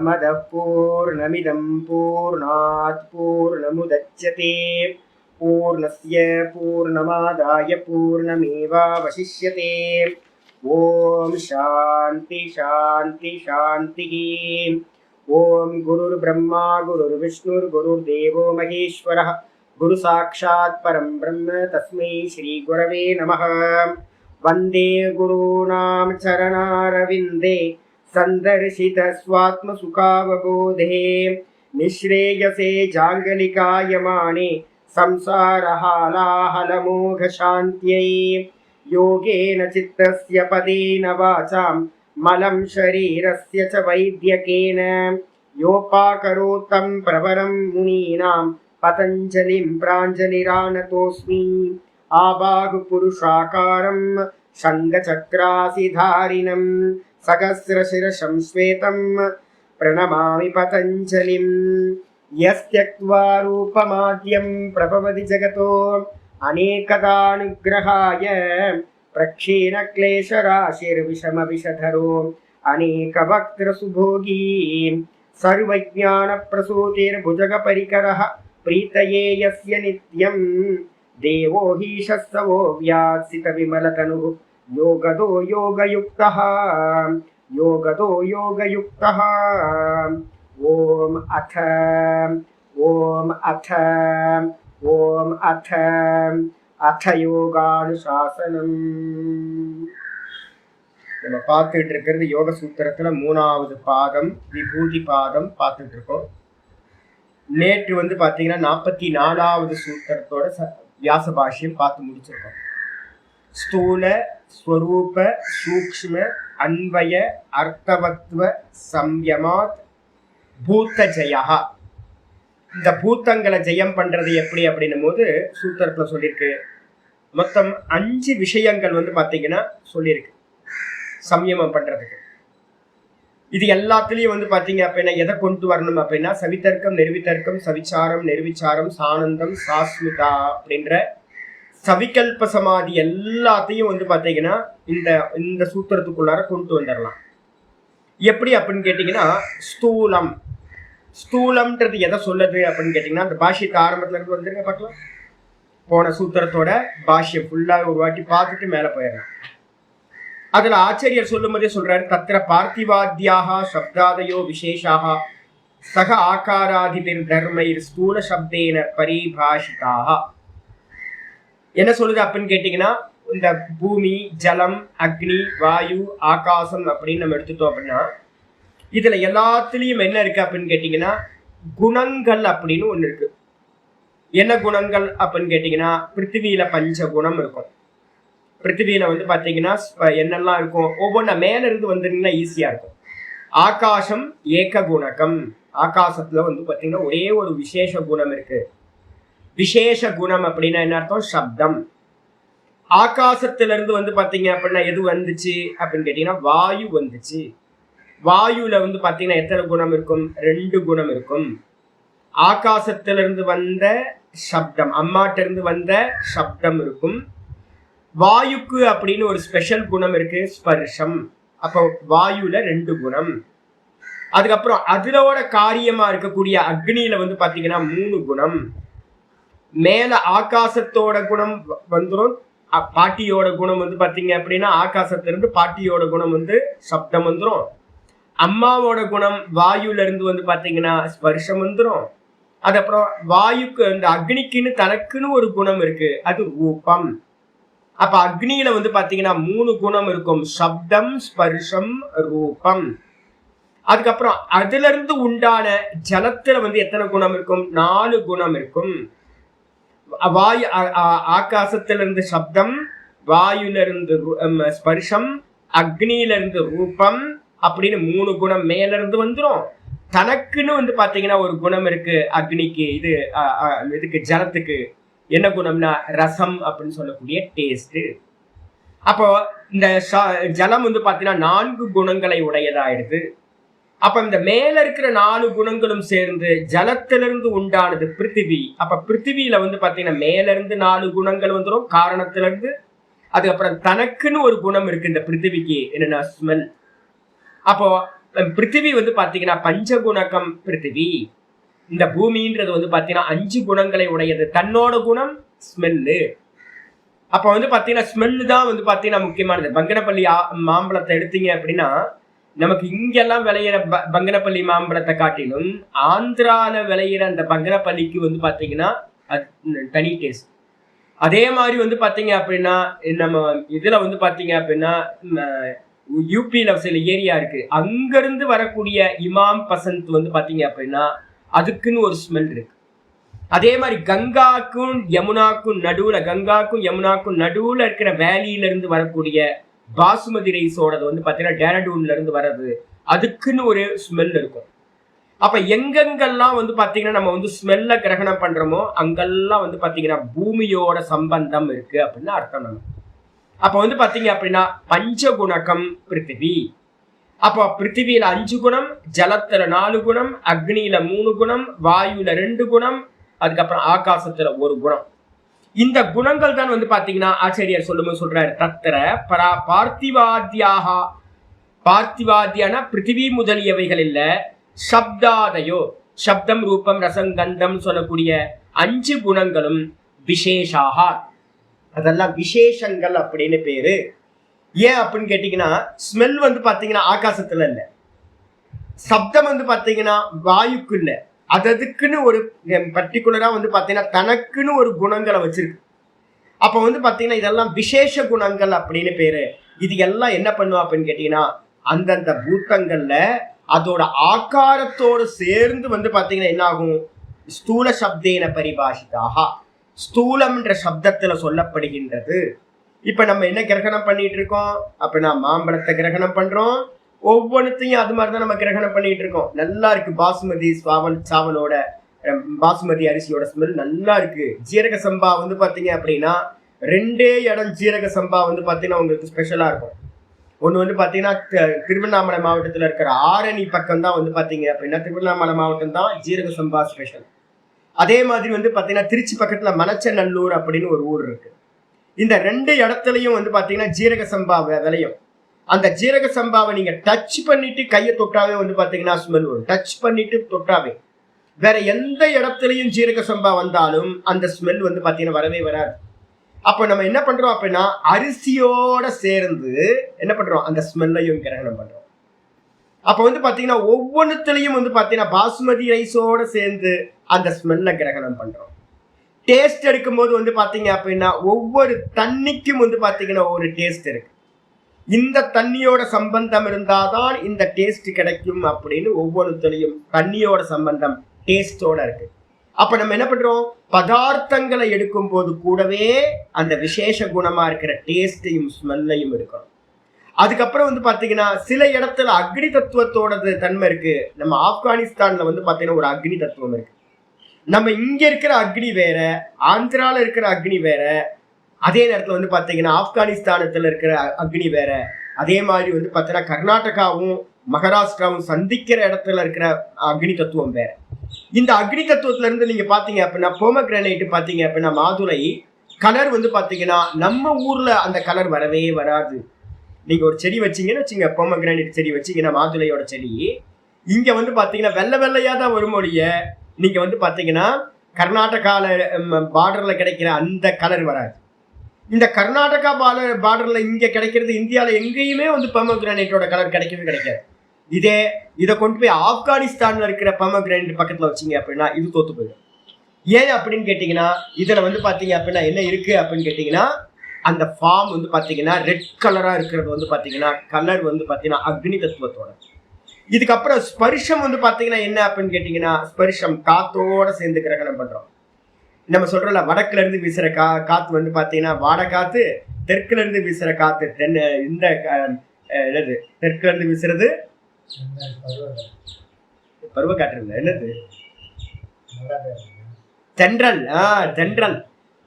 पूर्णमदः पूर्णमिदं पूर्णात् पूर्णमुदच्यते पूर्णस्य पूर्णमादाय पूर्णमेवावशिष्यते। ओम शांति शांति शांति। ओम गुरुर्ब्रह्मा गुरुर्विष्णुर्गुरुर्देवो महेश्वरः गुरु साक्षात् परं ब्रह्म तस्मै श्री गुरवे नमः। वंदे गुरूणां चरणारविन्दे संदर्शित स्वात्मसुखावबोधे निःश्रेयसे जाङ्गलिकायमाने संसारहालाहलमोघशान्त्यै। योगेन चित्तस्य पदेन वाचां मलं शरीरस्य च वैद्यकेन योपाकरोत्तं प्रवरं मुनीनां पतञ्जलिं प्राञ्जलिरानतोऽस्मि। आबाहुपुरुषाकारं शङ्खचक्रासिधारिणं सहस्रशिरसं श्वेतं प्रणमामि पतञ्जलिं। यस्त्यक्त्वा रूपमाद्यं प्रभवति जगतो अनेकदानुग्रहाय प्रक्षीणक्लेशराशिर्विषमविषधरो अनेकवक्त्रसुभोगी सर्वज्ञानप्रसूतिर्भुजगपरिकरः प्रीतये यस्य नित्यं देवो हि शस्तवो व्यात्सितविमलतनुः योगदो योगयुक्तः योगदो योगयुक्तः। ओम अथ யோகானுசாசனம். நம்ம பார்த்துட்டு இருக்கிறது யோக சூத்திரத்துல 3வது பாதம் விபூதி பாதம் பார்த்துட்டு இருக்கோம். நேற்று பாத்தீங்கன்னா 44வது சூத்திரத்தோட வியாச பாஷ்யம் பார்த்து முடிச்சிருக்கோம். ஸ்தூல ஸ்வரூப சூக்ஷ்ம அன்வய அர்த்தவத்வ சம்யமாத் பூத்த ஜெயா. இந்த பூத்தங்களை ஜெயம் பண்றது எப்படி அப்படின்னும் போது சூத்திரத்துல சொல்லியிருக்கு. மொத்தம் 5 விஷயங்கள் பாத்தீங்கன்னா சொல்லியிருக்கு சம்யமம் பண்றதுக்கு. இது எல்லாத்துலயும் பாத்தீங்க அப்படின்னா எதை கொண்டு வரணும் அப்படின்னா சவிதர்க்கம் நிர்விதர்க்கம் சவிச்சாரம் நிர்விச்சாரம் சானந்தம் சாஸ்மிதா அப்படின்ற சவிகல்ப சமாதி எல்லாத்தையும் பாத்தீங்கன்னா இந்த சூத்திரத்துக்குள்ளார கொண்டு வந்துடலாம். எப்படி அப்படின்னு கேட்டீங்கன்னா ஸ்தூலம் ஸ்தூலம்ன்றது எதை சொல்லுது அப்படின்னு கேட்டீங்கன்னா அந்த பாஷ்யத்தை ஆரம்பத்துல இருந்து வந்துருங்க பார்க்கலாம். போன சூத்திரத்தோட பாஷ்யம் ஃபுல்லா ஒரு வாட்டி பார்த்துட்டு மேல போயிடலாம். அதுல ஆச்சரியர் சொல்லும் போதே சொல்றாரு, தத்திர பார்த்திவாத்தியாக சப்தாதயோ விசேஷாக சக ஆகாராதிபிர் தர்மைர் ஸ்தூல சப்தேன பரிபாஷிதாக. என்ன சொல்லுது அப்படின்னு கேட்டீங்கன்னா இந்த பூமி ஜலம் அக்னி வாயு ஆகாசம் அப்படின்னு நம்ம எடுத்துட்டோம் அப்படின்னா இதுல எல்லாத்துலயும் என்ன இருக்கு அப்படின்னு கேட்டீங்கன்னா குணங்கள் அப்படின்னு ஒண்ணு இருக்கு. என்ன குணங்கள் அப்படின்னு கேட்டீங்கன்னா பிருத்திவியில 5 குணம் இருக்கும். பிருத்திவியில பாத்தீங்கன்னா என்னெல்லாம் இருக்கும் ஒவ்வொன்றும் மேல இருந்து வந்துருங்கன்னா ஈஸியா இருக்கும். ஆகாசம் ஏக குணகம். ஆகாசத்துல பாத்தீங்கன்னா ஒரே ஒரு விசேஷ குணம் இருக்கு. விசேஷ குணம் அப்படின்னா என்ன அர்த்தம்? சப்தம். ஆகாசத்துல இருந்து பாத்தீங்க அப்படின்னா எது வந்துச்சு அப்படின்னு கேட்டீங்கன்னா வாயு வந்துச்சு. வாயுல பாத்தீங்கன்னா எத்தனை குணம் இருக்கும்? 2 குணம் இருக்கும். ஆகாசத்திலிருந்து வந்த சப்தம், அம்மாட்ட இருந்து வந்த சப்தம் இருக்கும். வாயுக்கு அப்படின்னு ஒரு ஸ்பெஷல் குணம் இருக்கு, ஸ்பர்ஷம். அப்போ வாயுல 2 குணம். அதுக்கப்புறம் அதோட காரியமா இருக்கக்கூடிய அக்னியில பாத்தீங்கன்னா 3 குணம். மேல ஆகாசத்தோட குணம் வந்துடும். பாட்டியோட குணம் பாத்தீங்க அப்படின்னா ஆகாசத்திலிருந்து பாட்டியோட குணம் சப்தம் வந்துடும். அம்மாவோட குணம் வாயுல இருந்து பாத்தீங்கன்னா ஸ்பர்ஷம் வந்துடும். அதுக்கப்புறம் வாயுக்கு அந்த அக்னிக்குன்னு தனக்குன்னு ஒரு குணம் இருக்கு, அது ரூபம். அப்ப அக்னியில பாத்தீங்கன்னா 3 குணம் இருக்கும், சப்தம் ஸ்பர்ஷம் ரூபம். அதுக்கப்புறம் அதுல இருந்து உண்டான ஜலத்துல எத்தனை குணம் இருக்கும்? 4 குணம் இருக்கும். வாயு ஆகாசத்திலிருந்து சப்தம், வாயுல இருந்து ஸ்பர்ஷம், அக்னியில இருந்து ரூபம் அப்படின்னு 3 குணம் மேல இருந்து வந்துடும். தனக்குன்னு பாத்தீங்கன்னா ஒரு குணம் இருக்கு அக்னிக்கு, இதுக்கு ஜலத்துக்கு. என்ன குணம்னா ரசம் அப்படின்னு சொல்லக்கூடிய டேஸ்ட். அப்போ இந்த ஜலம் பாத்தீங்கன்னா 4 குணங்களை உடையதாயிடுது. அப்ப இந்த மேல இருக்கிற 4 குணங்களும் சேர்ந்து ஜலத்திலிருந்து உண்டானது பிருத்திவி. அப்ப பிருத்திவியில பாத்தீங்கன்னா மேல இருந்து 4 குணங்கள் வந்துடும் காரணத்திலிருந்து. அதுக்கப்புறம் தனக்குன்னு ஒரு குணம் இருக்கு இந்த பிருத்திவிக்கு, என்னன்னா ஸ்மெல். அப்போ பிருத்திவி வந்து பாத்தீங்கன்னா பஞ்சகுணகம் பிருத்திவி. இந்த பூமின்றது வந்து பாத்தீங்கன்னா 5 குணங்களை உடையது. தன்னோட குணம் ஸ்மெல்லு. அப்ப வந்து பாத்தீங்கன்னா ஸ்மெல்லு தான் வந்து பாத்தீங்கன்னா முக்கியமானது. பங்கனப்பள்ளி மாம்பழத்தை எடுத்தீங்க அப்படின்னா நமக்கு இங்கெல்லாம் விளையிற பங்கனப்பள்ளி மாம்பழத்தை காட்டிலும் ஆந்திரால விளையிற அந்த பங்கனப்பள்ளிக்கு வந்து பாத்தீங்கன்னா தனி டேஸ்ட். அதே மாதிரி வந்து பாத்தீங்க அப்படின்னா நம்ம இதுல வந்து பாத்தீங்க அப்படின்னா யூபியில சில ஏரியா இருக்கு, அங்க இருந்து வரக்கூடிய இமாம் பசந்த் வந்து பாத்தீங்க அப்படின்னா அதுக்குன்னு ஒரு ஸ்மெல் இருக்கு. அதே மாதிரி கங்காக்கும் யமுனாக்கும் நடுவுல இருக்கிற வேலியில இருந்து வரக்கூடிய பாசுமதி ரைஸோடது வந்து பாத்தீங்கன்னா டேரடூன்ல இருந்து வர்றது, அதுக்குன்னு ஒரு ஸ்மெல் இருக்கும். அப்ப எங்கெங்கெல்லாம் வந்து பாத்தீங்கன்னா நம்ம வந்து ஸ்மெல்ல கிரகணம் பண்றோமோ அங்கெல்லாம் வந்து பாத்தீங்கன்னா பூமியோட சம்பந்தம் இருக்கு அப்படின்னு அர்த்தம். நம்ம அப்ப வந்து பாத்தீங்க அப்படின்னா பஞ்சகுணகம் பிருத்திவி. அப்போ பிருத்திவியில 5 குணம், ஜலத்துல 4 குணம், அக்னியில 3 குணம், வாயுல 2 குணம், அதுக்கப்புறம் ஆகாசத்துல 1 குணம். இந்த குணங்கள் தான் வந்து பாத்தீங்கன்னா ஆச்சாரியர் சொல்லும்போது சொல்றாரு, தத்திர பார்த்திவாத்தியான பிருத்திவி முதலியவைகள் இல்ல, சப்தாதயோ, சப்தம் ரூபம் ரசம் கந்தம் சொல்லக்கூடிய 5 குணங்களும் விசேஷாக, அதெல்லாம் விசேஷங்கள் அப்படின்னு பேரு. ஏன் அப்படின்னு கேட்டீங்கன்னா ஸ்மெல் வந்து பாத்தீங்கன்னா ஆகாசத்துல இல்ல, சப்தம் வந்து பாத்தீங்கன்னா வாயுக்கு இல்ல, அதுக்குன்னு ஒரு பர்டிகுலரா வந்து பாத்தீங்கன்னா தனக்குன்னு ஒரு குணங்களை வச்சிருக்கு. அப்ப வந்து பாத்தீங்கன்னா இதெல்லாம் விசேஷ குணங்கள் அப்படின்னு பேரு. இது எல்லாம் என்ன பண்ணுவோம் அப்படின்னு கேட்டீங்கன்னா அந்தந்த பூத்தங்கள்ல அதோட ஆக்காரத்தோடு சேர்ந்து வந்து பாத்தீங்கன்னா என்ன ஆகும், ஸ்தூல சப்தேன பரிபாஷிதாக, ஸ்தூலம்ன்ற சப்தத்துல சொல்லப்படுகின்றது. இப்ப நம்ம என்ன கிரகணம் பண்ணிட்டு இருக்கோம் அப்படின்னா மாம்பழத்தை கிரகணம் பண்றோம். ஒவ்வொன்றுத்தையும் அது மாதிரிதான் நம்ம கிரகணம் பண்ணிட்டு இருக்கோம். நல்லா இருக்கு பாசுமதி சாவலோட பாசுமதி அரிசியோட ஸ்மெல் நல்லா இருக்கு. ஜீரக சம்பா வந்து பாத்தீங்க அப்படின்னா 2 இடம் ஜீரக சம்பா வந்து பாத்தீங்கன்னா உங்களுக்கு ஸ்பெஷலா இருக்கும். ஒண்ணு வந்து பாத்தீங்கன்னா திருவண்ணாமலை மாவட்டத்துல இருக்கிற ஆரணி பக்கம் தான் வந்து பாத்தீங்க அப்படின்னா திருவண்ணாமலை மாவட்டம் தான் ஜீரக சம்பா ஸ்பெஷல். அதே மாதிரி வந்து பாத்தீங்கன்னா திருச்சி பக்கத்துல மணச்சநல்லூர் அப்படின்னு ஒரு ஊர் இருக்கு. இந்த 2 இடத்துலயும் வந்து பாத்தீங்கன்னா ஜீரக சம்பா விளையும். அந்த ஜீரக சம்பாவை நீங்க டச் பண்ணிட்டு கையை தொட்டாவே வந்து பாத்தீங்கன்னா ஸ்மெல் வரும். டச் பண்ணிட்டு தொட்டாவே வேற எந்த இடத்துலயும் ஜீரக சம்பா வந்தாலும் அந்த ஸ்மெல் வந்து பாத்தீங்கன்னா வரவே வராது. அப்ப நம்ம என்ன பண்றோம் அப்படின்னா அரிசியோட சேர்ந்து என்ன பண்றோம், அந்த ஸ்மெல்லையும் கிரகணம் பண்றோம். அப்ப வந்து பாத்தீங்கன்னா ஒவ்வொன்றுத்துலயும் வந்து பாத்தீங்கன்னா பாசுமதி ரைஸோட சேர்ந்து அந்த ஸ்மெல்ல கிரகணம் பண்றோம். டேஸ்ட் எடுக்கும்போது வந்து பாத்தீங்க அப்படின்னா ஒவ்வொரு தண்ணிக்கும் வந்து பாத்தீங்கன்னா ஒரு டேஸ்ட் இருக்கு. இந்த தண்ணியோட சம்பந்தம் இருந்தாதான் இந்த டேஸ்ட் கிடைக்கும் அப்படின்னு ஒவ்வொருத்தரையும் தண்ணியோட சம்பந்தம் டேஸ்டோட இருக்கு. அப்ப நம்ம என்ன பண்றோம், பதார்த்தங்களை எடுக்கும் போது கூடவே அந்த விசேஷ குணமா இருக்கிற டேஸ்டையும் ஸ்மெல்லையும் எடுக்கணும். அதுக்கப்புறம் வந்து பாத்தீங்கன்னா சில இடத்துல அக்னி தத்துவத்தோட தன்மை இருக்கு. நம்ம ஆப்கானிஸ்தான்ல வந்து பாத்தீங்கன்னா ஒரு அக்னி தத்துவம் இருக்கு. நம்ம இங்க இருக்கிற அக்னி வேற, ஆந்திரால இருக்கிற அக்னி வேற, அதே நேரத்துல வந்து பாத்தீங்கன்னா ஆப்கானிஸ்தானத்துல இருக்கிற அக்னி வேற. அதே மாதிரி வந்து பாத்தீங்கன்னா கர்நாடகாவும் மகாராஷ்டிராவும் சந்திக்கிற இடத்துல இருக்கிற அக்னி தத்துவம் வேற. இந்த அக்னி தத்துவத்துல இருந்து நீங்க பாத்தீங்க அப்படின்னா பொமக்ரானைட் பாத்தீங்க அப்படின்னா மாதுளை கலர் வந்து பாத்தீங்கன்னா நம்ம ஊர்ல அந்த கலர் வரவே வராது. நீங்க ஒரு செடி வச்சீங்கன்னு வச்சுங்க, பொமக்ரானைட் செடி வச்சீங்கன்னா மாதுளையோட செடி இங்க வந்து பாத்தீங்கன்னா வெள்ளை வெள்ளையா தான் வருமொழிய, நீங்க வந்து பாத்தீங்கன்னா கர்நாடகால பார்டர்ல கிடைக்கிற அந்த கலர் வராது. இந்த கர்நாடகா பார்டர்ல இங்க கிடைக்கிறது இந்தியாவில எங்கேயுமே வந்து பொமக்ரானைட்டோட கலர் கிடைக்கவே கிடைக்காது. இதை கொண்டு போய் ஆப்கானிஸ்தான்ல இருக்கிற பொமக்ரானைட் பக்கத்துல வச்சீங்க அப்படின்னா இது தோத்து போயிடும். ஏன் அப்படின்னு கேட்டீங்கன்னா இதுல வந்து பாத்தீங்க அப்படின்னா என்ன இருக்கு அப்படின்னு கேட்டீங்கன்னா அந்த ஃபார்ம் வந்து பாத்தீங்கன்னா ரெட் கலரா இருக்கிறது வந்து பாத்தீங்கன்னா கலர் வந்து பாத்தீங்கன்னா அக்னி தத்துவத்தோட. இதுக்கப்புறம் ஸ்பர்ஷம் வந்து பாத்தீங்கன்னா என்ன அப்படின்னு கேட்டீங்கன்னா ஸ்பர்ஷம் காத்தோட சேர்ந்து கிரகணம் பண்றோம். நம்ம சொல்றோம்ல வடக்குல இருந்து வீசுற காத்து வந்து பாத்தீங்கன்னா வாட காத்து, தெற்குல இருந்து வீசுற காத்து இந்த என்னது தெற்குல இருந்து வீசுறது பருவ காற்று என்னது தென்றல். தென்றல்.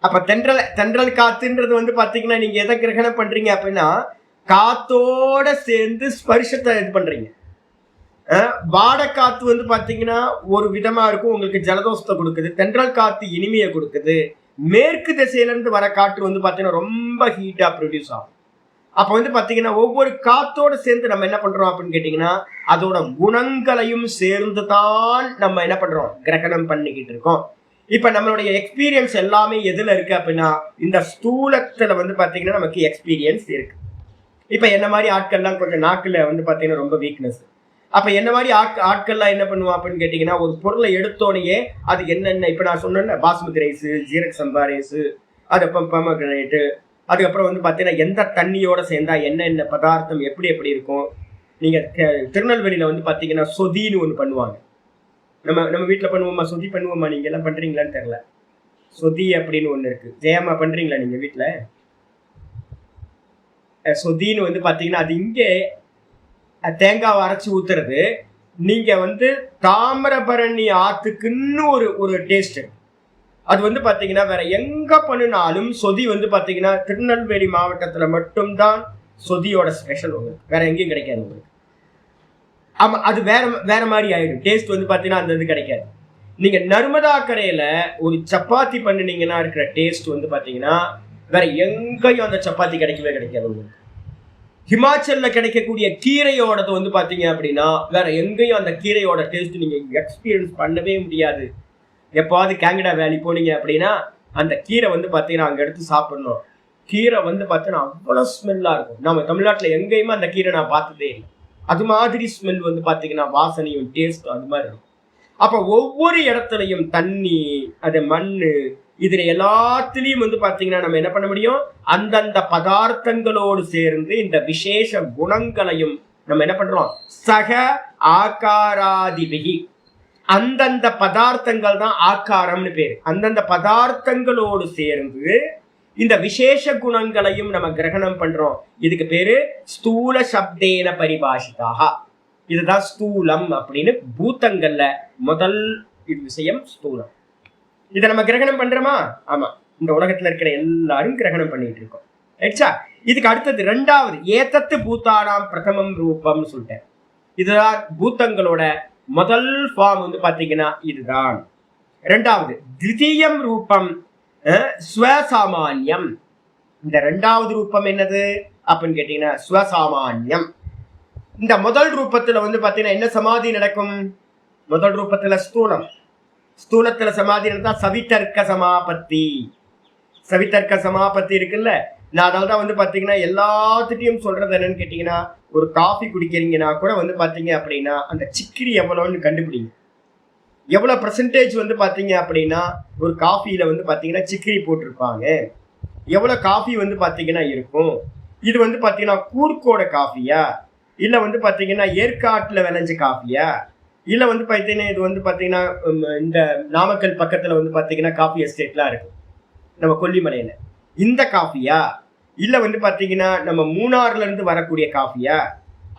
அப்ப தென்றல் காத்துன்றது வந்து பாத்தீங்கன்னா நீங்க எதை கிரகணம் பண்றீங்க அப்படின்னா காத்தோட சேர்ந்து ஸ்பர்ஷத்தை இது பண்றீங்க. வாடக்காத்து வந்து பாத்தீங்கன்னா ஒரு விதமா இருக்கும், உங்களுக்கு ஜலதோஷத்தை கொடுக்குது. தென்றல் காத்து இனிமையை கொடுக்குது. மேற்கு திசையில இருந்து வர காற்று வந்து பாத்தீங்கன்னா ரொம்ப ஹீட்டா ப்ரொடியூஸ் ஆகும். அப்ப வந்து பாத்தீங்கன்னா ஒவ்வொரு காத்தோட சேர்ந்து நம்ம என்ன பண்றோம் அப்படின்னு கேட்டீங்கன்னா அதோட குணங்களையும் சேர்ந்துதான் நம்ம என்ன பண்றோம், கிரகணம் பண்ணிக்கிட்டு இருக்கோம். இப்ப நம்மளுடைய எக்ஸ்பீரியன்ஸ் எல்லாமே எதுல இருக்கு அப்படின்னா இந்த ஸ்தூலத்துல வந்து பாத்தீங்கன்னா நமக்கு எக்ஸ்பீரியன்ஸ் இருக்கு. இப்ப என்ன மாதிரி ஆட்கள்லாம் கொஞ்சம் நாக்குல வந்து பாத்தீங்கன்னா ரொம்ப வீக்னஸ். அப்ப என்ன மாதிரி ஆட்கள்லாம் என்ன பண்ணுவோம் அப்படின்னு கேட்டீங்கன்னா ஒரு பொருளை எடுத்தோடனே அது என்னென்ன, இப்ப நான் சொன்னேன் பாஸ்மதி ரைஸ், ஜீரக சம்பா ரைஸ், அது பொமக்ரனேட், அதுக்கப்புறம் வந்து பாத்தீங்கன்னா எந்த தண்ணியோட சேர்ந்தா என்னென்ன பதார்த்தம் எப்படி எப்படி இருக்கும். நீங்க திருநெல்வேலியில வந்து பாத்தீங்கன்னா சொதின்னு ஒண்ணு பண்ணுவாங்க. நம்ம வீட்டுல பண்ணுவோமா, சொதி பண்ணுவோமா, நீங்க எல்லாம் பண்றீங்களான்னு தெரியல. சொதி அப்படின்னு ஒண்ணு இருக்கு. ஜெயமா பண்றீங்களா நீங்க வீட்டுல? சொதின்னு வந்து பாத்தீங்கன்னா அது இங்கே தேங்காவை அரைச்சி ஊத்துறது. நீங்க வந்து தாமிரபரணி ஆத்துக்குன்னு ஒரு டேஸ்ட். அது வந்து பாத்தீங்கன்னா வேற எங்க பண்ணினாலும் சொதி வந்து பாத்தீங்கன்னா திருநெல்வேலி மாவட்டத்துல மட்டும்தான் சொதியோட ஸ்பெஷல். உங்களுக்கு வேற எங்கேயும் கிடைக்காது உங்களுக்கு. ஆமா, அது வேற மாதிரி ஆயிடும் டேஸ்ட். வந்து பாத்தீங்கன்னா அந்த இது கிடைக்காது. நீங்க நர்மதா கரையில ஒரு சப்பாத்தி பண்ணினீங்கன்னா இருக்கிற டேஸ்ட் வந்து பாத்தீங்கன்னா வேற எங்கேயும் அந்த சப்பாத்தி கிடைக்கவே கிடைக்காது உங்களுக்கு. ஹிமாச்சல்ல கிடைக்கக்கூடிய கீரையோடது வந்து பாத்தீங்க அப்படின்னா வேற எங்கேயும் அந்த கீரையோட டேஸ்ட் நீங்க எக்ஸ்பீரியன்ஸ் பண்ணவே முடியாது. எப்பாவது கேங்கடா வேலி போனீங்க அப்படின்னா அந்த கீரை வந்து பாத்தீங்கன்னா அங்க எடுத்து சாப்பிடணும். கீரை வந்து பாத்தீங்கன்னா அவ்வளவு ஸ்மெல்லா இருக்கும். நம்ம தமிழ்நாட்டுல எங்கேயுமே அந்த கீரை நான் பார்த்ததே இல்லை. அது மாதிரி ஸ்மெல் வந்து பாத்தீங்கன்னா வாசனையும் டேஸ்டும் அது மாதிரி இருக்கும். அப்ப ஒவ்வொரு இடத்துலையும் தண்ணி, அது மண்ணு, இதுல எல்லாத்துலயும் வந்து பாத்தீங்கன்னா நம்ம என்ன பண்ண முடியும், அந்தந்த பதார்த்தங்களோடு சேர்ந்து இந்த விசேஷ குணங்களையும் நம்ம என்ன பண்றோம், சக ஆகாராதிபிகி, அந்தந்த பதார்த்தங்கள் தான் ஆக்காரம்னு பேரு. அந்தந்த பதார்த்தங்களோடு சேர்ந்து இந்த விசேஷ குணங்களையும் நம்ம கிரகணம் பண்றோம். இதுக்கு பேரு ஸ்தூல சப்தேன பரிபாஷிதாக. இதுதான் ஸ்தூலம் அப்படின்னு பூத்தங்கள்ல முதல் இது விஷயம் ஸ்தூலம். இதை நம்ம கிரகணம் பண்றோமா? ஆமா, இந்த உலகத்துல இருக்கிற எல்லாரும் கிரகணம் பண்ணிட்டு இருக்கோம். ரைட்டா? இதுக்கு அடுத்தது ரெண்டாவது ஏதத்து பூத்தானாம் பிரதமம் ரூபம்னு சொல்லிட்டேன். இதுதான் பூத்தங்களோட முதல் ஃபார்ம் வந்து பாத்தீங்கன்னா இதுதான். ரெண்டாவது தித்தீயம் ரூபம் ஸ்வசாமான்யம். இந்த ரெண்டாவது ரூபம் என்னது அப்படின்னு கேட்டீங்கன்னா ஸ்வசாமான்யம். இந்த முதல் ரூபத்துல வந்து பாத்தீங்கன்னா என்ன சமாதி நடக்கும்? முதல் ரூபத்துல ஸ்தூலம், ஸ்தூலத்துல சமாதி நடந்தா சவிதர்க்க சமாபத்தி. சவிதர்க்க சமாபத்தி இருக்குல்ல, நான் அதனால்தான் வந்து பாத்தீங்கன்னா எல்லாத்துட்டையும் சொல்றது என்னன்னு கேட்டீங்கன்னா ஒரு காஃபி குடிக்கிறீங்கன்னா கூட வந்து பாத்தீங்க அப்படின்னா அந்த சிக்கிரி எவ்வளோன்னு கண்டுபிடிங்க. எவ்வளவு பெர்சன்டேஜ் வந்து பாத்தீங்க அப்படின்னா ஒரு காஃபியில வந்து பாத்தீங்கன்னா சிக்கிரி போட்டிருப்பாங்க, எவ்வளவு காஃபி வந்து பாத்தீங்கன்னா இருக்கும். இது வந்து பாத்தீங்கன்னா கூர்க்கோட காஃபியா, இல்ல வந்து பாத்தீங்கன்னா ஏற்காட்டுல விளைஞ்ச காஃபியா, இல்ல வந்து பாத்தீங்கன்னா இது வந்து பாத்தீங்கன்னா இந்த நாமக்கல் பக்கத்துல வந்து பாத்தீங்கன்னா காஃபி எஸ்டேட்லாம் இருக்கு நம்ம கொல்லிமலையில, இந்த காஃபியா, இல்ல வந்து பாத்தீங்கன்னா நம்ம மூணாறுல இருந்து வரக்கூடிய காஃபியா.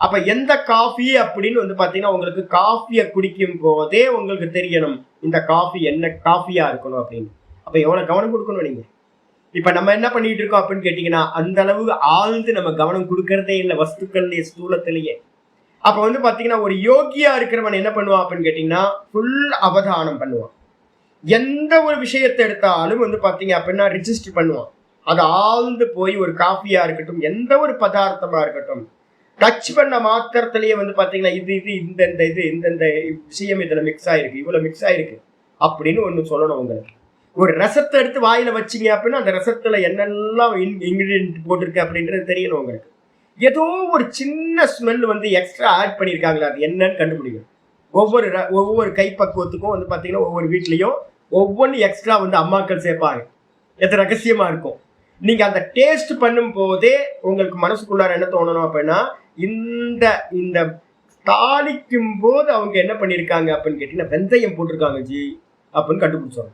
அப்ப எந்த காஃபி அப்படின்னு வந்து பாத்தீங்கன்னா உங்களுக்கு காஃபியை குடிக்கும் போதே உங்களுக்கு தெரியணும் இந்த காஃபி என்ன காஃபியா இருக்கணும் அப்படின்னு. அப்ப எவ்வளவு கவனம் கொடுக்கணும் நீங்க. இப்ப நம்ம என்ன பண்ணிட்டு இருக்கோம் அப்படின்னு கேட்டீங்கன்னா அந்த அளவு ஆழ்ந்து நம்ம கவனம் கொடுக்கறதே இல்லை வஸ்துக்கள்லயே ஸ்தூலத்திலேயே. அப்ப வந்து பாத்தீங்கன்னா ஒரு யோகியா இருக்கிறவன் என்ன பண்ணுவான் அப்படின்னு கேட்டீங்கன்னா ஃபுல் அவதானம் பண்ணுவான். எந்த ஒரு விஷயத்தை எடுத்தாலும் வந்து பாத்தீங்க அப்படின்னா ரிஜிஸ்டர் பண்ணுவான். அது ஆழ்ந்து போய் ஒரு காஃபியா இருக்கட்டும் எந்த ஒரு பதார்த்தமா இருக்கட்டும் டச் பண்ண மாத்திரத்திலேயே வந்து பாத்தீங்கன்னா இந்த விஷயம் இதுல மிக்ஸ் ஆயிருக்கு, இவ்வளவு மிக்ஸ் ஆயிருக்கு அப்படின்னு ஒண்ணு சொல்லணும் உங்களுக்கு. ஒரு ரசத்தை எடுத்து வாயில வச்சிங்க அப்படின்னா அந்த ரசத்துல என்னெல்லாம் இன்கிரீடியன்ட் போட்டிருக்கு அப்படின்றது தெரியணும் உங்களுக்கு. ஏதோ ஒரு சின்ன ஸ்மெல் வந்து எக்ஸ்ட்ரா ஆட் பண்ணியிருக்காங்களா, அது என்னன்னு கண்டுபிடிக்கும். ஒவ்வொரு கைப்பக்குவத்துக்கும் வந்து பாத்தீங்கன்னா ஒவ்வொரு வீட்லயும் ஒவ்வொன்று எக்ஸ்ட்ரா வந்து அம்மாக்கள் சேர்ப்பாங்க. எத்தனை ரகசியமா இருக்கும். நீங்க அந்த டேஸ்ட் பண்ணும் போதே உங்களுக்கு மனசுக்குள்ளார என்ன தோணணும் அப்படின்னா இந்த இந்த தாளிக்கும் போது அவங்க என்ன பண்ணிருக்காங்க அப்படின்னு கேட்டீங்கன்னா வெந்தயம் போட்டிருக்காங்க ஜி அப்படின்னு கண்டுபிடிச்சோம்.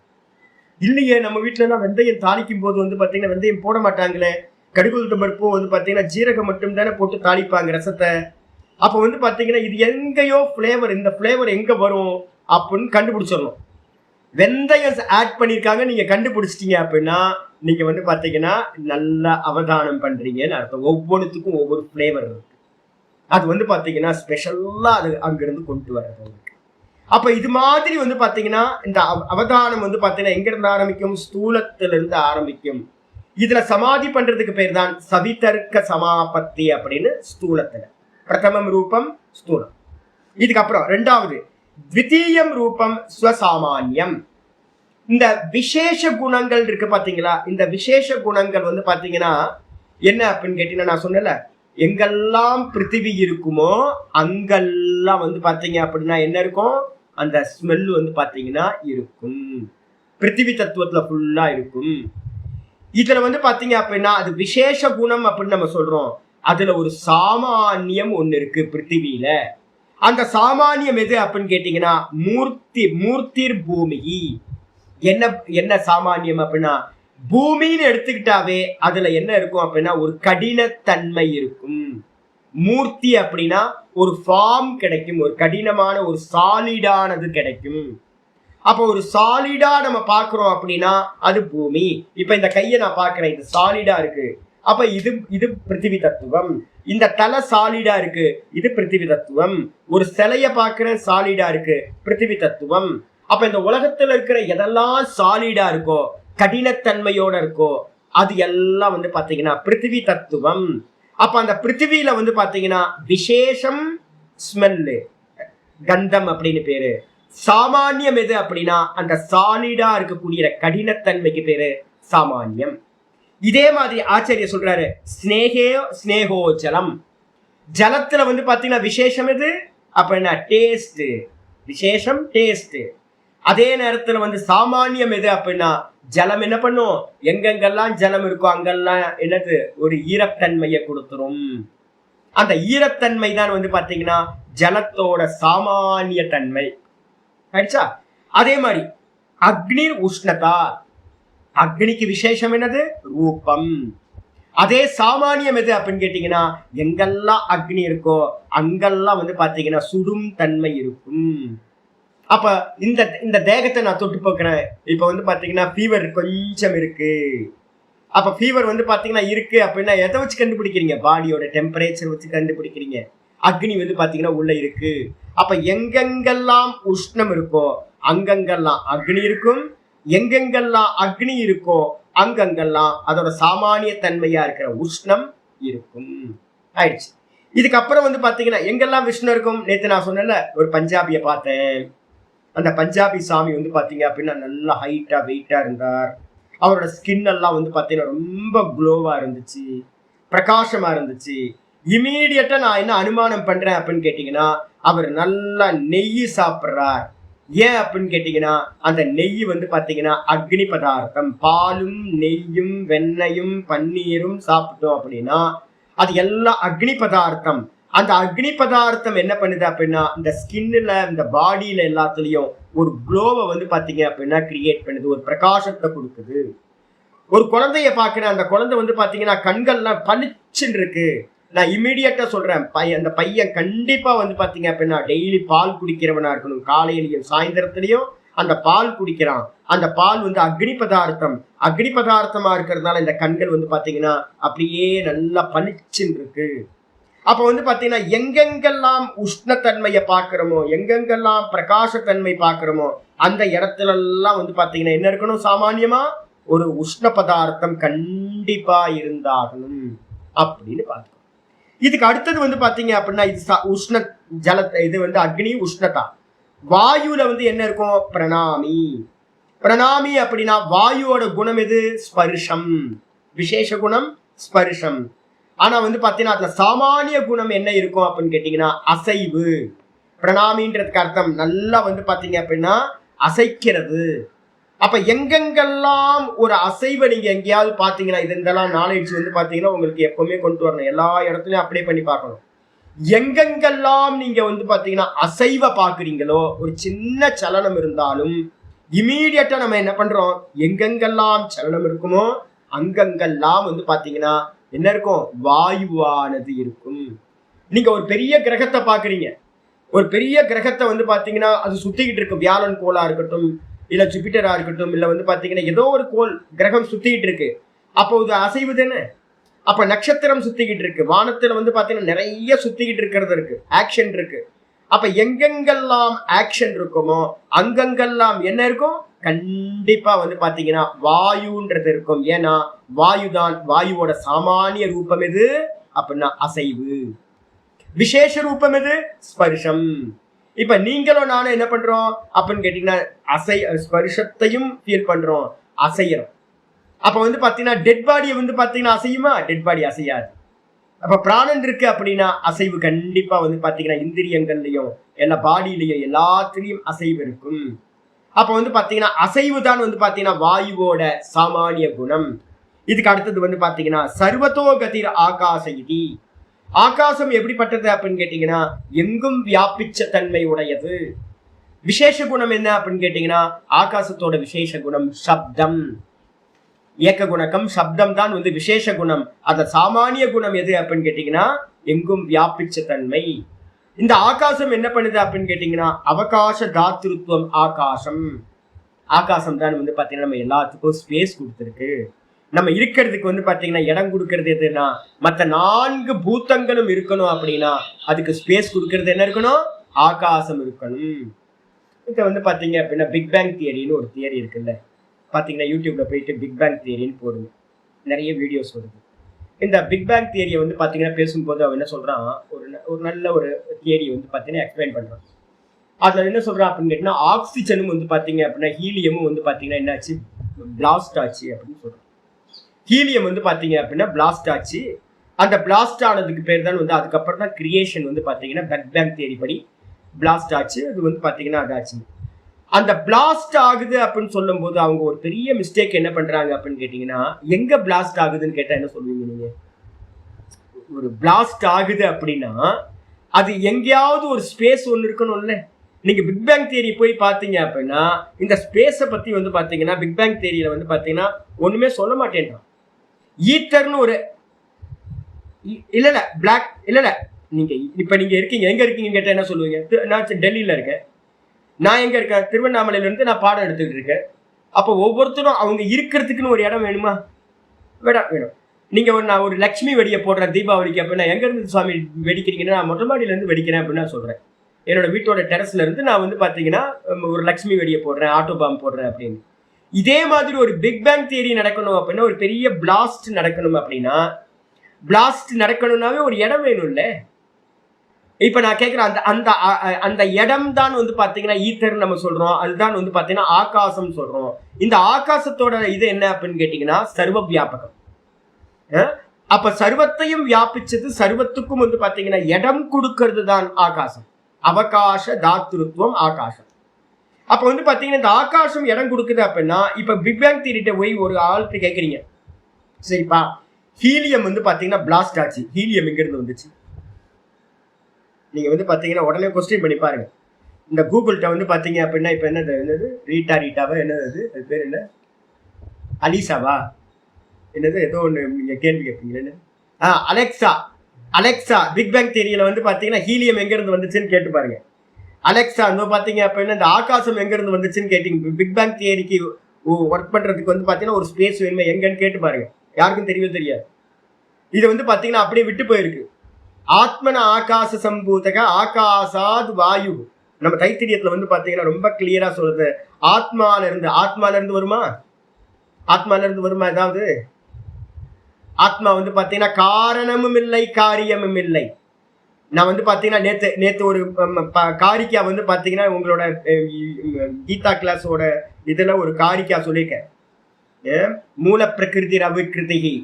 இல்லையே நம்ம வீட்டுல எல்லாம் வெந்தயம் தாளிக்கும் போது வந்து பாத்தீங்கன்னா வெந்தயம் போட மாட்டாங்களே, கடுகுளுத்தம் பருப்பும் வந்து பாத்தீங்கன்னா ஜீரகம் மட்டும் தானே போட்டு தாளிப்பாங்க ரசத்தை. அப்ப வந்து பாத்தீங்கன்னா இது எங்கேயோ பிளேவர், இந்த பிளேவர் எங்க வரும் அப்படின்னு கண்டுபிடிச்சிடணும். வெந்தயம் ஆட் பண்ணிருக்காங்க நீங்க கண்டுபிடிச்சிட்டீங்க அப்படின்னா நீங்க வந்து பாத்தீங்கன்னா நல்லா அவதானம் பண்றீங்கன்னு அர்த்தம். ஒவ்வொன்றுத்துக்கும் ஒவ்வொரு பிளேவர் இருக்கு. அது வந்து பாத்தீங்கன்னா ஸ்பெஷல்லா அது அங்கிருந்து கொண்டு வர்றது. அப்ப இது மாதிரி வந்து பாத்தீங்கன்னா இந்த அவதானம் வந்து பாத்தீங்கன்னா எங்க இருந்து ஆரம்பிக்கும்? ஸ்தூலத்திலிருந்து ஆரம்பிக்கும். இதுல சமாதி பண்றதுக்கு பேர் தான் சவிதர்க்க சமாபத்தி அப்படின்னு ஸ்தூலத்துல. பிரதமம் ரூபம் ஸ்தூலம். இதுக்கப்புறம் ரெண்டாவது த்விதீயம் ரூபம் ஸ்வசாமான்யம். இந்த விசேஷ குணங்கள் இருக்கு பாத்தீங்களா, இந்த விசேஷ குணங்கள் வந்து பாத்தீங்கன்னா என்ன அப்படின்னு கேட்டீங்கன்னா, நான் சொன்னல எங்கெல்லாம் பிருத்திவி இருக்குமோ அங்கெல்லாம் வந்து பாத்தீங்க அப்படின்னா என்ன இருக்கும், அந்த ஸ்மெல் வந்து பாத்தீங்கன்னா இருக்கும். பிருத்திவி தத்துவத்துல ஃபுல்லா இருக்கும். இதுல வந்து பாத்தீங்க அப்படின்னா அது விசேஷ குணம் அப்படின்னு நம்ம சொல்றோம். அதுல ஒரு சாமானியம் ஒண்ணு இருக்கு பிருத்திவியில. அந்த சாமானியம் எது அப்படின்னு கேட்டீங்கன்னா மூர்த்திர் பூமி. என்ன என்ன சாமானியம் அப்படின்னா, பூமின்னு எடுத்துக்கிட்டாவே அதுல என்ன இருக்கும் அப்படின்னா ஒரு கடினத்தன்மை இருக்கும். மூர்த்தி அப்படின்னா ஒரு ஃபார்ம் கிடைக்கும், ஒரு கடினமான ஒரு சாலிடானது கிடைக்கும். அப்போ ஒரு சாலிடா நம்ம பாக்குறோம் அப்படின்னா அது பூமி. இப்ப இந்த கையை நான் பாக்குறேன், இது சாலிடா இருக்கு, அப்ப இது பிருத்திவி தத்துவம். இந்த தலை சாலிடா இருக்கு, இது பிருத்திவி தத்துவம். ஒரு சிலைய பாக்குறேன் சாலிடா இருக்கு, பிருத்திவி தத்துவம். அப்ப இந்த உலகத்துல இருக்கிற எதெல்லாம் சாலிடா இருக்கோ கடினத்தன்மையோட இருக்கோ அது எல்லாம் வந்து பாத்தீங்கன்னா பிருத்திவி தத்துவம். அப்ப அந்த பிருத்திவியில வந்து பாத்தீங்கன்னா விசேஷம் ஸ்மெல்லு, கந்தம் அப்படின்னு பேரு. சாமானியம் எது அப்படின்னா அந்த சாலிடா இருக்கக்கூடிய கடினத்தன்மைக்கு பேரு சாமானியம். இதே மாதிரி ஆச்சாரிய சொல்றாரு ஸ்னேகோ ஜலம். ஜலத்துல வந்து பாத்தீங்கன்னா விசேஷம் எது அப்படின்னா டேஸ்ட், விசேஷம் டேஸ்ட். அதே நேரத்துல வந்து சாமானியம் எது அப்படின்னா ஜலம் என்ன பண்ணும், எங்கெங்கெல்லாம் ஜலம் இருக்கோ அங்கெல்லாம் என்னது ஒரு ஈரத்தன்மையை கொடுத்துரும். அந்த ஈரத்தன்மை தான் வந்து பாத்தீங்கன்னா ஜலத்தோட சாமானிய தன்மை. ஆயிடுச்சா? அதே மாதிரி அக்னி உஷ்ணதா, அக்னிக்கு விசேஷம் என்னது ரூபம். அதே சாமானியம் எது அப்படின்னு கேட்டீங்கன்னா எங்கெல்லாம் அக்னி இருக்கோ அங்கெல்லாம் வந்து பாத்தீங்கன்னா சுடும் தன்மை இருக்கும். அப்ப இந்த தேகத்தை நான் தொட்டு போக்குறேன். இப்ப வந்து பாத்தீங்கன்னா ஃபீவர் கொஞ்சம் இருக்கு. அப்ப ஃபீவர் வந்து பாத்தீங்கன்னா இருக்கு அப்படின்னா எதை வச்சு கண்டுபிடிக்கிறீங்க, பாடியோட டெம்பரேச்சர் வச்சு கண்டுபிடிக்கிறீங்க. அக்னி வந்து பாத்தீங்கன்னா உள்ள இருக்கு. அப்ப எங்கெங்கெல்லாம் உஷ்ணம் இருக்கோ அங்கங்கெல்லாம் அக்னி இருக்கும், எங்கெங்கெல்லாம் அக்னி இருக்கோ அங்கங்கெல்லாம் அதோட சாமானிய தன்மையா இருக்கிற உஷ்ணம் இருக்கும். ஆயிடுச்சு. இதுக்கப்புறம் வந்து பாத்தீங்கன்னா எங்கெல்லாம் விஷ்ணு இருக்கும், நேத்து நான் சொன்னேன்ல ஒரு பஞ்சாபிய பார்த்தேன். அந்த பஞ்சாபி சாமி வந்து பாத்தீங்க அப்படின்னா நல்லா ஹைட்டா வெயிட்டா இருந்தார். அவரோட ஸ்கின் எல்லாம் வந்து பாத்தீங்கன்னா ரொம்ப க்ளோவா இருந்துச்சு, பிரகாசமா இருந்துச்சு. இமீடியட்டா நான் என்ன அனுமானம் பண்றேன் அப்படின்னு கேட்டீங்கன்னா அவர் நல்லா நெய் சாப்பிட்றார். ஏன் அப்படின்னு கேட்டீங்கன்னா அந்த நெய் வந்து பாத்தீங்கன்னா அக்னி பதார்த்தம். பாலும் நெய்யும் வெண்ணையும் பன்னீரும் சாப்பிட்டோம் அப்படின்னா அது எல்லாம் அக்னி பதார்த்தம். அந்த அக்னி பதார்த்தம் என்ன பண்ணுது அப்படின்னா இந்த ஸ்கின்ல இந்த பாடியில எல்லாத்துலயும் ஒரு க்ளோவை வந்து பாத்தீங்க அப்படின்னா கிரியேட் பண்ணுது, ஒரு பிரகாசத்தை கொடுக்குது. ஒரு குழந்தைய பாக்குறேன், அந்த குழந்தை வந்து பாத்தீங்கன்னா கண்கள்லாம் பளிச்சுன்னு இருக்கு. நான் இமீடியட்டா சொல்றேன், அந்த பையன் கண்டிப்பா வந்து பாத்தீங்க அப்படின்னா டெய்லி பால் குடிக்கிறவனா இருக்கணும். காலையிலயும் சாயந்தரத்திலயும் அந்த பால் குடிக்கிறான். அந்த பால் வந்து அக்னி பதார்த்தம். அக்னி பதார்த்தமா இருக்கிறதுனால இந்த கண்கள் வந்து பாத்தீங்கன்னா அப்படியே நல்லா பளிச்சுன்னு இருக்கு. அப்ப வந்து பாத்தீங்கன்னா எங்கெங்கெல்லாம் உஷ்ணத்தன்மையை பாக்குறோமோ எங்கெங்கெல்லாம் பிரகாசத்தன்மை பாக்குறோமோ அந்த இடத்துல எல்லாம் வந்து பாத்தீங்கன்னா என்ன இருக்கணும், சாமானியமா ஒரு உஷ்ண பதார்த்தம் கண்டிப்பா இருந்தாகணும் அப்படின்னு பார்த்தோம். இதுக்கு அடுத்தது வந்து பாத்தீங்க அப்படின்னா இது உஷ்ண ஜலத்தை, இது வந்து அக்னி உஷ்ணதா. வாயுல வந்து என்ன இருக்கும், பிரணாமி. பிரணாமி அப்படின்னா வாயுவோட குணம் எது, ஸ்பர்ஷம். விசேஷ குணம் ஸ்பர்ஷம். ஆனா வந்து பாத்தீங்கன்னா அதுல சாமானிய குணம் என்ன இருக்கும் அப்படின்னு கேட்டீங்கன்னா அசைவு. பிரணாமின்றதுக்கு அர்த்தம் நல்லா வந்து பாத்தீங்க அப்படின்னா அசைக்கிறது. அப்ப எங்கெங்கெல்லாம் ஒரு அசைவை நீங்க எங்கேயாவது பாத்தீங்கன்னா இதெல்லாம் நாலேஜ் வந்து பாத்தீங்கன்னா உங்களுக்கு எப்பவுமே கொண்டு வரணும், எல்லா இடத்துலயும் அப்ளை பண்ணி பார்க்கணும். எங்கெங்கெல்லாம் நீங்க வந்து பாத்தீங்கன்னா அசைவை பாக்குறீங்களோ ஒரு சின்ன சலனம் இருந்தாலும் இமீடியட்டா நம்ம என்ன பண்றோம், எங்கெங்கெல்லாம் சலனம் இருக்குமோ அங்கங்கெல்லாம் வந்து பாத்தீங்கன்னா என்ன இருக்கும், வாயுவானது இருக்கும். நீங்க ஒரு பெரிய கிரகத்தை பாக்குறீங்க, ஒரு பெரிய கிரகத்தை வந்து பாத்தீங்கன்னா அது சுத்திக்கிட்டு இருக்கு. வியாழன் கோளா இருக்கட்டும் இல்ல ஜூபிட்டரா இருக்கட்டும் இல்ல வந்து பாத்தீங்கன்னா ஏதோ ஒரு கோள் கிரகம் சுத்திக்கிட்டு இருக்கு. அப்போ இது அசைவு தானே. அப்ப நட்சத்திரம் சுத்திக்கிட்டு இருக்கு, வானத்துல வந்து பாத்தீங்கன்னா நிறைய சுத்திக்கிட்டு இருக்கிறது இருக்கு, ஆக்ஷன் இருக்கு. அப்ப எங்கெங்கெல்லாம் ஆக்ஷன் இருக்குமோ அங்கங்கெல்லாம் என்ன இருக்கும், கண்டிப்பா வந்து பாத்தீங்கன்னா வாயுன்றது இருக்கும். ஏன்னா வாயுவோட சாமானிய ரூபம் எது அப்படின்னா அசைவு. விசேஷ ரூபம் எது ஸ்பர்ஷம். இப்ப நீங்களும் நானும் என்ன பண்றோம் அப்படின்னு கேட்டீங்கன்னா ஸ்பர்ஷத்தையும் ஃபீல் பண்றோம், அசையறோம். அப்ப வந்து பாத்தீங்கன்னா டெட் பாடியை வந்து பாத்தீங்கன்னா அசையுமா? டெட் பாடி அசையாது. அப்ப பிராணன் இருக்கு அப்படின்னா அசைவு கண்டிப்பா வந்து பாத்தீங்கன்னா இந்திரியங்கள்லயும் எல்லா பாடியிலையும் எல்லாத்துலயும் அசைவு இருக்கும். அப்ப வந்து பாத்தீங்கன்னா அசைவு தான் வந்து பாத்தீங்கன்னா வாயுவோட சாமானிய குணம். இதுக்கு அடுத்தது வந்து பாத்தீங்கன்னா சர்வதோகதிர் ஆகாச இதி. ஆகாசம் எப்படிப்பட்டது அப்படின்னு கேட்டீங்கன்னா எங்கும் வியாபிச்ச தன்மை உடையது. விசேஷ குணம் என்ன அப்படின்னு கேட்டீங்கன்னா ஆகாசத்தோட விசேஷ குணம் சப்தம். ஏக குணக்கம் சப்தம் தான் வந்து விசேஷ குணம். அந்த சாமானிய குணம் எது அப்படின்னு கேட்டீங்கன்னா எங்கும் வியாபிச்ச தன்மை. இந்த ஆகாசம் என்ன பண்ணுது அப்படின்னு கேட்டீங்கன்னா அவகாச தாத்ருத்வம் ஆகாசம். ஆகாசம் தான் வந்து பாத்தீங்கன்னா நம்ம எல்லாத்துக்கும் ஸ்பேஸ் கொடுத்துருக்கு. நம்ம இருக்கிறதுக்கு வந்து பாத்தீங்கன்னா இடம் கொடுக்கறது எதுன்னா மற்ற 4 பூத்தங்களும் இருக்கணும் அப்படின்னா அதுக்கு ஸ்பேஸ் கொடுக்கறது என்ன இருக்கணும்? ஆகாசம் இருக்கணும். இத வந்து பாத்தீங்க அப்படின்னா பிக் பேங் தியரின்னு ஒரு தியரி இருக்குல்ல, பாத்தீங்கன்னா யூடியூப்ல போயிட்டு பிக் பேங் தியரின்னு போடுங்க, நிறைய வீடியோஸ் வருது. இந்த பிக் பேங் தியரியை வந்து பாத்தீங்கன்னா பேசும்போது அவன் என்ன சொல்றான், ஒரு நல்ல ஒரு தியரி வந்து பாத்தீங்கன்னா எக்ஸ்பிளைன் பண்றான். அதுல என்ன சொல்றான் அப்படின்னு கேட்டீங்கன்னா ஆக்சிஜனும் வந்து பாத்தீங்க அப்படின்னா ஹீலியமும் வந்து பாத்தீங்கன்னா என்னாச்சு, பிளாஸ்ட் ஆச்சு அப்படின்னு சொல்றான். ஹீலியம் வந்து பாத்தீங்க அப்படின்னா பிளாஸ்ட் ஆச்சு. அந்த பிளாஸ்ட் ஆனதுக்கு பேர் தான் வந்து அதுக்கப்புறம் தான் கிரியேஷன் வந்து பாத்தீங்கன்னா பிக் பேங் தியரி படி பிளாஸ்ட் ஆச்சு. அது வந்து பாத்தீங்கன்னா அதாச்சு. அந்த பிளாஸ்ட் ஆகுது அப்படின்னு சொல்லும் போது அவங்க ஒரு பெரிய மிஸ்டேக் என்ன பண்றாங்க அப்படின்னு கேட்டீங்கன்னா எங்க பிளாஸ்ட் ஆகுதுன்னு கேட்டா என்ன சொல்லுவீங்க நீங்க? ஒரு பிளாஸ்ட் ஆகுது அப்படின்னா அது எங்கேயாவது ஒரு ஸ்பேஸ் ஒன்று இருக்கணும்ல. நீங்க பிக் பேங் தியரி போய் பாத்தீங்க அப்படின்னா இந்த ஸ்பேஸை பத்தி வந்து பாத்தீங்கன்னா பிக் பேங் தியரியில வந்து பாத்தீங்கன்னா ஒண்ணுமே சொல்ல மாட்டேன்றான். ஈத்தர்னு ஒரு இல்ல பிளாக் இல்ல, நீங்க இப்ப நீங்க இருக்கீங்க, எங்க இருக்கீங்க கேட்டா என்ன சொல்லுவீங்க? நான் டெல்லியில இருக்கேன். நான் எங்க இருக்கேன்? திருவண்ணாமலையில இருந்து நான் பாடம் எடுத்துக்கிட்டு இருக்கேன். அப்போ ஒவ்வொருத்தரும் அவங்க இருக்கிறதுக்குன்னு ஒரு இடம் வேணுமா? வேணும். நீங்க நான் ஒரு லட்சுமி வெடியை போடுறேன் தீபாவளிக்கு அப்படின்னா எங்க இருந்து சுவாமி வெடிக்கிறீங்கன்னா நான் மொட்டை மாடியில இருந்து வெடிக்கிறேன் அப்படின்னு நான் சொல்றேன். என்னோட வீட்டோட டெரஸ்ல இருந்து நான் வந்து பாத்தீங்கன்னா ஒரு லட்சுமி வெடியை போடுறேன், ஆட்டோ பாம் போடுறேன் அப்படின்னு. இதே மாதிரி ஒரு பிக் பேங் தியரி நடக்கணும் அப்படின்னா ஒரு பெரிய பிளாஸ்ட் நடக்கணும் அப்படின்னா பிளாஸ்ட் நடக்கணும்னாவே ஒரு இடம் வேணும்ல. இப்ப நான் கேட்கிறேன் அந்த அந்த இடம் தான் வந்து பாத்தீங்கன்னா ஈத்தர் நம்ம சொல்றோம், அதுதான் வந்து பாத்தீங்கன்னா ஆகாசம் சொல்றோம். இந்த ஆகாசத்தோட இது என்ன அப்படின்னு கேட்டீங்கன்னா சர்வ வியாபகம். அப்ப சர்வத்தையும் வியாபிச்சது, சர்வத்துக்கும் வந்து பாத்தீங்கன்னா இடம் கொடுக்கிறது தான் ஆகாசம். அவகாச தாத்ருத்வம் ஆகாசம். அப்ப வந்து பாத்தீங்கன்னா இந்த ஆகாசம் இடம் கொடுக்குது அப்படின்னா இப்ப பிக் பேங் தியரிட்ட போய் ஒரு ஆள்கிட்ட கேட்கறீங்க, சரிப்பா ஹீலியம் வந்து பாத்தீங்கன்னா பிளாஸ்ட் ஆச்சு, ஹீலியம் எங்க இருந்து வந்துச்சு? நீங்க வந்து பாத்தீங்கன்னா உடனே கொஸ்டின் பண்ணி பாருங்க. இந்த கூகுள்கிட்ட வந்து பாத்தீங்க அப்படின்னா இப்ப என்னது ரீட்டாவா என்னது அது பேர் என்ன, அலிசாவா என்னது ஏதோ ஒண்ணு நீங்க கேள்வி கேட்பீங்களே, அலெக்சா பிக் பேங் தியரியில வந்து பாத்தீங்கன்னா ஹீலியம் எங்க இருந்து வந்துச்சுன்னு கேட்டு பாருங்க. அலெக்சா வந்து பாத்தீங்க அப்படின்னா இந்த ஆகாசம் எங்க இருந்து வந்துச்சுன்னு கேட்டீங்க. பிக் பேங் தியரிக்கு ஒர்க் பண்றதுக்கு வந்து பாத்தீங்கன்னா ஒரு ஸ்பேஸ் வேணுமே, எங்கன்னு கேட்டு பாருங்க. யாருக்கும் தெரியவே தெரியாது. இது வந்து பாத்தீங்கன்னா அப்படியே விட்டு போயிருக்கு. ஆத்மன ஆகாச சம்பூதக ஆகாசாத் வாயு. நம்ம தைத்திரியத்துல வந்து பாத்தீங்கன்னா ரொம்ப கிளியரா சொல்றது, ஆத்மால இருந்து வருமா? ஆத்மால இருந்து வருமா? ஏதாவது ஆத்மா வந்து பாத்தீங்கன்னா காரணமும் இல்லை காரியமும் இல்லை. நான் வந்து பாத்தீங்கன்னா நேத்து ஒரு காரிக்கா வந்து பாத்தீங்கன்னா உங்களோட கீதா கிளாஸோட இதுல ஒரு காரிக்கா சொல்லியிருக்கேன், மூல பிரகிருதி அவிகிருதி.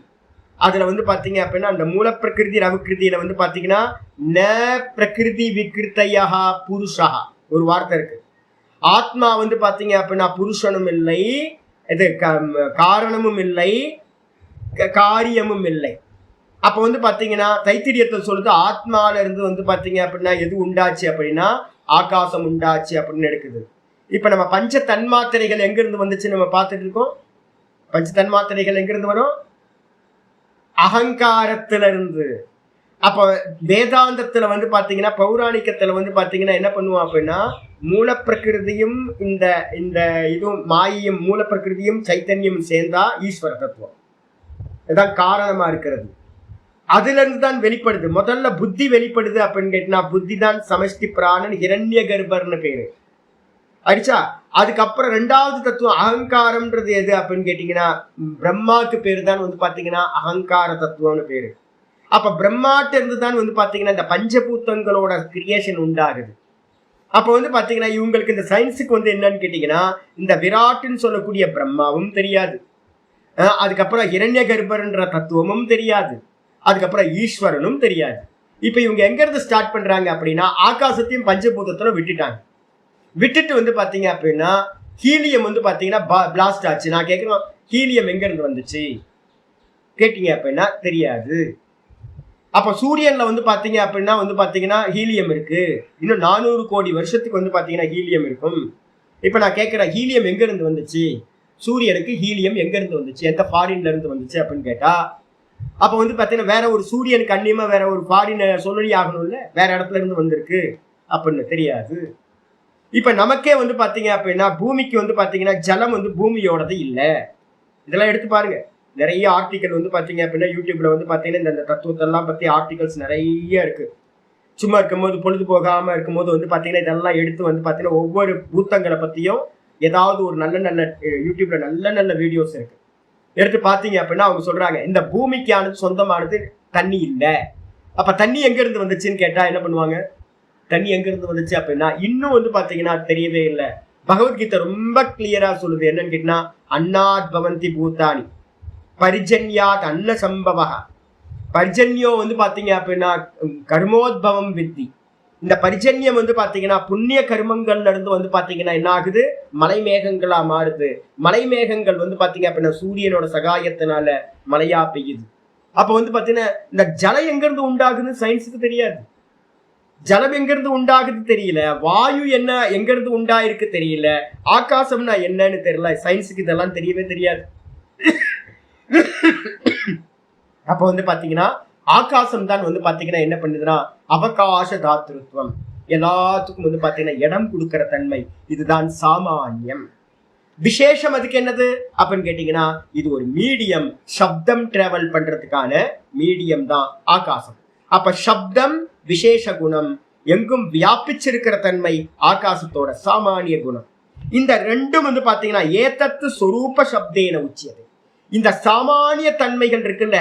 அதுல வந்து பாத்தீங்க அப்படின்னா அந்த மூல பிரகிருதி அவிகிருதியில வந்து பாத்தீங்கன்னா ந பிரகிருதி விகிருத்தையா புருஷா ஒரு வார்த்தை இருக்கு. ஆத்மா வந்து பாத்தீங்க அப்படின்னா புருஷனும் இல்லை, இது காரணமும் இல்லை, காரியமும் இல்லை. அப்ப வந்து பாத்தீங்கன்னா தைத்திரியத்தை சொல்லுது ஆத்மால இருந்து வந்து பாத்தீங்க அப்படின்னா எது உண்டாச்சு அப்படின்னா ஆகாசம் உண்டாச்சு அப்படின்னு எடுக்குது. இப்ப நம்ம பஞ்ச தன்மாத்திரைகள் எங்க இருந்து வந்துச்சு நம்ம பார்த்துட்டு இருக்கோம். பஞ்ச தன்மாத்திரைகள் எங்க இருந்து வரும்? அகங்காரத்துல இருந்து. அப்ப வேதாந்தத்துல வந்து பாத்தீங்கன்னா பௌராணிகத்துல வந்து பாத்தீங்கன்னா என்ன பண்ணுவோம் அப்படின்னா மூல பிரகிருதியும் இந்த இந்த இதுவும் மாயையும் மூல பிரகிருதியும் சைத்தன்யம் சேர்ந்தா ஈஸ்வர தத்துவம். இதுதான் காரணமா இருக்கிறது. அதுல இருந்து தான் வெளிப்படுது. முதல்ல புத்தி வெளிப்படுது அப்படின்னு கேட்டா புத்தி தான் சமஷ்டி பிராணன் ஹிரண்ய கர்ப்பர்னு பேரு. அடிச்சா. அதுக்கப்புறம் ரெண்டாவது தத்துவம் அகங்காரம்ன்றது எது அப்படின்னு கேட்டீங்கன்னா, பிரம்மாக்கு பேரு தான் வந்து பாத்தீங்கன்னா அகங்கார தத்துவம்னு பேரு. அப்ப பிரம்மாட்ட இருந்து தான் வந்து பாத்தீங்கன்னா இந்த பஞ்சபூத்தங்களோட கிரியேஷன் உண்டாகுது. அப்ப வந்து பாத்தீங்கன்னா இவங்களுக்கு இந்த சயின்ஸுக்கு வந்து என்னன்னு கேட்டீங்கன்னா, இந்த விராட்டுன்னு சொல்லக்கூடிய பிரம்மாவும் தெரியாது, அதுக்கப்புறம் இரண்ய கர்ப்பர்ன்ற தத்துவமும் தெரியாது, அதுக்கப்புறம் ஈஸ்வரனும் தெரியாது. இப்ப இவங்க எங்க இருந்து ஸ்டார்ட் பண்றாங்க அப்படின்னா, ஆகாசத்தையும் பஞ்சபூதத்துல விட்டுட்டாங்க. விட்டுட்டு வந்து பாத்தீங்க அப்படின்னா ஹீலியம் வந்து பாத்தீங்கன்னா பிளாஸ்ட் ஆச்சு. நான் கேட்கிறோம், ஹீலியம் எங்க இருந்து வந்துச்சு கேட்டீங்க அப்படின்னா தெரியாது. அப்ப சூரியன்ல வந்து பாத்தீங்க அப்படின்னா வந்து பாத்தீங்கன்னா ஹீலியம் இருக்கு. இன்னும் 400 கோடி வருஷத்துக்கு வந்து பாத்தீங்கன்னா ஹீலியம் இருக்கும். இப்ப நான் கேட்கிறேன், ஹீலியம் எங்க இருந்து வந்துச்சு, சூரியனுக்கு ஹீலியம் எங்க இருந்து வந்துச்சு, எந்த ஃபாரின்ல இருந்து வந்துச்சு அப்படின்னு கேட்டா, அப்ப வந்து பாத்தீங்கன்னா வேற ஒரு சூரியனுக்கு அந்நியமா வேற ஒரு ஃபாரின் சொல்லி ஆகணும்ல, வேற இடத்துல இருந்து வந்திருக்கு அப்படின்னு தெரியாது. இப்ப நமக்கே வந்து பாத்தீங்க அப்படின்னா பூமிக்கு வந்து பாத்தீங்கன்னா ஜலம் வந்து பூமியோடது இல்ல. இதெல்லாம் எடுத்து பாருங்க. நிறைய ஆர்டிக்கல் வந்து பாத்தீங்க அப்படின்னா யூடியூப்ல வந்து பாத்தீங்கன்னா இந்த தத்துவத்தெல்லாம் பத்தி ஆர்டிகல்ஸ் நிறைய இருக்கு. சும்மா இருக்கும்போது பொழுது போகாம இருக்கும்போது வந்து பாத்தீங்கன்னா இதெல்லாம் எடுத்து வந்து பாத்தீங்கன்னா ஒவ்வொரு பூத்தங்களை பத்தியும் ஏதாவது ஒரு நல்ல நல்ல யூடியூப்ல நல்ல நல்ல வீடியோஸ் இருக்கு. எடுத்து பாத்தீங்க அப்படின்னா அவங்க சொல்றாங்க, இந்த பூமிக்கானது சொந்தமானது தண்ணி இல்ல. அப்ப தண்ணி எங்க இருந்து வந்துச்சுன்னு கேட்டா என்ன பண்ணுவாங்க, தண்ணி எங்க இருந்து வந்துச்சு அப்படின்னா இன்னும் வந்து பாத்தீங்கன்னா தெரியவே இல்லை. பகவத்கீதை ரொம்ப கிளியரா சொல்லுது. என்னன்னு கேட்டீங்கன்னா, அன்னாத் பவந்தி பூத்தானி பரிஜன்யாத் அன்ன சம்பவ. பரிஜன்யோ வந்து பாத்தீங்க அப்படின்னா கர்மோத்பவம் வித்தி. இந்த பரிஜன்யம் வந்து பாத்தீங்கன்னா புண்ணிய கர்மங்கள்ல இருந்து வந்து பாத்தீங்கன்னா என்ன ஆகுது, மலை மேகங்களா மாறுது. மலை மேகங்கள் வந்து பாத்தீங்க அப்படின்னா சூரியனோட சகாயத்தினால மழையா பெய்யுது. அப்ப வந்து பாத்தீங்கன்னா இந்த ஜலம் எங்க இருந்து உண்டாகுதுன்னு சயின்ஸுக்கு தெரியாது. ஜலம் எங்க இருந்து உண்டாகுது தெரியல, வாயு என்ன எங்க இருந்து உண்டாயிருக்கு தெரியல, ஆகாசம்னா என்னன்னு தெரியல. சயின்ஸுக்கு இதெல்லாம் தெரியவே தெரியாது. அப்ப வந்து பாத்தீங்கன்னா ஆகாசம் தான் வந்து பாத்தீங்கன்னா என்ன பண்ணுதுன்னா அவகாச தாத்ருத்வம், எல்லாத்துக்கும் வந்து பாத்தீங்கன்னா இடம் கொடுக்கிற தன்மை. இதுதான் சாமானியம். விசேஷம் அதுக்கு என்னது அப்படின்னு கேட்டீங்கன்னா, இது ஒரு மீடியம், சப்தம் டிராவல் பண்றதுக்கான மீடியம் தான் ஆகாசம். அப்ப சப்தம் விசேஷ குணம், எங்கும் வியாபிச்சிருக்கிற தன்மை ஆகாசத்தோட சாமானிய குணம். இந்த ரெண்டும் வந்து பாத்தீங்கன்னா ஏதத்து சொரூப சப்தேன உச்சியது. இந்த சாமானிய தன்மைகள் இருக்குல்ல,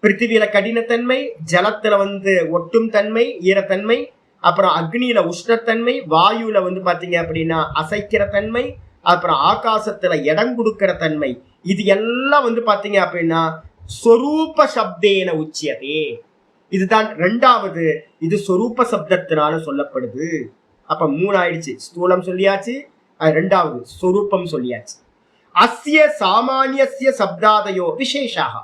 பிருத்திவியில கடினத்தன்மை, ஜலத்துல வந்து ஒட்டும் தன்மை ஈரத்தன்மை, அப்புறம் அக்னியில உஷ்ணத்தன்மை, வாயுல வந்து பாத்தீங்க அப்படின்னா அசைக்கிற தன்மை, அப்புறம் ஆகாசத்துல இடம் கொடுக்கிற தன்மை, இது எல்லாம் வந்து பாத்தீங்க அப்படின்னா சொரூப சப்தேன உச்சியதே. இதுதான் ரெண்டாவது. இது சொரூப சப்தத்தினால சொல்லப்படுது. அப்ப 3 ஆயிடுச்சு. ஸ்தூலம் சொல்லியாச்சு, ரெண்டாவது சொரூபம் சொல்லியாச்சு. அஸ்ய சாமானியஸ்ய சப்தாதயோ விசேஷாக.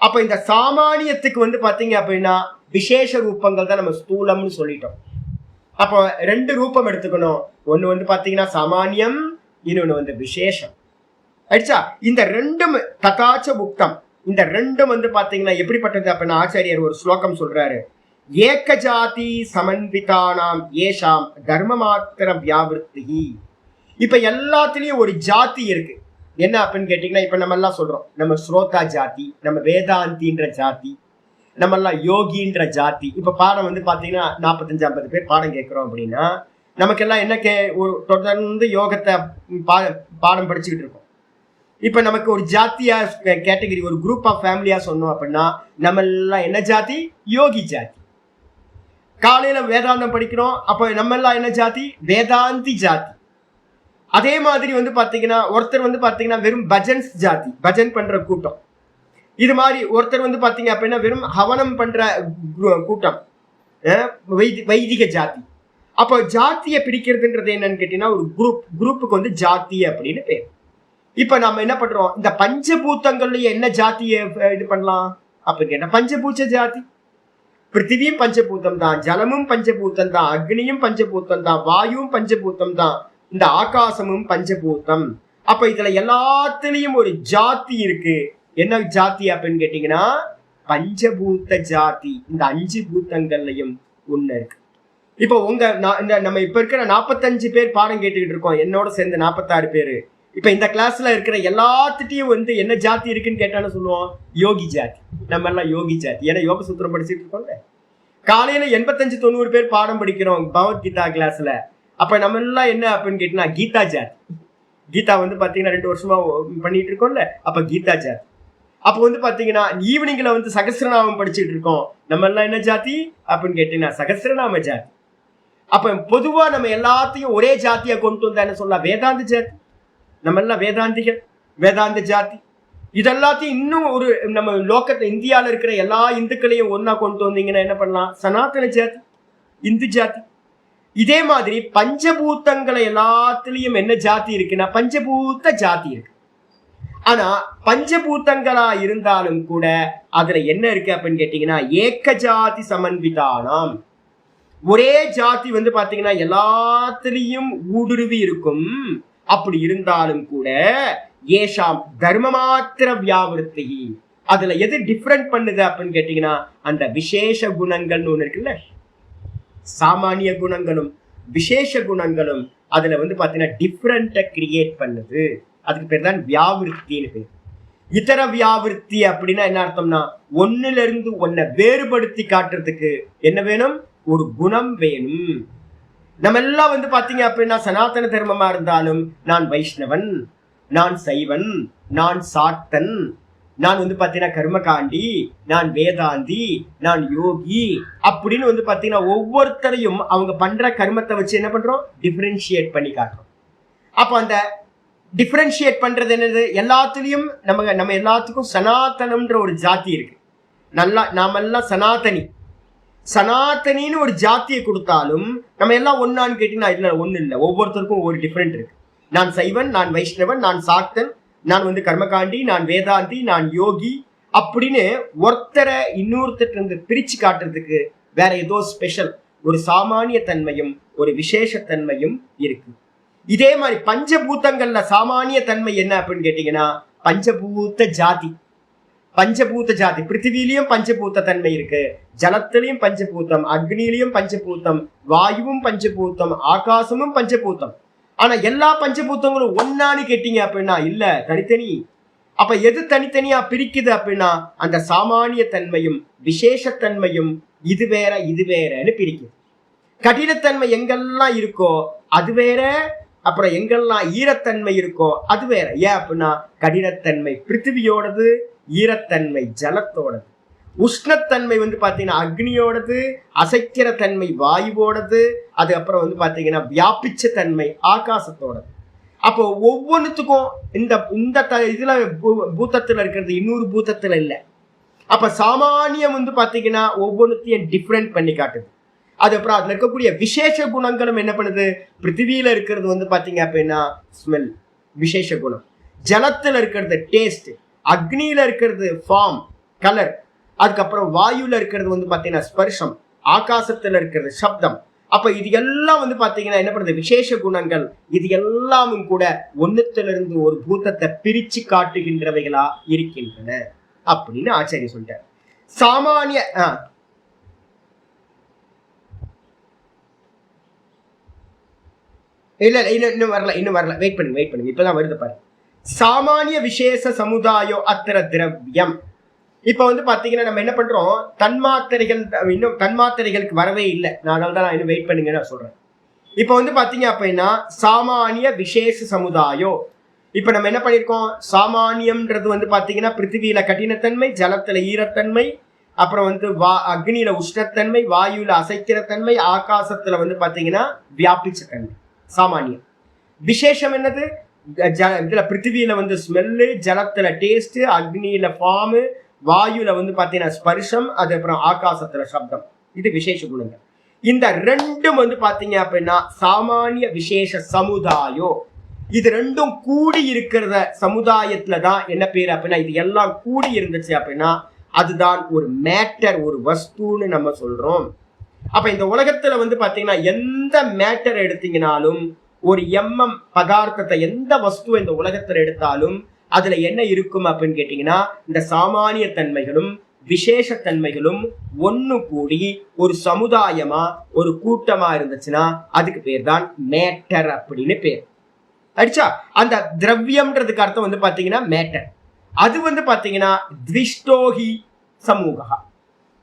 அப்ப இந்த சாமானியத்துக்கு வந்து பாத்தீங்க அப்படின்னா விசேஷ ரூபங்கள் தான் நம்ம ஸ்தூலம்னு சொல்லிட்டோம். அப்போ 2 ரூபம் எடுத்துக்கணும். ஒண்ணு வந்து பாத்தீங்கன்னா சாமானியம், இன்னொன்னு வந்து விசேஷம். ஆயிடுச்சா? இந்த ரெண்டும் ததாச்ச முக்தம். இந்த ரெண்டும் வந்து பாத்தீங்கன்னா எப்படிப்பட்டது அப்படின்னா ஆச்சாரியர் ஒரு ஸ்லோகம் சொல்றாரு, ஏக ஜாதி சமன்விதானாம் ஏஷாம் தர்ம மாத்திர வியாவிருத்தி. இப்ப எல்லாத்துலயும் ஒரு ஜாதி இருக்கு. என்ன அப்படின்னு கேட்டீங்கன்னா, இப்ப நம்ம எல்லாம் சொல்றோம், நம்ம ஸ்ரோதா ஜாதி, நம்ம வேதாந்தின்ற ஜாதி, நம்ம எல்லாம் யோகின்ற ஜாதி. இப்ப பாடம் வந்து பாத்தீங்கன்னா 45-50 பேர் பாடம் கேட்கிறோம் அப்படின்னா நமக்கெல்லாம் என்ன தொடர்ந்து யோகத்தை பாடம் படிச்சுக்கிட்டு இருக்கோம். இப்ப நமக்கு ஒரு ஜாத்தியா கேட்டகரி, ஒரு குரூப் ஆஃப் ஃபேமிலியா சொன்னோம் அப்படின்னா நம்ம எல்லாம் என்ன ஜாதி, யோகி ஜாதி. காலையில வேதாந்தம் படிக்கிறோம், அப்ப நம்ம எல்லாம் என்ன ஜாதி, வேதாந்தி ஜாதி. அதே மாதிரி வந்து பாத்தீங்கன்னா ஒருத்தர் வந்து பாத்தீங்கன்னா வெறும் பஜன்ஸ் ஜாதி, பஜன் பண்ற கூட்டம். இது மாதிரி ஒருத்தர் வந்து பாத்தீங்க அப்படின்னா வெறும் ஹவனம் பண்ற கூட்டம், வைதிக ஜாதி. அப்போ ஜாத்தியை பிரிக்கிறதுன்றது என்னன்னு கேட்டீங்கன்னா ஒரு குரூப்புக்கு வந்து ஜாதி அப்படின்னு பேர். இப்ப நம்ம என்ன பண்றோம், இந்த பஞ்சபூத்தங்கள்லயே என்ன ஜாத்தியை இது பண்ணலாம் அப்படின்னு கேட்டா பஞ்சபூச்ச ஜாதி. பிருத்திவியும் பஞ்சபூத்தம் தான், ஜலமும் பஞ்சபூத்தம் தான், அக்னியும் பஞ்சபூத்தம் தான், வாயுவும் பஞ்சபூத்தம் தான், இந்த ஆகாசமும் பஞ்சபூத்தம். அப்ப இதுல எல்லாத்துலயும் ஒரு ஜாதி இருக்கு. என்ன ஜாதி அப்படின்னு கேட்டீங்கன்னா பஞ்சபூத்த ஜாதி. இந்த 5 பூத்தங்கள்லயும் ஒண்ணு இருக்கு. இப்போ நம்ம இப்ப இருக்கிற 45 பேர் பாடம் கேட்டுக்கிட்டு இருக்கோம், என்னோட சேர்ந்து 46 பேரு. இப்ப இந்த கிளாஸ்ல இருக்கிற எல்லாத்துட்டையும் வந்து என்ன ஜாதி இருக்குன்னு கேட்டான்னு சொல்லுவோம், யோகி ஜாதி. நம்ம எல்லாம் யோகி ஜாதி. ஏன்னா யோக சூத்திரம் படிச்சுட்டு இருக்கோம்ல. காலையில 85-90 பேர் பாடம் படிக்கிறோம் பகவத்கீதா கிளாஸ்ல. அப்ப நம்ம எல்லாம் என்ன அப்படின்னு கேட்டீங்கன்னா கீதா ஜாதி. கீதா வந்து பாத்தீங்கன்னா 2 வருஷமா பண்ணிட்டு இருக்கோம்ல, அப்ப கீதா ஜாதி. அப்ப வந்து பாத்தீங்கன்னா ஈவினிங்ல வந்து சகஸ்ரநாமம் படிச்சுட்டு இருக்கோம், நம்ம எல்லாம் என்ன ஜாதி அப்படின்னு கேட்டீங்கன்னா சகஸ்ரநாம ஜாதி. அப்ப பொதுவா நம்ம எல்லாத்தையும் ஒரே ஜாத்தியா கொண்டு வந்தா என்ன சொல்லலாம், வேதாந்த ஜாதி. நம்ம எல்லாம் வேதாந்திகள், வேதாந்த ஜாதி. இதெல்லாத்தையும் இன்னும் ஒரு நம்ம லோக்கத்தை இந்தியாவில் இருக்கிற எல்லா இந்துக்களையும் ஒன்னா கொண்டு வந்தீங்கன்னா என்ன பண்ணலாம், சனாதன ஜாதி, இந்து ஜாதி. இதே மாதிரி பஞ்சபூத்தங்களை எல்லாத்துலயும் என்ன ஜாதி இருக்குன்னா பஞ்சபூத்த ஜாதி இருக்கு. ஆனா பஞ்சபூத்தங்களா இருந்தாலும் கூட அதுல என்ன இருக்கு அப்படின்னு கேட்டீங்கன்னா ஏக்க ஜாதி சமன்விதானாம். ஒரே ஜாதி வந்து பாத்தீங்கன்னா எல்லாத்திலையும் ஊடுருவி இருக்கும். அப்படி இருந்தாலும் கூட ஏஷாம் தர்ம மாத்திர வியாவிருத்தி, அதுல எது டிஃபரெண்ட் பண்ணுது அப்படின்னு கேட்டீங்கன்னா அந்த விசேஷ குணங்கள்னு ஒண்ணு இருக்குல்ல, சாமானிய குணங்களும் விசேஷ குணங்களும் அதுல வந்து பாத்தீங்கன்னா டிஃபரெண்ட்டை கிரியேட் பண்ணுது. அதுக்கு பேர் தான் வியாவிருத்தின்னு பேர். இதர வியாவிருத்தி அப்படின்னா என்ன அர்த்தம்னா ஒன்னுல இருந்து ஒன்ன வேறுபடுத்தி காட்டுறதுக்கு என்ன வேணும், ஒரு குணம் வேணும். நம்ம எல்லாம் வந்து பாத்தீங்க அப்படின்னா சனாதன தர்மமா இருந்தாலும் நான் வைஷ்ணவன், நான் சைவன், நான் சாத்தன், நான் வந்து பாத்தீங்கன்னா கர்மகாண்டி, நான் வேதாந்தி, நான் யோகி அப்படின்னு வந்து பாத்தீங்கன்னா ஒவ்வொருத்தரையும் அவங்க பண்ற கர்மத்தை வச்சு என்ன பண்றோம், டிஃபரன்ஷியேட் பண்ணி காட்டுறோம். அப்ப அந்த டிஃபரன்ஷியேட் பண்றது என்னது, எல்லாத்துலயும் நம்ம எல்லாத்துக்கும் சனாதனம்ன்ற ஒரு ஜாதி இருக்கு. நல்லா நாமெல்லாம் சனாதனி, சனாதனின்னு ஒரு ஜாத்தியை கொடுத்தாலும் நம்ம எல்லாம் ஒன்னான்னு கேட்டீங்கன்னா இல்ல, ஒண்ணு இல்லை. ஒவ்வொருத்தருக்கும் ஒவ்வொரு டிஃபரெண்ட் இருக்கு. நான் சைவன், நான் வைஷ்ணவன், நான் சாக்தன், நான் வந்து கர்மகாண்டி, நான் வேதாந்தி, நான் யோகி அப்படின்னு ஒருத்தரை இன்னொருத்தர் பிரிச்சு காட்டுறதுக்கு வேற ஏதோ ஸ்பெஷல் ஒரு சாமானிய தன்மையும் ஒரு விசேஷ தன்மையும் இருக்கு. இதே மாதிரி பஞ்சபூத்தங்கள்ல சாமானிய தன்மை என்ன அப்படின்னு கேட்டீங்கன்னா பஞ்சபூத்த ஜாதி. பஞ்சபூத்த ஜாதி பிருத்திவிலையும் பஞ்சபூத்த தன்மை இருக்கு, ஜலத்திலையும் பஞ்சபூத்தம், அக்னிலையும் பஞ்சபூத்தம், வாயுவும் பஞ்சபூத்தம், ஆகாசமும் பஞ்சபூத்தம். ஆனா எல்லா பஞ்சபூத்தங்களும் ஒன்னான்னு கேட்டீங்க அப்படின்னா இல்ல, தனித்தனி. அப்ப எது தனித்தனியா பிரிக்குது அப்படின்னா அந்த சாமானிய தன்மையும் விசேஷத்தன்மையும் இது வேற இது வேறன்னு பிரிக்குது. கடினத்தன்மை எங்கெல்லாம் இருக்கோ அது வேற, அப்புறம் எங்கெல்லாம் ஈரத்தன்மை இருக்கோ அது வேற. ஏன் அப்படின்னா கடினத்தன்மை பிருத்திவியோடது, ஈரத்தன்மை ஜலத்தோடது, உஷ்ணத்தன்மை வந்து பாத்தீங்கன்னா அக்னியோடது, அசைக்கிற தன்மை வாயுவோடது, அது அப்புறம் வந்து பாத்தீங்கன்னா வியாபிச்ச தன்மை ஆகாசத்தோடது. அப்போ ஒவ்வொன்றுத்துக்கும் இந்த இதுல பூத்தத்துல இருக்கிறது இன்னொரு பூத்தத்துல இல்லை. அப்ப சாமானியம் வந்து பாத்தீங்கன்னா ஒவ்வொன்றுத்தையும் டிஃப்ரெண்ட் பண்ணி காட்டுது. அது அப்புறம் அதுல இருக்கக்கூடிய விசேஷ குணங்களும் என்ன பண்ணுது, பிருத்திவியில இருக்கிறது வந்து பாத்தீங்க அப்படின்னா ஸ்மெல் விசேஷ குணம், ஜலத்துல இருக்கிறது டேஸ்ட், அக்னியில இருக்கிறது ஃபார்ம் கலர், அதுக்கப்புறம் வாயுல இருக்கிறது வந்து பாத்தீங்கன்னா ஸ்பர்ஷம், ஆகாசத்துல இருக்கிறது சப்தம். அப்ப இது எல்லாம் வந்து பாத்தீங்கன்னா என்ன பண்ணுது, விசேஷ குணங்கள். இது எல்லாமும் கூட ஒன்னுத்திலிருந்து ஒரு பூத்தத்தை பிரிச்சு காட்டுகின்றவைகளா இருக்கின்றன அப்படின்னு ஆச்சாரிய சொல்லிட்டார். சாமானிய இல்ல இன்னும் வரல வெயிட் பண்ணுங்க இப்பதான் வருது பாரு. சாமானிய விசேஷ சமுதாயோ அத்திர திரவியம். இப்ப வந்து பாத்தீங்கன்னா நம்ம என்ன பண்றோம், தன்மாத்திரைகள் இன்னும் தன்மாத்திரைகளுக்கு வரவே இல்லை, அதனால தான் நான் இன்னும் வெயிட் பண்ணுங்க நான் சொல்றேன். இப்ப வந்து பாத்தீங்க அப்படின்னா சாமானிய விசேஷ சமுதாயோ, இப்ப நம்ம என்ன பண்ணிருக்கோம், சாமானியம்ன்றது வந்து பாத்தீங்கன்னா பிருத்திவியில கடினத்தன்மை, ஜலத்துல ஈரத்தன்மை, அப்புறம் வந்து அக்னியில உஷ்ணத்தன்மை, வாயுல அசைக்கிற தன்மை, ஆகாசத்துல வந்து பாத்தீங்கன்னா வியாபிச்ச தன்மை சாமானியம். விசேஷம் என்னது, இதுல பிருத்திவியில வந்து ஸ்மெல்லு, ஜலத்துல டேஸ்ட், அக்னியில ஃபார்மு, வாயுல வந்து பாத்தீங்கன்னா ஸ்பர்ஷம், அது அப்புறம் ஆகாசத்துல சப்தம். இது விசேஷ குணங்கள். இந்த ரெண்டும் வந்து பாத்தீங்க அப்படின்னா சாமானிய விசேஷ சமுதாயோ, இது ரெண்டும் கூடி இருக்கிறத சமுதாயத்துலதான் என்ன பேர் அப்படின்னா, இது எல்லாம் கூடி இருந்துச்சு அப்படின்னா அதுதான் ஒரு மேட்டர், ஒரு வஸ்துன்னு நம்ம சொல்றோம். அப்ப இந்த உலகத்துல வந்து பாத்தீங்கன்னா எந்த மேட்டர் எடுத்தீங்கனாலும், ஒரு எம்எம் பதார்த்தத்தை எந்த வஸ்துவை இந்த உலகத்துல எடுத்தாலும் அதுல என்ன இருக்கும் அப்படின்னு கேட்டீங்கன்னா இந்த சாமானிய தன்மைகளும் விசேஷ தன்மைகளும் ஒண்ணு கூடி ஒரு சமுதாயமா ஒரு கூட்டமா இருந்துச்சுன்னா அதுக்கு பேர் தான் மேட்டர் அப்படின்னு பேர். அடிச்சா அந்த திரவியம்ன்றதுக்கு அர்த்தம் வந்து பாத்தீங்கன்னா மேட்டர். அது வந்து பாத்தீங்கன்னா த்விஷ்டோஹி சமூகா.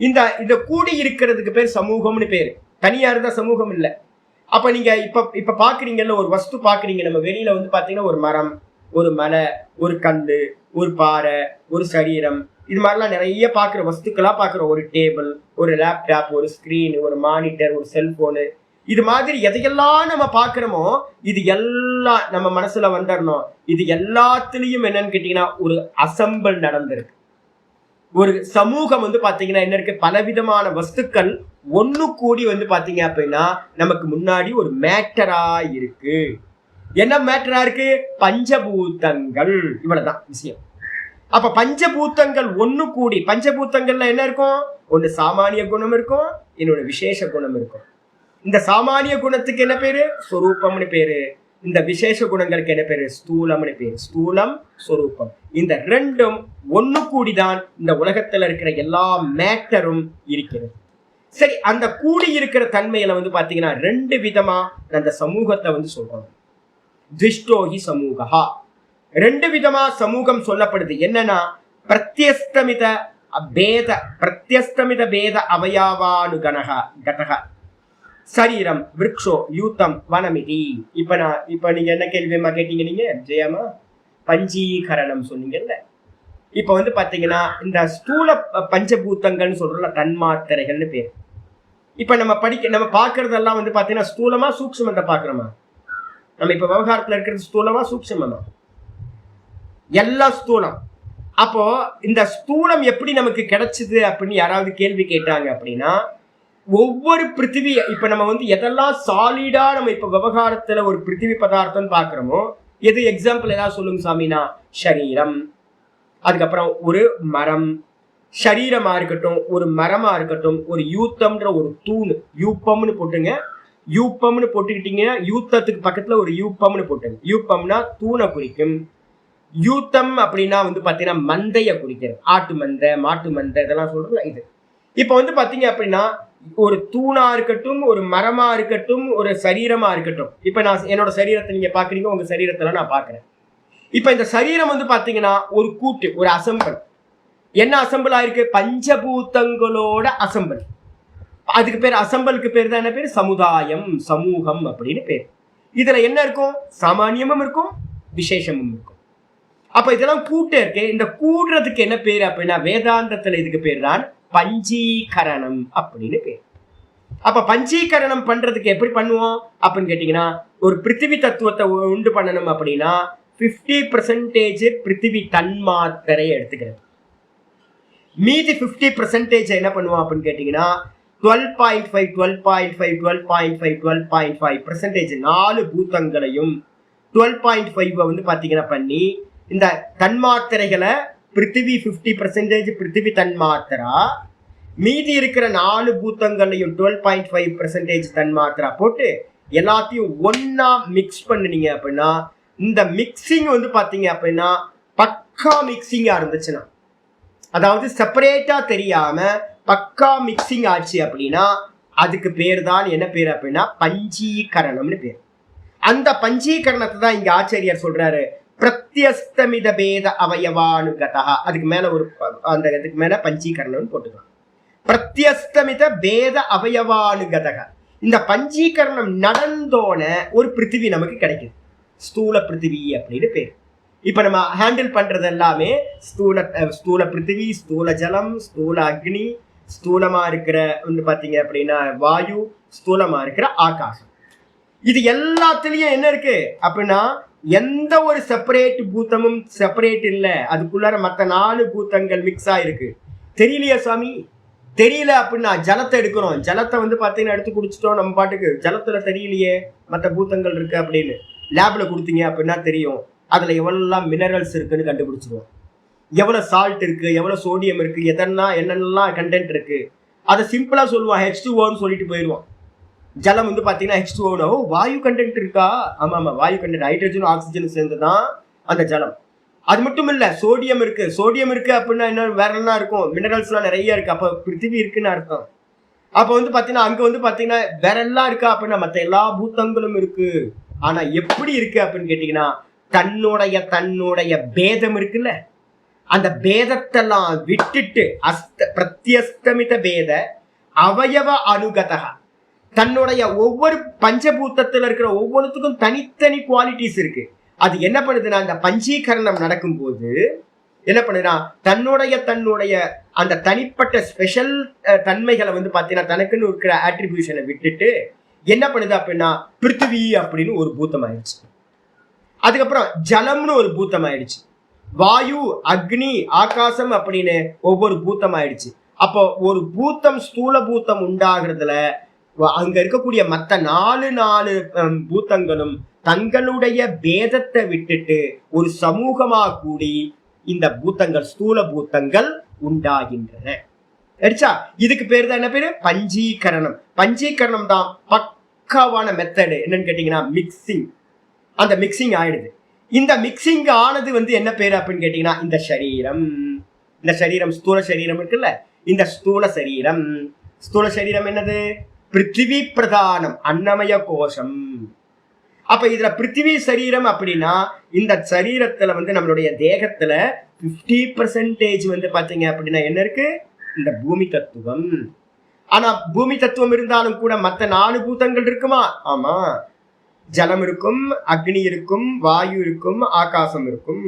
இந்த கூடி இருக்கிறதுக்கு பேர் சமூகம்னு பேரு, தனியா இருந்தா சமூகம் இல்லை. அப்ப நீங்க இப்ப பாக்குறீங்கல்ல, ஒரு வஸ்து பாக்குறீங்க, நம்ம வெளியில வந்து பாத்தீங்கன்னா ஒரு மரம், ஒரு மலை, ஒரு கல்லு, ஒரு பாறை, ஒரு சரீரம், இது மாதிரிலாம் நிறைய பாக்குற வஸ்துக்களா பாக்குறோம். ஒரு டேபிள், ஒரு லேப்டாப், ஒரு ஸ்கிரீன், ஒரு மானிட்டர், ஒரு செல்போனு, இது மாதிரி எதையெல்லாம் நம்ம பாக்குறோமோ இது எல்லாம் நம்ம மனசுல வந்துடணும். இது எல்லாத்துலயும் என்னன்னு கேட்டீங்கன்னா ஒரு அசம்பிள் நடந்திருக்கு. ஒரு சமூகம் வந்து பாத்தீங்கன்னா என்ன இருக்கு, பலவிதமான வஸ்துக்கள் ஒண்ணு கூடி வந்து பாத்தீங்க அப்படின்னா நமக்கு முன்னாடி ஒரு மேட்டரா இருக்கு. என்ன மேட்டரா இருக்கு? பஞ்சபூதங்கள். இவ்வளவுதான் விஷயம். அப்ப பஞ்சபூதங்கள் ஒண்ணு கூடி, பஞ்சபூதங்கள்ல என்ன இருக்கும்? ஒண்ணு சாமானிய குணம் இருக்கும், இன்னொரு விசேஷ குணம் இருக்கும். இந்த சாமானிய குணத்துக்கு என்ன பேரு? சொரூபம்னு பேரு. இந்த விசேஷ குணங்களுக்கு என்ன பேரு? ஸ்தூலம்னு பேரு. ஸ்தூலம், சொரூபம், இந்த ரெண்டும் ஒண்ணு கூடிதான் இந்த உலகத்துல இருக்கிற எல்லா மேட்டரும் இருக்கிறது. சரி, அந்த கூடி இருக்கிற தன்மையில வந்து பாத்தீங்கன்னா ரெண்டு விதமா அந்த சமூகத்தை வந்து சொல்றோம். திஷ்டோஹி சமூகா, ரெண்டு விதமா சமூகம் சொல்லப்படுது. என்னன்னா பிரத்யஸ்தமித பேத, பிரத்யஸ்தமித பேத அவயவானுகணக கடக சரீரம், விருக்ஷோ, யூத்தம், வனமிதி. இப்ப நீங்க என்ன கேள்வியமா கேட்டீங்க? நீங்க ஜெயமா பஞ்சீகரணம் சொன்னீங்கல்ல. இப்ப வந்து பாத்தீங்கன்னா இந்த ஸ்தூல பஞ்சபூத்தங்கள்னு சொல்றோம்ல, தன்மாத்திரைகள்னு பேர். இப்ப நம்ம பாக்குறதெல்லாம் வந்து பாத்தீங்கன்னா ஸ்தூலமா சூக்ஷ்மத்தை பாக்குறோமா? நம்ம இப்ப விவகாரத்துல இருக்கிறது ஸ்தூலமா சூக்ஷ்மமா? எல்லாம் ஸ்தூலம். அப்போ இந்த ஸ்தூலம் எப்படி நமக்கு கிடைச்சது அப்படின்னு யாராவது கேள்வி கேட்டாங்க அப்படின்னா, ஒவ்வொரு பிருத்திவி, இப்ப நம்ம வந்து எதெல்லாம் சாலிடா நம்ம இப்ப விவகாரத்துல ஒரு பிருத்திவி பதார்த்தம் பாக்குறோமோ, எது எக்ஸாம்பிள் ஏதாவது சொல்லுங்க சாமினா, சரீரம், அதுக்கப்புறம் ஒரு மரம், சரீரமா இருக்கட்டும், ஒரு மரமா இருக்கட்டும், ஒரு யூத்தம்ன்ற ஒரு தூண், யூப்பம்னு போட்டுங்க. யூப்பம்னு போட்டுக்கிட்டீங்கன்னா யூத்தத்துக்கு பக்கத்துல ஒரு யூப்பம்னு போட்டுங்க. யூப்பம்னா தூணை குறிக்கும். யூத்தம் அப்படின்னா வந்து பாத்தீங்கன்னா மந்தைய குறிக்கிறது. ஆட்டு மந்தை, மாட்டு மந்தை, இதெல்லாம் சொல்றோம்ல இது. இப்ப வந்து பாத்தீங்க அப்படின்னா ஒரு தூணா இருக்கட்டும், ஒரு மரமா இருக்கட்டும், ஒரு சரீரமா இருக்கட்டும். இப்ப நான் என்னோட சரீரத்தை நீங்க பாக்குறீங்க, உங்க சரீரத்துல நான் பாக்குறேன். இப்ப இந்த சரீரம் வந்து பாத்தீங்கன்னா ஒரு கூட்டு, ஒரு அசம்பிள். என்ன அசம்பிளா இருக்கு? பஞ்சபூதங்களோட அசம்பிள். அதுக்கு பேர், அசம்பிளுக்கு பேர் தான் என்ன பேர்? சமுதாயம், சமூகம் அப்படின்னு பேர். இதுல என்ன இருக்கும்? சாமானியமும் இருக்கும், விசேஷமும் இருக்கும். அப்ப இதெல்லாம் கூட்டு இருக்கு. இந்த கூடுறதுக்கு என்ன பேரு அப்படின்னா வேதாந்தத்துல இதுக்கு பேர் தான் பஞ்சீகரணம் அப்படின்னு பேர். அப்ப பஞ்சீகரணம் பண்றதுக்கு எப்படி பண்ணுவோம் அப்படின்னு கேட்டீங்கன்னா, ஒரு பிருத்திவி தத்துவத்தை உண்டு பண்ணணும் அப்படின்னா 50% பிருத்திவி தன்மாத்திரை எடுத்துக்கிறது. மீதி 50% என்ன பண்ணுவோம் அப்படின்னு கேட்டீங்கன்னா 12.5 12.5 12.5 12.5% 4 பூதங்களையும் 12.5 வந்து பாத்தீங்கன்னா பண்ணி இந்த தன்மாத்திரைகளை பிருத்திவி 50% பிருத்திவி தன்மாத்திரா, மீதி இருக்கிற 4 பூத்தங்களையும் 12.5% தன்மாத்திரா போட்டு எல்லாத்தையும் ஒன்னா மிக்ஸ் பண்ணுனீங்க அப்படின்னா, இந்த மிக்சிங் வந்து பாத்தீங்க அப்படின்னா பக்கா மிக்சிங்கா இருந்துச்சுன்னா, அதாவது செப்பரேட்டா தெரியாம பக்கா மிக்சிங் ஆச்சு அப்படின்னா அதுக்கு பேர் தான் என்ன பேர் அப்படின்னா பஞ்சீகரணம்னு பேர். அந்த பஞ்சீகரணத்தை தான் இங்க ஆச்சாரியார் சொல்றாரு, பிரத்யஸ்தமித பேத அவயவானுகதா. அதுக்கு மேல ஒரு அந்த இதுக்கு மேல பஞ்சீகரணம் போட்டுக்கலாம். பிரத்யஸ்தமித பேத அவயவானுகதா. இந்த பஞ்சீகரணம் நடந்தோன ஒரு பிருத்திவி நமக்கு கிடைக்குது, ஸ்தூல பிருத்திவி அப்படின்னு பேர். இப்ப நம்ம ஹேண்டில் பண்றது எல்லாமே ஸ்தூல பிருத்திவி, ஸ்தூல ஜலம், ஸ்தூல அக்னி, ஸ்தூலமா இருக்கிற வந்து பாத்தீங்க அப்படின்னா வாயு, ஸ்தூலமா இருக்கிற ஆகாசம். இது எல்லாத்துலயும் என்ன இருக்கு அப்படின்னா எந்த ஒரு செப்பரேட் பூத்தமும் செப்பரேட் இல்லை, அதுக்குள்ளார மற்ற 4 பூத்தங்கள் மிக்ஸ் ஆயிருக்கு. தெரியலையா சாமி? தெரியல அப்படின்னா ஜலத்தை எடுக்கிறோம். ஜலத்தை வந்து பாத்தீங்கன்னா எடுத்து குடிச்சிட்டோம் நம்ம பாட்டுக்கு. ஜலத்துல தெரியலையே மற்ற பூத்தங்கள் இருக்கு அப்படின்னு. லேப்ல கொடுத்தீங்க அப்படின்னா தெரியும். அதுல எவ்வளவு மினரல்ஸ் இருக்குன்னு கண்டுபிடிச்சிருவோம். எவ்வளவு சால்ட் இருக்கு, எவ்வளவு சோடியம் இருக்கு, என்னென்னலாம் கண்டென்ட் இருக்கு. அதை சிம்பிளா சொல்லுவான், H2O சொல்லிட்டு போயிடுவான். ஜலம் வந்து பாத்தீங்கன்னா H2O, வாயு கண்டென்ட் இருக்கா? ஆமா, வாயு கண்டென்ட், ஹைட்ரஜனும் ஆக்சிஜனும் சேர்ந்துதான் அந்த ஜலம். அது மட்டும் இல்ல, சோடியம் இருக்கு அப்படின்னா என்ன, வேற என்ன இருக்கும்? மினரல்ஸ் எல்லாம் நிறைய இருக்கு. அப்ப பிருத்திவி இருக்குன்னு அர்த்தம். அப்ப வந்து பாத்தீங்கன்னா அங்க வந்து பாத்தீங்கன்னா வேற எல்லாம் இருக்கா அப்படின்னா மத்த எல்லா பூத்தங்களும் இருக்கு. ஆனா எப்படி இருக்கு அப்படின்னு கேட்டீங்கன்னா தன்னுடைய பேதம் இருக்குல்ல, அந்த பேதத்தெல்லாம் விட்டுட்டு பிரத்யஸ்தமித பேத அவயவ அனுகதா, தன்னுடைய ஒவ்வொரு பஞ்சபூத்தத்துல இருக்கிற ஒவ்வொருத்துக்கும் தனித்தனி குவாலிட்டிஸ் இருக்கு. அது என்ன பண்ணுதுன்னா, இந்த பஞ்சீகரணம் நடக்கும் போது என்ன பண்ணுதுன்னா, தன்னுடைய அந்த தனிப்பட்ட ஸ்பெஷல் தன்மைகளை வந்து பாத்தீங்கன்னா தனக்குன்னு இருக்கிற ஆட்ரிபியூஷனை விட்டுட்டு என்ன பண்ணுது அப்படின்னா, பிருத்திவி அப்படின்னு ஒரு பூத்தம் ஆயிடுச்சு. அதுக்கப்புறம் ஜலம்னு ஒரு பூத்தம் ஆயிடுச்சு. வாயு, அக்னி, ஆகாசம் அப்படின்னு ஒவ்வொரு பூத்தம் ஆயிடுச்சு. அப்போ ஒரு பூத்தம் ஸ்தூல பூத்தம் உண்டாகிறதுல அங்க இருக்கக்கூடிய மற்ற 4 பூத்தங்களும் தங்களுடைய பேதத்தை விட்டுட்டு ஒரு சமூகமா கூடி இந்த பூத்தங்கள் ஸ்தூல பூத்தங்கள் உண்டாகின்றன. இதுக்கு பேரு தான் என்ன பேரு? பஞ்சீகரணம். பஞ்சீகரணம் தான் பக்காவான மெத்தடு. என்னன்னு கேட்டீங்கன்னா மிக்சிங். அந்த மிக்சிங் ஆயிடுது. இந்த மிக்சிங் ஆனது வந்து என்ன பேரு அப்படின்னு கேட்டீங்கன்னா, இந்த சரீரம் ஸ்தூல சரீரம் இருக்குல்ல, இந்த ஸ்தூல சரீரம் என்னது? பிருத்திவி பிரதானம், அன்னமய கோஷம். அப்ப இதுல பிருத்திவி சரீரம் அப்படின்னா இந்த சரீரத்துல வந்து நம்மளுடைய தேகத்துல 50% வந்து பாத்தீங்க அப்படின்னா என்ன இருக்கு? இந்த பூமி தத்துவம். ஆனா பூமி தத்துவம் இருந்தாலும் கூட மற்ற 4 பூதங்கள் இருக்குமா? ஆமா, ஜலம் இருக்கும், அக்னி இருக்கும், வாயு இருக்கும், ஆகாசம் இருக்கும்.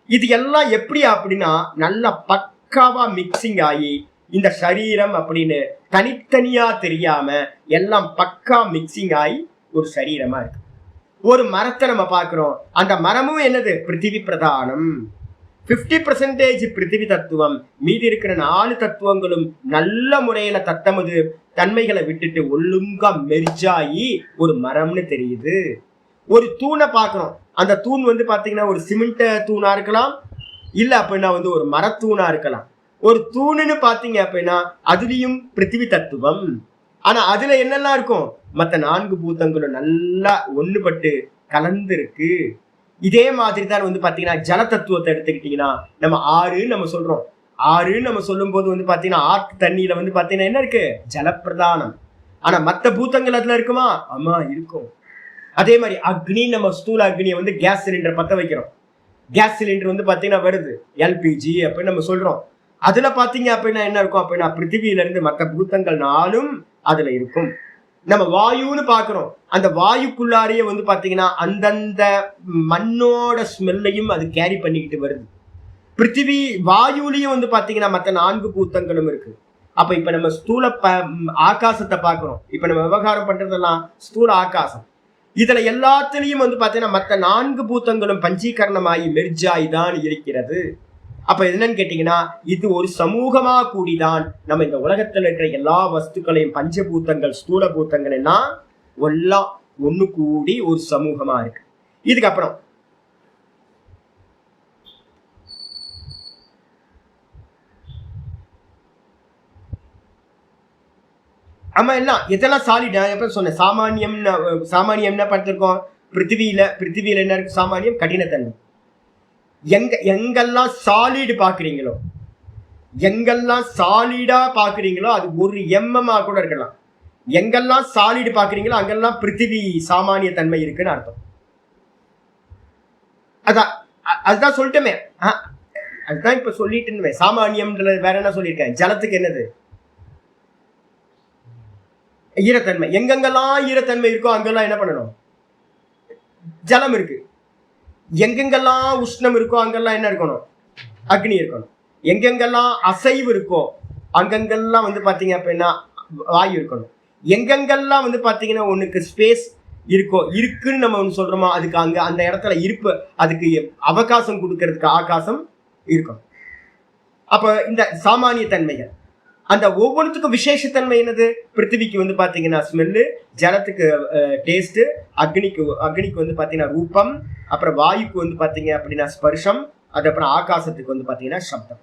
இது எல்லாம் எப்படி அப்படின்னா நல்ல பக்காவா மிக்சிங் ஆகி இந்த சரீரம் அப்படின்னு தனித்தனியா தெரியாம எல்லாம் பக்கா மிக்சிங் ஆகி ஒரு சரீரமா இருக்கு. ஒரு மரத்தை நம்ம பார்க்கிறோம். அந்த மரமும் என்னது? பிருத்திவி பிரதானம். 50% பிருத்திவி தத்துவம். மீதி இருக்கிற 4 தத்துவங்களும் நல்ல முறையில தத்தமது தன்மைகளை விட்டுட்டு ஒழுங்கா மெர்ஜாயி ஒரு மரம்னு தெரியுது. ஒரு தூணை பார்க்கிறோம். அந்த தூண் வந்து பாத்தீங்கன்னா ஒரு சிமெண்ட் தூணா இருக்கலாம், இல்ல அப்படின்னா வந்து ஒரு மரத்தூணா இருக்கலாம். ஒரு தூணுன்னு பாத்தீங்க அப்படின்னா அதுலயும் பிருத்திவி தத்துவம். ஆனா அதுல என்னெல்லாம் இருக்கும்? மற்ற 4 பூதங்களும் நல்லா ஒண்ணுபட்டு கலந்து இருக்கு. இதே மாதிரி தான் வந்து பாத்தீங்கன்னா ஜல தத்துவத்தை எடுத்துக்கிட்டீங்கன்னா நம்ம ஆறுன்னு நம்ம சொல்லும் போது வந்து பாத்தீங்கன்னா ஆற்று தண்ணியில வந்து பாத்தீங்கன்னா என்ன இருக்கு? ஜலப்பிரதானம். ஆனா மற்ற பூத்தங்கள் அதுல இருக்குமா? ஆமா, இருக்கும். அதே மாதிரி அக்னி, நம்ம ஸ்தூல அக்னியை வந்து கேஸ் சிலிண்டர் பத்த வைக்கிறோம். கேஸ் சிலிண்டர் வந்து பாத்தீங்கன்னா வருது எல்பிஜி அப்படின்னு நம்ம சொல்றோம். அதுல பாத்தீங்க அப்படின்னா என்ன இருக்கும் அப்படின்னா பிருத்திவியில இருந்து மற்ற பூத்தங்கள் 4ம் அதுல இருக்கும். நம்ம வாயுன்னு பாக்குறோம். அந்த வாயுக்குள்ளாரையே வந்து பாத்தீங்கன்னா அந்தந்த மண்ணோட ஸ்மெல்லையும் அது கேரி பண்ணிக்கிட்டு வருது. பிருத்திவி வாயுலயும் வந்து பாத்தீங்கன்னா மற்ற 4 பூத்தங்களும் இருக்கு. அப்ப இப்ப நம்ம ஸ்தூல ஆகாசத்தை பாக்குறோம். இப்ப நம்ம விவகாரம் பண்றதெல்லாம் ஸ்தூல ஆகாசம். இதுல எல்லாத்துலயும் வந்து பாத்தீங்கன்னா மற்ற 4 பூத்தங்களும் பஞ்சீகரணமாயி மெர்ஜாய் தான் இருக்கிறது. அப்ப என்னன்னு கேட்டீங்கன்னா இது ஒரு சமூகமா கூடிதான் நம்ம இந்த உலகத்துல இருக்கிற எல்லா வஸ்துக்களையும் பஞ்சபூத்தங்கள் ஸ்தூல பூத்தங்கள் எல்லாம் எல்லாம் ஒண்ணு கூடி ஒரு சமூகமா இருக்கு. இதுக்கப்புறம் ஆமா எல்லாம் இதெல்லாம் சாலிட். நான் எப்ப சொன்னேன் சாமானியம் என்ன பார்த்திருக்கோம்? பிருத்திவியில என்ன இருக்கு? சாமானியம் கடினத்தன்மை. எங்கெல்லாம் சாலிட் பாக்குறீங்களோ, எங்கெல்லாம் சாலிடா பாக்குறீங்களோ அது 1 mm கூட இருக்கலாம். எங்கெல்லாம் சாலிடு பாக்குறீங்களோ அங்கெல்லாம் பிருத்திவி சாமானிய தன்மை இருக்குன்னு அர்த்தம். அதுதான் சொல்லிட்டோமே. அதுதான் இப்ப சொல்லிட்டு சாமானியம்ன்றது வேற என்ன சொல்லியிருக்கேன்? ஜலத்துக்கு என்னது? ஈரத்தன்மை. எங்கெங்கெல்லாம் ஈரத்தன்மை இருக்கோ அங்கெல்லாம் என்ன பண்ணணும்? ஜலம் இருக்கு. எங்கெங்கெல்லாம் உஷ்ணம் இருக்கோ அங்கெல்லாம் என்ன இருக்கணும்? அக்னி இருக்கணும். எங்கெங்கெல்லாம் அசைவு இருக்கோ அங்கெங்கெல்லாம் வந்து பாத்தீங்க அப்படின்னா வாயு இருக்கணும். எங்கெங்கெல்லாம் வந்து பாத்தீங்கன்னா உனக்கு ஸ்பேஸ் இருக்குன்னு நம்ம ஒன்று சொல்றோமோ அதுக்கு அங்க அந்த இடத்துல இருப்பு, அதுக்கு அவகாசம் கொடுக்கறதுக்கு ஆகாசம் இருக்கணும். அப்ப இந்த சாமானிய தன்மைகள் அந்த ஒவ்வொன்றுத்துக்கும் விசேஷத்தன்மை என்னது? பிருத்திவிக்கு வந்து பாத்தீங்கன்னா ஸ்மெல்லு, ஜலத்துக்கு டேஸ்ட், அக்னிக்கு வந்து பாத்தீங்கன்னா ரூபம், அப்புறம் வாயுக்கு வந்து பாத்தீங்க அப்படின்னா ஸ்பர்ஷம், அதுக்கப்புறம் ஆகாசத்துக்கு வந்து பாத்தீங்கன்னா சப்தம்.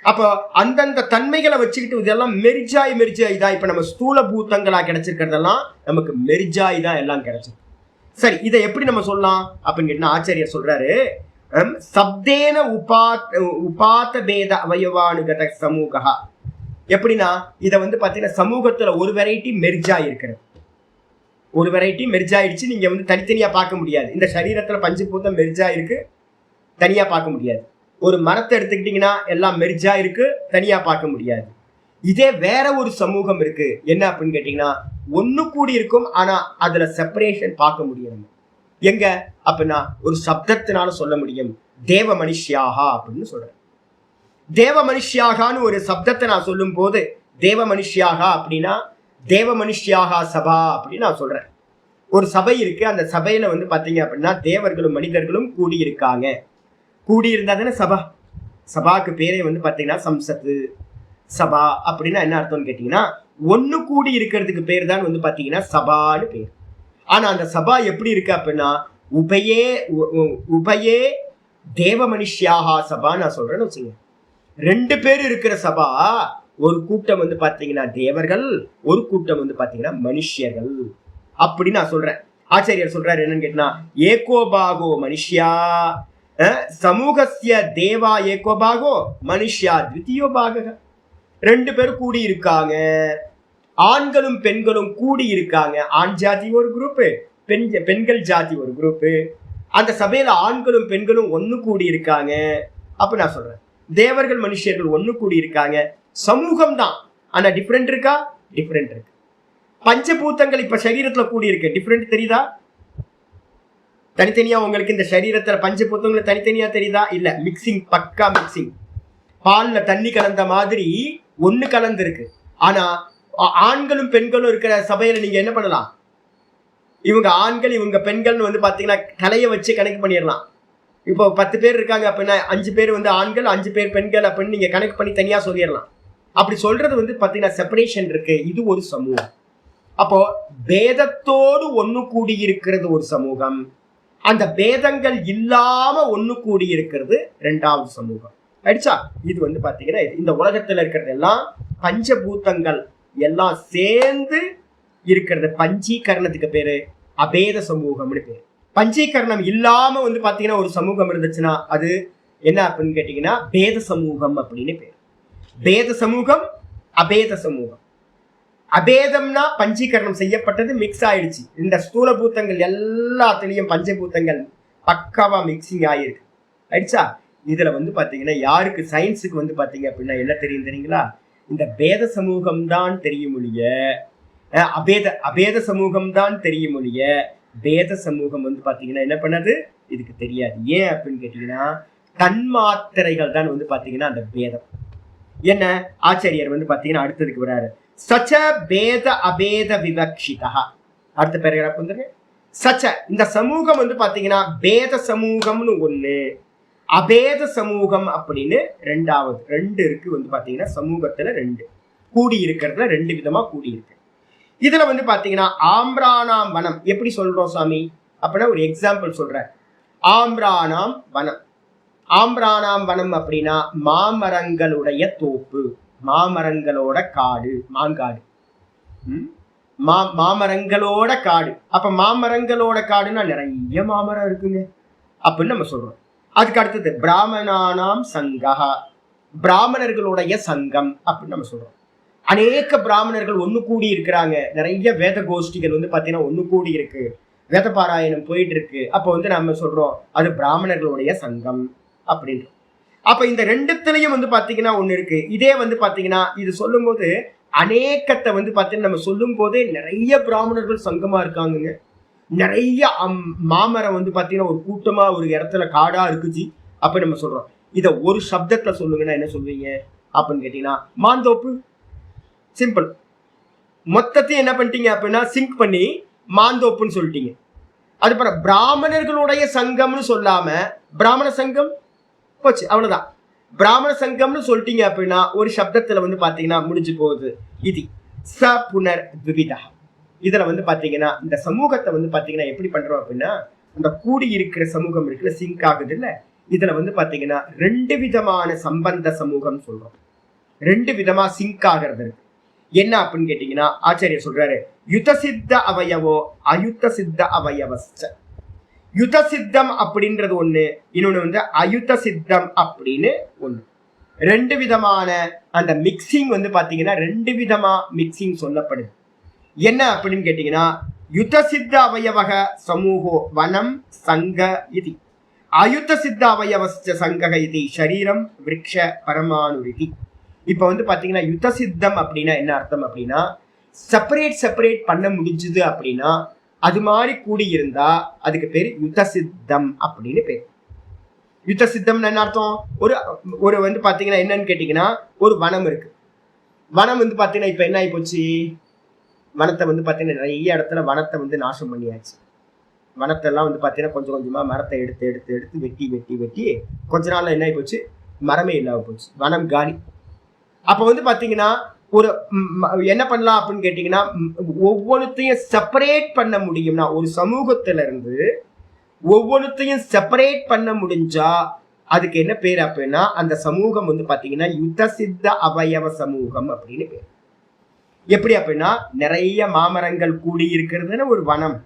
அப்போ அந்தந்த தன்மைகளை வச்சுக்கிட்டு இதெல்லாம் மெரிஜாய் தான். இப்ப நம்ம ஸ்தூல பூத்தங்களா கிடைச்சிருக்கிறதெல்லாம் நமக்கு மெரிஜாய் தான் எல்லாம் கிடைச்சிருக்கு. சரி, இதை எப்படி நம்ம சொல்லலாம் அப்படின்னு கேட்டா ஆச்சாரியர் சொல்றாரு, சப்தேன உபாத்த பேத அவயவானுகத சமூகா. எப்படின்னா இதை வந்து பாத்தீங்கன்னா சமூகத்துல ஒரு வெரைட்டி மெர்ஜா இருக்கிறது. ஒரு வெரைட்டி மெர்ஜாயிடுச்சு. நீங்க வந்து தனித்தனியா பார்க்க முடியாது. இந்த சரீரத்துல பஞ்சபூதம் மெர்ஜா இருக்கு, தனியா பார்க்க முடியாது. ஒரு மரத்தை எடுத்துக்கிட்டீங்கன்னா எல்லாம் மெர்ஜா இருக்கு, தனியா பார்க்க முடியாது. இதே வேற ஒரு சமூகம் இருக்கு. என்ன அப்படின்னு கேட்டீங்கன்னா ஒண்ணு கூடி இருக்கும், ஆனா அதுல செப்பரேஷன் பார்க்க முடியும். எங்க அப்படின்னா ஒரு சப்தத்தினால சொல்ல முடியும். தேவ மனுஷ்யாகா அப்படின்னு சொல்றேன். தேவ மனுஷ்யாகான்னு ஒரு சப்தத்தை நான் சொல்லும் போது, தேவ மனுஷ்யாகா அப்படின்னா தேவ மனுஷ்யாகா சபா அப்படின்னு நான் சொல்றேன். ஒரு சபை இருக்கு, அந்த சபையில வந்து பாத்தீங்க அப்படின்னா தேவர்களும் மனிதர்களும் கூடியிருக்காங்க. கூடியிருந்தா தானே சபா. சபாக்கு பேரே வந்து பாத்தீங்கன்னா சம்சத்து சபா. அப்படின்னா என்ன அர்த்தம்னு கேட்டீங்கன்னா, ஒண்ணு கூடி இருக்கிறதுக்கு பேர் தான் வந்து பாத்தீங்கன்னா சபான்னு பேர். ஆனா அந்த சபா எப்படி இருக்கு அப்படின்னா உபயே தேவ மனுஷ்யாகா சபான்னு நான் சொல்றேன்னு வச்சுங்க. 2 பேர் இருக்கிற சபா. ஒரு கூட்டம் வந்து பாத்தீங்கன்னா தேவர்கள், ஒரு கூட்டம் வந்து பாத்தீங்கன்னா மனுஷியர்கள் அப்படின்னு நான் சொல்றேன். ஆச்சாரியர் சொல்றாரு என்னன்னு கேட்டா, ஏகோபாகோ மனுஷ்யா சமூகஸ்ய தேவா ஏகோபாகோ மனுஷ்யா த்விதீயோ பாக. 2 பேரும் கூடி இருக்காங்க, ஆண்களும் பெண்களும் கூடி இருக்காங்க. ஆண் ஜாதி ஒரு குரூப்பு, பெண்கள் ஜாதி ஒரு குரூப்பு. அந்த சபையில ஆண்களும் பெண்களும் ஒண்ணு கூடி இருக்காங்க. அப்ப நான் சொல்றேன், தேவர்கள் மனுஷர்கள் ஒண்ணு கூடி இருக்காங்க. சமூகம் தான், ஆனா டிஃபரெண்ட் இருக்கா? டிஃபரெண்ட் இருக்கு. பஞ்சபூதங்கள் இப்ப சரீரத்துல கூடி இருக்கு, டிஃபரெண்ட் தெரியுதா? தனித்தனியா உங்களுக்கு இந்த சரீரத்துல பஞ்சபூதங்கள் தனித்தனியா தெரியுதா? இல்ல, மிக்சிங், பக்கா மிக்சிங். பால்ல தண்ணி கலந்த மாதிரி ஒண்ணு கலந்து இருக்கு. ஆனா ஆண்களும் பெண்களும் இருக்கிற சபையில நீங்க என்ன பண்ணலாம்? இவங்க ஆண்கள் இவங்க பெண்கள்னு வந்து பாத்தீங்கன்னா தலையை வச்சு கணக்கு பண்ணிடலாம். இப்போ 10 பேர் இருக்காங்க அப்படின்னா 5 பேர் வந்து ஆண்கள், 5 பேர் பெண்கள் அப்படின்னு நீங்க கணக்கு பண்ணி தனியா சொல்லிடலாம். அப்படி சொல்றது வந்து பாத்தீங்கன்னா செப்பரேஷன் இருக்கு. இது ஒரு சமூகம். அப்போ பேதத்தோடு ஒண்ணு கூடி இருக்கிறது ஒரு சமூகம், அந்த பேதங்கள் இல்லாம ஒண்ணு கூடி இருக்கிறது 2வது சமூகம். அடிச்சா இது வந்து பாத்தீங்கன்னா இந்த உலகத்துல இருக்கிறது எல்லாம் பஞ்சபூதங்கள் எல்லாம் சேர்ந்து இருக்கிறது. பஞ்சீகரணத்துக்கு பேரு அபேத சமூகம்னு பேரு. பஞ்சீகரணம் இல்லாம வந்து பாத்தீங்கன்னா ஒரு சமூகம் இருந்துச்சுன்னா அது என்ன அப்படின்னு கேட்டீங்கன்னா பேத சமூகம் அப்படின்னு பேரு. பேத சமூகம், அபேத சமூகம். அபேதம்னா பஞ்சீகரணம் செய்யப்பட்டது, மிக்ஸ் ஆயிடுச்சு. இந்த ஸ்தூல பூத்தங்கள் எல்லாத்துலயும் பஞ்சபூத்தங்கள் பக்காவா மிக்சிங் ஆயிருக்கு. ஆயிடுச்சா? இதுல வந்து பாத்தீங்கன்னா யாருக்கு சயின்ஸுக்கு வந்து பாத்தீங்க அப்படின்னா என்ன தெரியும் தெரியுங்களா? இந்த பேத சமூகம் தான் தெரியும் ஒழிய அபேத சமூகம் தான் தெரியும் ஒழிய பேத சமூகம் வந்து பாத்தீங்கன்னா என்ன பண்ணது இதுக்கு தெரியாது. ஏன் அப்படின்னு கேட்டீங்கன்னா தன்மாத்திரைகள் தான் வந்து பாத்தீங்கன்னா அந்த பேதம். என்ன ஆச்சாரியர் வந்து பாத்தீங்கன்னா அடுத்ததுக்கு வராரு. சச்ச பேத அபேத விவக்ஷிதா. அடுத்த பேராகிராஃப் வந்துருங்க. சச்ச இந்த சமூகம் வந்து பாத்தீங்கன்னா பேத சமூகம்னு ஒண்ணு, அபேத சமூகம் அப்படின்னு 2வது. 2 இருக்கு வந்து பாத்தீங்கன்னா சமூகத்துல 2 கூடி இருக்கிறதுல 2 விதமா கூடி இருக்கு. இதுல வந்து பாத்தீங்கன்னா ஆம்ரானாம் வனம் எப்படி சொல்றோம் சாமி அப்படின்னா ஒரு எக்ஸாம்பிள் சொல்றேன். ஆம்ரானாம் வனம். ஆம்ரானாம் வனம் அப்படின்னா மாமரங்களுடைய தோப்பு, மாமரங்களோட காடு, மாங்காடு. மாமரங்களோட காடு. அப்ப மாமரங்களோட காடுன்னா நிறைய மாமரம் இருக்குங்க அப்படின்னு நம்ம சொல்றோம். அதுக்கு அடுத்தது பிராமணானாம் சங்கா, பிராமணர்களுடைய சங்கம் அப்படின்னு நம்ம சொல்றோம். அநேக பிராமணர்கள் ஒண்ணு கூடி இருக்கிறாங்க. நிறைய வேத கோஷ்டிகள் வந்து பாத்தீங்கன்னா ஒண்ணு கூடி இருக்கு, வேத பாராயணம் போயிட்டு இருக்கு. அப்ப வந்து நம்ம சொல்றோம் அது பிராமணர்களுடைய சங்கம் அப்படின்றோம். அப்ப இந்த 2த்துலயும் வந்து பாத்தீங்கன்னா ஒண்ணு இருக்கு. இதே வந்து பாத்தீங்கன்னா இது சொல்லும் போது அநேகத்தை வந்து பாத்தீங்கன்னா நம்ம சொல்லும் போதே நிறைய பிராமணர்கள் சங்கமா இருக்காங்க. நிறைய மாமரம் வந்து பாத்தீங்கன்னா ஒரு கூட்டமா ஒரு இடத்துல காடா இருக்குச்சு அப்ப நம்ம சொல்றோம். இத ஒரு சப்தத்துல சொல்லுங்கன்னா என்ன சொல்வீங்க அப்படின்னு கேட்டீங்கன்னா மாந்தோப்பு. சிம்பிள். மொத்தத்தையும் என்ன பண்ணிட்டீங்க அப்படின்னா சிங்க் பண்ணி மாந்தோப்புன்னு சொல்லிட்டீங்க. அதுக்கப்புறம் பிராமணர்களுடைய சங்கம்னு சொல்லாம பிராமண சங்கம் போச்சு, அவ்வளவுதான். பிராமண சங்கம்னு சொல்லிட்டீங்க அப்படின்னா ஒரு சப்தத்துல வந்து பாத்தீங்கன்னா முடிஞ்சு போகுது. இது ச புனர் விவிதா. இதுல வந்து பாத்தீங்கன்னா இந்த சமூகத்தை வந்து பாத்தீங்கன்னா எப்படி பண்றோம் அப்படின்னா இந்த கூடி இருக்கிற சமூகம் இருக்குல்ல, சிங்க் ஆகுது இல்ல, இதுல வந்து பாத்தீங்கன்னா 2 விதமான சம்பந்த சமூகம் சொல்றோம். 2 விதமா சிங்க் ஆகிறது இருக்கு. என்ன அப்படின்னு கேட்டீங்கன்னா ஆச்சாரியர் சொல்றாரு யுத சித்த அவயவோ அயுத்த சித்த அவயவஸ்ச. யுத சித்தம் அப்படின்றது ஒண்ணு, இன்னொன்னு வந்து அயுத்த சித்தம் அப்படின்னு ஒண்ணு. 2 விதமான அந்த மிக்சிங் வந்து பாத்தீங்கன்னா 2 விதமா மிக்சிங் சொல்லப்படுது. என்ன அப்படின்னு கேட்டீங்கன்னா யுத சித்த அவயவக சமூகோ வனம் சங்க இது, அயுத்த சித்த அவயவஸ்ச சங்கக இது ஷரீரம் விருக்ஷ பரமானுரிதி. இப்ப வந்து பாத்தீங்கன்னா யுத்த சித்தம் அப்படின்னா என்ன அர்த்தம் அப்படின்னா செப்பரேட் பண்ண முடிஞ்சுது அப்படின்னா அது மாதிரி கூடி இருந்தா அதுக்கு பேரு யுத்த சித்தம் அப்படின்னு பேர். யுத்த சித்தம்னு என்ன அர்த்தம்? ஒரு ஒரு வந்து பாத்தீங்கன்னா என்னன்னு கேட்டீங்கன்னா, ஒரு வனம் இருக்கு. வனம் வந்து பாத்தீங்கன்னா இப்ப என்ன ஆகி போச்சு, வனத்தை வந்து பாத்தீங்கன்னா நிறைய இடத்துல வனத்தை வந்து நாசம் பண்ணியாச்சு. வனத்தெல்லாம் வந்து பாத்தீங்கன்னா கொஞ்சம் கொஞ்சமா மரத்தை எடுத்து எடுத்து எடுத்து வெட்டி வெட்டி வெட்டி கொஞ்ச நாள்ல என்ன ஆகி போச்சு, மரமே இல்லாம போச்சு, வனம் காலி. அப்ப வந்து பாத்தீங்கன்னா ஒரு என்ன பண்ணலாம் அப்படின்னு கேட்டீங்கன்னா, ஒவ்வொருத்தையும் செப்பரேட் பண்ண முடியும்னா, ஒரு சமூகத்துல இருந்து ஒவ்வொருத்தையும் செப்பரேட் பண்ண முடிஞ்சா அதுக்கு என்ன பேர் அப்படின்னா, அந்த சமூகம் வந்து பாத்தீங்கன்னா யுத்த சித்த அவயவ சமூகம் அப்படின்னு பேர். எப்படி அப்படின்னா, நிறைய மாமரங்கள் கூடி இருக்கிறதுன்னு ஒரு வனம்,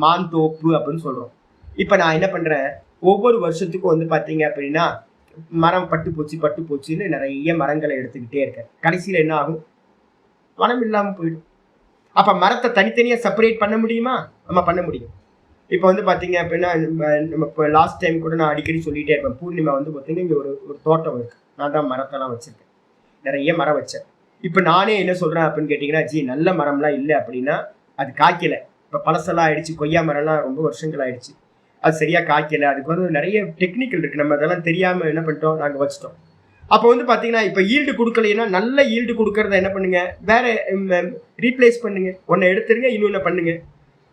மாந்தோப்பு அப்படின்னு சொல்றோம். இப்ப நான் என்ன பண்றேன், ஒவ்வொரு வருஷத்துக்கும் வந்து பாத்தீங்க அப்படின்னா மரம் பட்டு போச்சுன்னு நிறைய மரங்களை எடுத்துக்கிட்டே இருக்கேன். கடைசியில என்ன ஆகும், வனம் இல்லாம போயிடும். அப்ப மரத்தை தனித்தனியா செப்பரேட் பண்ண முடியுமா? நம்ம பண்ண முடியும். இப்ப வந்து பாத்தீங்க அப்படின்னா, நம்ம லாஸ்ட் டைம் கூட நான் அடிக்கடி சொல்லிட்டே இருப்பேன், பூர்ணிமா வந்து பாத்தீங்கன்னா இங்க ஒரு தோட்டம் இருக்கு, நான் தான் மரத்தெல்லாம் வச்சிருக்கேன், நிறைய மரம் வச்சேன். இப்ப நானே என்ன சொல்றேன் அப்படின்னு கேட்டீங்கன்னா, ஜி நல்ல மரம்லாம் இல்லை அப்படின்னா அது காய்க்கல. இப்ப பழசெல்லாம் ஆயிடுச்சு, கொய்யா மரம்லாம் ரொம்ப வருஷங்கள் ஆயிடுச்சு, அது சரியா காய்க்கல. அதுக்கு வந்து நிறைய டெக்னிக்கல் இருக்கு, நம்ம அதெல்லாம் தெரியாம என்ன பண்ணிட்டோம், நாங்க வச்சிட்டோம். அப்போ வந்து பாத்தீங்கன்னா இப்ப ஈல்டு கொடுக்கலைன்னா, நல்ல ஈல்டு கொடுக்கறத என்ன பண்ணுங்க, வேற ரீப்ளேஸ் பண்ணுங்க, ஒன்னை எடுத்துருங்க இன்னொன்னு பண்ணுங்க.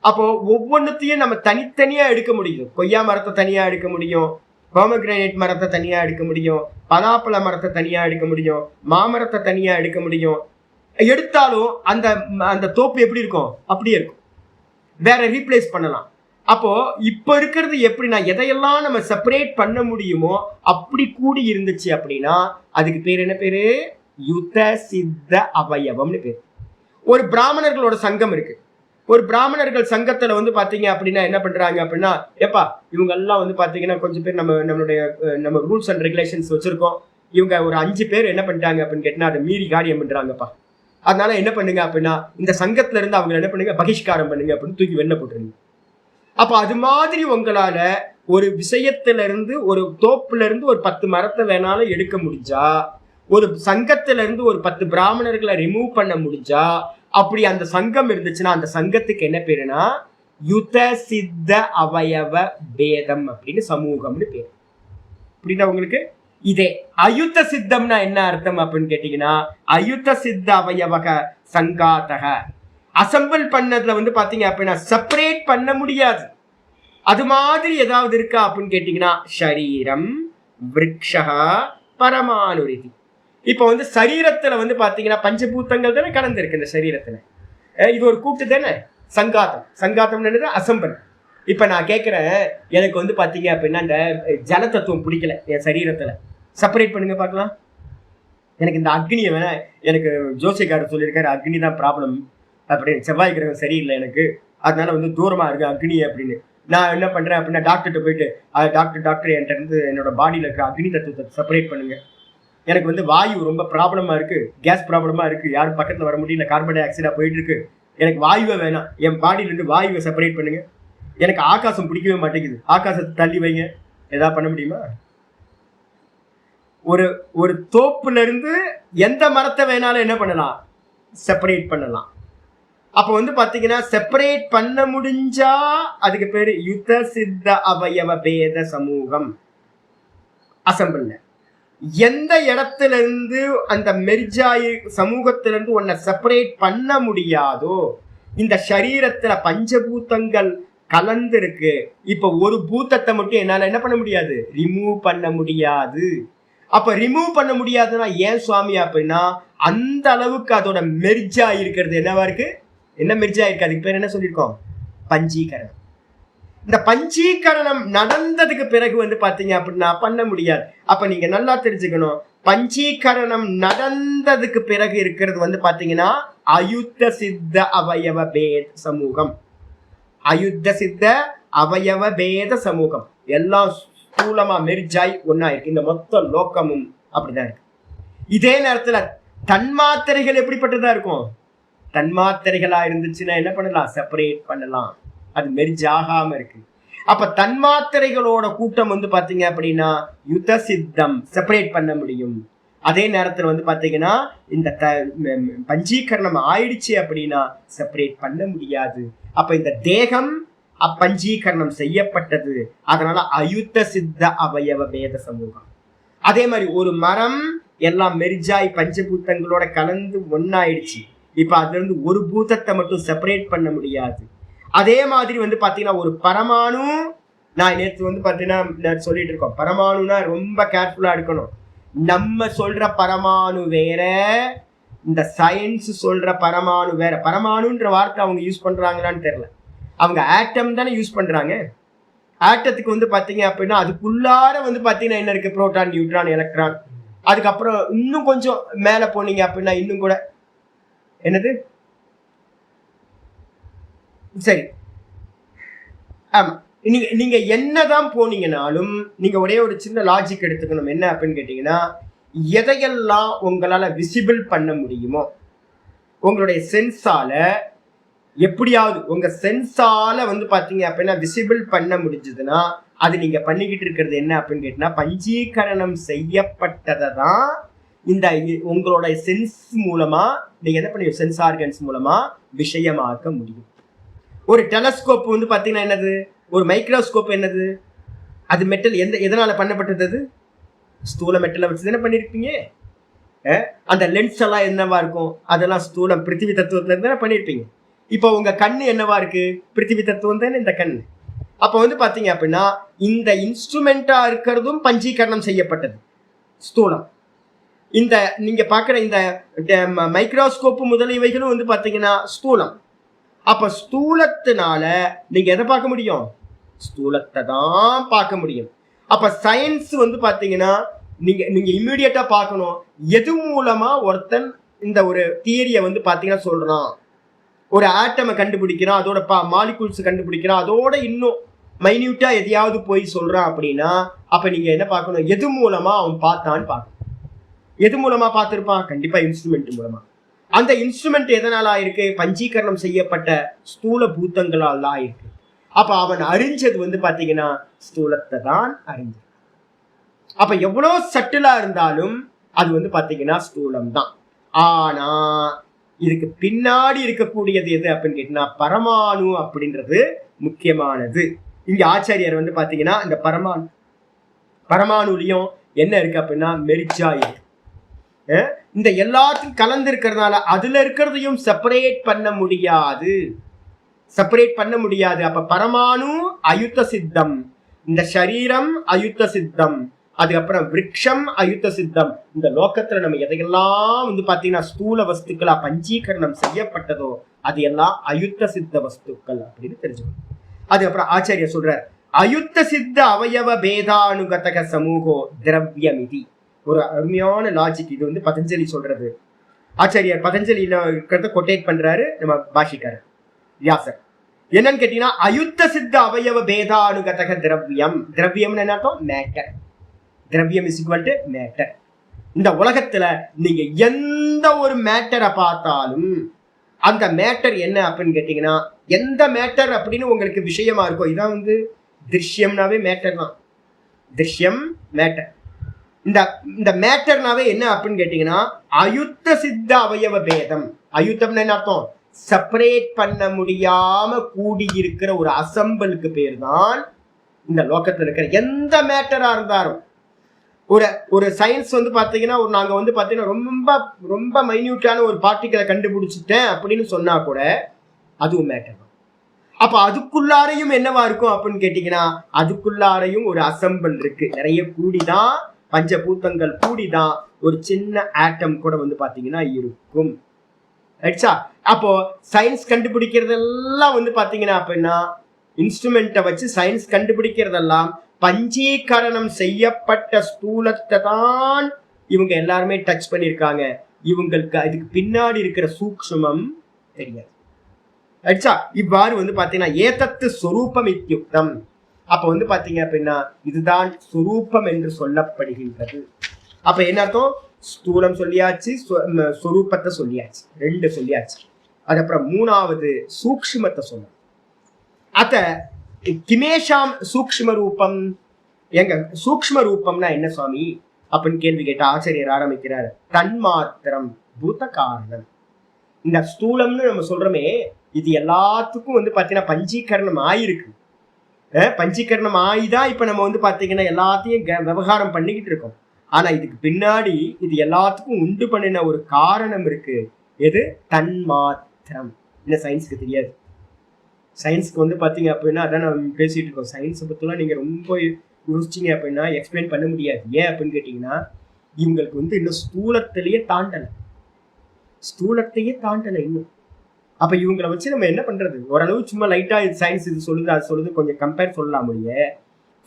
அப்போ ஒவ்வொன்றுத்தையும் நம்ம தனித்தனியா எடுக்க முடியும். கொய்யா மரத்தை தனியா எடுக்க முடியும், போமோகிரானேட் மரத்தை தனியா எடுக்க முடியும், பலாப்பழ மரத்தை தனியா எடுக்க முடியும், மாமரத்தை தனியா எடுக்க முடியும். எடுத்தாலும் அந்த அந்த தோப்பு எப்படி இருக்கும், அப்படியே இருக்கும், வேற ரீப்ளேஸ் பண்ணலாம். அப்போ இப்ப இருக்கிறது எப்படின்னா, எதையெல்லாம் நம்ம செப்பரேட் பண்ண முடியுமோ அப்படி கூடி இருந்துச்சு அப்படின்னா அதுக்கு பேர் என்ன பேரு, யுத்த சித்த அவயவம்னு பேர். ஒரு பிராமணர்களோட சங்கம் இருக்கு. ஒரு பிராமணர்கள் சங்கத்துல வந்து பாத்தீங்க அப்படின்னா என்ன பண்றாங்க அப்படின்னா, எப்பா இவங்க எல்லாம் வந்து பாத்தீங்கன்னா கொஞ்சம் பேர் நம்ம ரூல்ஸ் அண்ட் ரெகுலேஷன்ஸ் வச்சிருக்கோம், இவங்க ஒரு 5 பேர் என்ன பண்ணிட்டாங்க அப்படின்னு கேட்டா அதை மீறி காரியம் பண்றாங்கப்பா, அதனால என்ன பண்ணுங்க அப்படின்னா இந்த சங்கத்துல இருந்து அவங்க என்ன பண்ணுங்க, பகிஷ்காரம் பண்ணுங்க அப்படின்னு தூக்கி வெளில போட்டுருங்க. அப்ப அது மாதிரி உங்களால ஒரு விஷயத்துல இருந்து, ஒரு தோப்புல இருந்து ஒரு 10 மரத்தை வேணாலும் எடுக்க முடிஞ்சா, ஒரு சங்கத்துல இருந்து ஒரு 10 பிராமணர்களை ரிமூவ் பண்ண முடிஞ்சா, அப்படி அந்த சங்கம் இருந்துச்சுன்னா அந்த சங்கத்துக்கு என்ன பேருனா யுத சித்த அவயவ பேதம் அப்படின்னு சமூகம்னு பேரு. புரியுதா உங்களுக்கு? இதே அயுத்த சித்தம்னா என்ன அர்த்தம் அப்படின்னு கேட்டீங்கன்னா, அயுத்த சித்த அவயவக சங்காத்தக, அசம்பிள் பண்ணதுல வந்து பாத்தீங்க அப்படின்னா செப்பரேட் பண்ண முடியாது. அது மாதிரி ஏதாவது இருக்கா அப்படின்னு கேட்டீங்கன்னா, ஷரீரம் விருக்ஷா பரமானுரிதி. இப்ப வந்து சரீரத்துல வந்து பாத்தீங்கன்னா பஞ்சபூத்தங்கள் தானே கலந்து இருக்கு இந்த சரீரத்துல, இது ஒரு கூட்டு தானே சங்காத்தம். சங்காத்தம் அசம்பல். இப்ப நான் கேட்கிறேன், எனக்கு வந்து பாத்தீங்க அப்படின்னா இந்த ஜல தத்துவம் பிடிக்கல என் சரீரத்துல, செப்பரேட் பண்ணுங்க பார்க்கலாம். எனக்கு இந்த அக்னியை வேணா, எனக்கு ஜோசியக்காரர் சொல்லியிருக்காரு அக்னி தான் ப்ராப்ளம் அப்படின்னு, செவ்வாய் கிரகம் சரியில்லை எனக்கு, அதனால வந்து தூரமா இருக்கு அக்னி அப்படின்னு. நான் என்ன பண்றேன் அப்படின்னா டாக்டர்கிட்ட போயிட்டு, டாக்டர் என்கிட்ட இருந்து என்னோட பாடியில இருக்கிற அக்னி தத்துவத்தை செப்பரேட் பண்ணுங்க, எனக்கு வந்து வாயு ரொம்ப ப்ராப்ளமா இருக்கு, கேஸ் ப்ராப்ளமா இருக்கு, யாரும் பக்கத்துல வர முடியல, கார்பன் டை ஆக்சைடா போயிட்டு இருக்கு, எனக்கு வாயுவை வேணாம், என் பாடியில இருந்து வாயுவை செப்பரேட் பண்ணுங்க. எனக்கு ஆகாசம் பிடிக்கவே மாட்டேங்குது, ஆகாசத்தை தள்ளி வைங்க. ஏதாவது பண்ண முடியுமா? ஒரு தோப்புல இருந்து எந்த மரத்தை வேணாலும் என்ன பண்ணலாம், செப்பரேட் பண்ணலாம். அப்ப வந்து பாத்தீங்கன்னா செப்பரேட் பண்ண முடிஞ்சா அதுக்கு பேரு யுத்த சித்த அவயவ பேத சமூகம். அசம்பிள் எந்த இடத்துல இருந்து அந்த மெர்ஜாயி சமூகத்திலிருந்து உன்னை செப்பரேட் பண்ண முடியாதோ, இந்த சரீரத்துல பஞ்சபூத்தங்கள் கலந்து இருக்கு, இப்ப ஒரு பூத்தத்தை மட்டும் என்னால என்ன பண்ண முடியாது, ரிமூவ் பண்ண முடியாது. அப்ப ரிமூவ் பண்ண முடியாதுன்னா ஏன் சுவாமி அப்படின்னா, அந்த அளவுக்கு அதோட மெர்ஜா இருக்கிறது என்னவா இருக்கு, என்ன மெர்ஜா இருக்கு, அதுக்கு பேர் என்ன சொல்லியிருக்கோம், பஞ்சீகரணம். இந்த பஞ்சீகரணம் நடந்ததுக்கு பிறகு வந்து பாத்தீங்க அப்படின்னா பண்ண முடியாது. அப்ப நீங்க நல்லா தெரிஞ்சுக்கணும், பஞ்சீகரணம் நடந்ததுக்கு பிறகு இருக்கிறது வந்து பாத்தீங்கன்னா அயுத்த சித்த அவயவ பேத சமூகம். அயுத்த சித்த அவயவ பேத சமூகம் எல்லாம் ஸ்தூலமா மெர்ஜாய் ஒன்னா இருக்கு. இந்த மொத்த லோக்கமும் அப்படிதான் இருக்கு. இதே நேரத்துல தன்மாத்திரைகள் எப்படிப்பட்டதா இருக்கும், தன்மாத்திரைகளா இருந்துச்சுன்னா என்ன பண்ணலாம், செப்பரேட் பண்ணலாம், அது மெர்ஜ் ஆகாம இருக்கு. அப்ப தன்மாத்திரைகளோட கூட்டம் வந்து பாத்தீங்க அப்படின்னா யுத்த சித்தம், செப்பரேட் பண்ண முடியும். அதே நேரத்துல வந்து பாத்தீங்கன்னா இந்த பஞ்சீகரணம் ஆயிடுச்சு அப்படின்னா செப்பரேட் பண்ண முடியாது. அப்ப இந்த தேகம் பஞ்சீகரணம் செய்யப்பட்டது, அதனால அயுத்த சித்த அவயவ பேத சமூகம். அதே மாதிரி ஒரு மரம் எல்லாம் மெரிஜாய் பஞ்சபூத்தங்களோட கலந்து ஒன்னாயிடுச்சு, இப்ப அதுல இருந்து ஒரு பூதத்தை மட்டும் செப்பரேட் பண்ண முடியாது. அதே மாதிரி வந்து பாத்தீங்கன்னா ஒரு பரமாணு, நான் நேற்று வந்து பாத்தீங்கன்னா சொல்லிட்டு இருக்கோம், பரமாணுனா ரொம்ப கேர்ஃபுல்லா இருக்கணும். நம்ம சொல்ற பரமாணு வேற, இந்த சயின்ஸ் சொல்ற பரமாணு வேற. பரமாணுன்ற வார்த்தை அவங்க யூஸ் பண்றாங்களான்னு தெரியல, அவங்க ஆட்டம் தானே யூஸ் பண்றாங்க. ஆட்டத்துக்கு வந்து பாத்தீங்க அப்படின்னா அதுக்குள்ளார வந்து பாத்தீங்கன்னா என்ன இருக்கு, புரோட்டான், நியூட்ரான், எலக்ட்ரான். அதுக்கப்புறம் இன்னும் கொஞ்சம் மேல போனீங்க அப்படின்னா இன்னும் கூட என்னது, சரி ஆமா, நீங்க என்னதான் போனீங்கன்னாலும் நீங்க ஒரே ஒரு சின்ன லாஜிக் எடுத்துக்கணும். என்ன அப்படின்னு கேட்டீங்கன்னா, எதையெல்லாம் உங்களால விசிபிள் பண்ண முடியுமோ உங்களுடைய சென்ஸால, எப்படியாவது உங்க சென்ஸால வந்து பாத்தீங்க அப்படின்னா விசிபிள் பண்ண முடிஞ்சதுன்னா அது நீங்க பண்ணிக்கிட்டு இருக்கிறது என்ன அப்படின்னு கேட்டீங்கன்னா, பஞ்சீகரணம் செய்யப்பட்டதை தான் இந்த உங்களோட சென்ஸ் மூலமா நீங்க என்ன பண்ணி, சென்ஸ் ஆர்கன்ஸ் மூலமா விஷயமாக்க முடியும். ஒரு டெலஸ்கோப் வந்து பாத்தீங்கன்னா என்னது, ஒரு மைக்ரோஸ்கோப் என்னது, அது மெட்டல். எதனால பண்ணப்பட்டது? அது ஸ்தூல மெட்டலை வச்சு தானே பண்ணிருப்பீங்க. அந்த லென்ஸ் எல்லாம் என்னவா இருக்கும், அதெல்லாம் ஸ்தூலம் பிருத்திவி தத்துவத்துல இருந்து தானே பண்ணிருப்பீங்க. இப்போ உங்க கண்ணு என்னவா இருக்கு, பிருத்திவி தத்துவம் தானே இந்த கண்ணு. அப்ப வந்து பாத்தீங்க அப்படின்னா இந்த இன்ஸ்ட்ருமெண்டா இருக்கிறதும் பஞ்சீகரணம் செய்யப்பட்டது, ஸ்தூலம். இந்த நீங்க பாக்குற இந்த மைக்ரோஸ்கோப் முதலியவைகளும் வந்து பாத்தீங்கன்னா ஸ்தூலம். அப்ப ஸ்தூலத்தினால நீங்க எதை பார்க்க முடியும், ஸ்தூலத்தை தான் பார்க்க முடியும். அப்ப சயின்ஸ் வந்து பாத்தீங்கன்னா நீங்க இம்மிடியட்டா பார்க்கணும், எது மூலமா ஒருத்தன் இந்த ஒரு தியரியை வந்து பாத்தீங்கன்னா சொல்றான். ஒரு ஆட்டமை கண்டுபிடிக்கிறான், அதோட மாலிகூல்ஸ் கண்டுபிடிக்கிறான், அதோட இன்னும் மைன்யூட்டா எதையாவது போய் சொல்றான் அப்படின்னா அப்ப நீங்க என்ன பார்க்கணும், எது மூலமா அவன் பார்த்தான்னு பார்க்கணும். எது மூலமா பார்த்திருப்பான், கண்டிப்பா இன்ஸ்ட்ருமெண்ட் மூலமா. அந்த இன்ஸ்ட்ருமெண்ட் எதனால ஆயிருக்கு, பஞ்சீகரணம் செய்யப்பட்ட ஸ்தூல பூத்தங்களால் தான் ஆயிருக்கு. அப்ப அவன் அறிஞ்சது வந்து பாத்தீங்கன்னா ஸ்தூலத்தை தான் அறிஞ்சது. அப்ப எவ்வளவு சட்டிலா இருந்தாலும் அது வந்து பாத்தீங்கன்னா ஸ்தூலம் தான். ஆனா இதுக்கு பின்னாடி இருக்கக்கூடியது எது அப்படின்னு கேட்டீங்கன்னா பரமாணு அப்படின்றது முக்கியமானது. இங்க ஆச்சாரியர் வந்து பாத்தீங்கன்னா இந்த பரமாணுலயும் என்ன இருக்கு அப்படின்னா மெரிச்சா இருக்கு. இந்த எல்லாத்தையும் கலந்து இருக்கிறதுனால அதுல இருக்கிறதையும் செப்பரேட் பண்ண முடியாது. அப்ப பரமாணு அயுத்த சித்தம், இந்த சரீரம் அயுத்த சித்தம், அதுக்கப்புறம் விருட்சம் அயுத்த சித்தம். இந்த லோகத்துல நம்ம எதையெல்லாம் வந்து பாத்தீங்கன்னா ஸ்தூல வஸ்துக்களா பஞ்சீகரணம் செய்யப்பட்டதோ அது எல்லாம் அயுத்த சித்த வஸ்துக்கள் அப்படின்னு தெரிஞ்சுக்கணும். அதுக்கப்புறம் ஆச்சாரியர் சொல்றார், அயுத்த சித்த அவயவ பேதானுகதக சமூகோ திரவியமிதி. ஒரு அருமையான லாஜிக் இது வந்து பதஞ்சலி சொல்றது. ஆச்சாரியர் பதஞ்சலியில இருக்கிறத கொட்டேட் பண்றாரு நம்ம பாஷிக்காரர் வியாசர். என்னன்னு கேட்டீங்கன்னா அயுத்த சித்த அவயவ பேதானுகதக திரவியம். திரவியம்னு என்ன அர்த்தம், மேட்டர். திரவியம் இஸ் ஈக்குவல் டு மேட்டர். இந்த உலகத்துல நீங்க எந்த ஒரு மேட்டரை பார்த்தாலும் அந்த மேட்டர் என்ன அப்படின்னு கேட்டீங்கன்னா, எந்த மேட்டர் அப்படின்னு உங்களுக்கு விஷயமா இருக்கும். இதான் வந்து திருஷ்யம்னாவே மேட்டர் தான். திருஷ்யம் மேட்டர். இந்த மேட்டர்னாவே என்ன அப்படின்னு கேட்டீங்கன்னா அயுத்த சித்த அவயவ பேதம். அயுத்தம்னு என்ன அர்த்தம், செப்பரேட் பண்ண முடியாம கூடியிருக்கிற ஒரு அசம்பிளுக்கு பேர் தான் இந்த லோகத்துல இருக்கிற எந்த மேட்டரா இருந்தாலும். ஒரு சயின்ஸ் வந்து பாத்தீங்கன்னா நாங்க வந்து பாத்தீங்கன்னா ரொம்ப ரொம்ப மைன்யூட்டான ஒரு பார்ட்டிகளை கண்டுபிடிச்சிட்டேன் அப்படின்னு சொன்னா கூட அதுவும் மேட்டர் தான். அப்ப அதுக்குள்ளாரையும் என்னவா இருக்கும் அப்படின்னு கேட்டீங்கன்னா அதுக்குள்ளாரையும் ஒரு அசம்பிள் இருக்கு. நிறைய கூடிதான், பஞ்சபூத்தங்கள் கூடிதான் ஒரு சின்ன ஆட்டம் கூட வந்து பாத்தீங்கன்னா இருக்கும். அப்போ சயின்ஸ் கண்டுபிடிக்கிறதெல்லாம் வந்து பாத்தீங்கன்னா அப்படின்னா இன்ஸ்ட்ருமெண்ட்டை வச்சு சயின்ஸ் கண்டுபிடிக்கிறதெல்லாம் பஞ்சீகரணம் செய்யப்பட்ட ஸ்தூலத்தை தான் இவங்க எல்லாருமே டச் பண்ணியிருக்காங்க. இவங்களுக்கு அதுக்கு பின்னாடி இருக்கிற சூக்ஷ்மம் தெரியாது. இவ்வாறு வந்து பாத்தீங்கன்னா ஏதத்து சொரூபம் இத்தியுக்தம். அப்ப வந்து பாத்தீங்க அப்படின்னா இதுதான் சொரூபம் என்று சொல்லப்படுகின்றது. அப்ப என்ன அர்த்தம், ஸ்தூலம் சொல்லியாச்சு, சொரூபத்தை சொல்லியாச்சு, ரெண்டு சொல்லியாச்சு. அதுக்கப்புறம் மூணாவது சூக்ஷ்மத்தை சொன்ன. அத கிமேஷாம் சூக்ஷ்ம ரூபம். எங்க சூக்ஷ்ம ரூபம்னா என்ன சுவாமி அப்படின்னு கேள்வி கேட்ட ஆசிரியர் ஆரம்பிக்கிறாரு. தன்மாத்திரம் பூத காரணம். இந்த ஸ்தூலம்னு நம்ம சொல்றோமே, இது எல்லாத்துக்கும் வந்து பாத்தீங்கன்னா பஞ்சீகரணம் ஆயிருக்கு. பஞ்சீகரணம் ஆயிதான் இப்ப நம்ம வந்து பாத்தீங்கன்னா எல்லாத்தையும் விவகாரம் பண்ணிக்கிட்டு இருக்கோம். ஆனா இதுக்கு பின்னாடி இது எல்லாத்துக்கும் உண்டு பண்ணின ஒரு காரணம் இருக்கு. எது? தன்மாத்திரம். இந்த சயின்ஸ்க்கு தெரியாது. சயின்ஸ்க்கு வந்து பாத்தீங்க அப்படின்னா அதான் நம்ம பேசிட்டு இருக்கோம். சயின்ஸை பத்திலாம் நீங்க ரொம்ப யோசிச்சிங்க அப்படின்னா எக்ஸ்பிளைன் பண்ண முடியாது. ஏன் அப்படின்னு கேட்டீங்கன்னா இவங்களுக்கு வந்து இன்னும் ஸ்தூலத்தையே தாண்டலை இன்னும். அப்ப இவங்களை வச்சு நம்ம என்ன பண்றது? ஓரளவு சும்மா லைட்டா சயின்ஸ் இது சொல்லுது அது சொல்லுது கொஞ்சம் கம்பேர் சொல்லலாம் முடிய,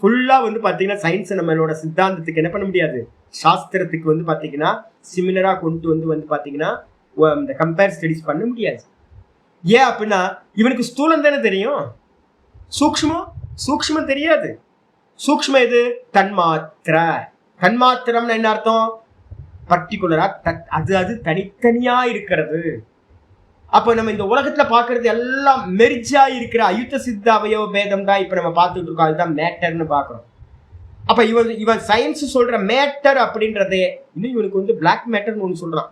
ஃபுல்லா வந்து பாத்தீங்கன்னா சயின்ஸ் நம்மளோட சித்தாந்தத்துக்கு என்ன பண்ண முடியாது, சாஸ்திரத்துக்கு வந்து பாத்தீங்கன்னா சிமிலரா கொண்டு வந்து பாத்தீங்கன்னா இந்த கம்பேர் ஸ்டடிஸ் பண்ண முடியாது. ஏன் அப்படின்னா இவனுக்கு ஸ்தூலம் தானே தெரியும், சூக்ஷ்மம் தெரியாது. சூக்ஷ்மம் எது? தன்மாத்திரம்னு என்ன அர்த்தம்? பர்டிகுலரா அது தனித்தனியா இருக்கிறது. அப்ப நம்ம இந்த உலகத்துல பாக்குறது எல்லாம் மெர்ஜா இருக்கிற அயுத்த சித்த அவயவ பேதம் தான் இப்ப நம்ம பார்த்துட்டு இருக்கோம். அதுதான் மேட்டர்னு பாக்குறோம். அப்ப இவன் சயின்ஸ் சொல்ற மேட்டர் அப்படின்றதே இன்னும் இவனுக்கு வந்து பிளாக் மேட்டர்னு ஒண்ணு சொல்றான்.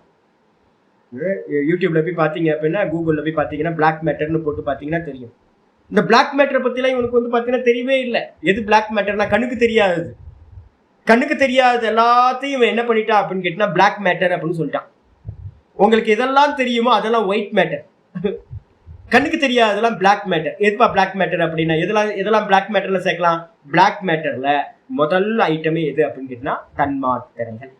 யூடியூப்ல போய் பாத்தீங்க அப்படின்னா, கூகுள்ல போய் பாத்தீங்கன்னா பிளாக் மேட்டர்னு போட்டு பாத்தீங்கன்னா தெரியும். இந்த பிளாக் மேட்டரை பத்தி எல்லாம் இவனுக்கு வந்து பாத்தீங்கன்னா தெரியவே இல்லை. எது பிளாக் மேட்டர்னா கண்ணுக்கு தெரியாது எல்லாத்தையும் இவன் என்ன பண்ணிட்டான் அப்படின்னு கேட்டா பிளாக் மேட்டர் அப்படின்னு சொல்லிட்டான். உங்களுக்கு எதெல்லாம் தெரியுமோ அதெல்லாம் ஒயிட் மேட்டர், கண்ணுக்கு தெரியாததெல்லாம் பிளாக் மேட்டர். எதுப்பா பிளாக் மேட்டர் அப்படின்னா எதெல்லாம் பிளாக் மேட்டர்ல சேர்க்கலாம்? பிளாக் மேட்டர்ல முதல் ஐட்டமே எது அப்படின்னு கேட்டீங்கன்னா தன்மாத்திரைகள்.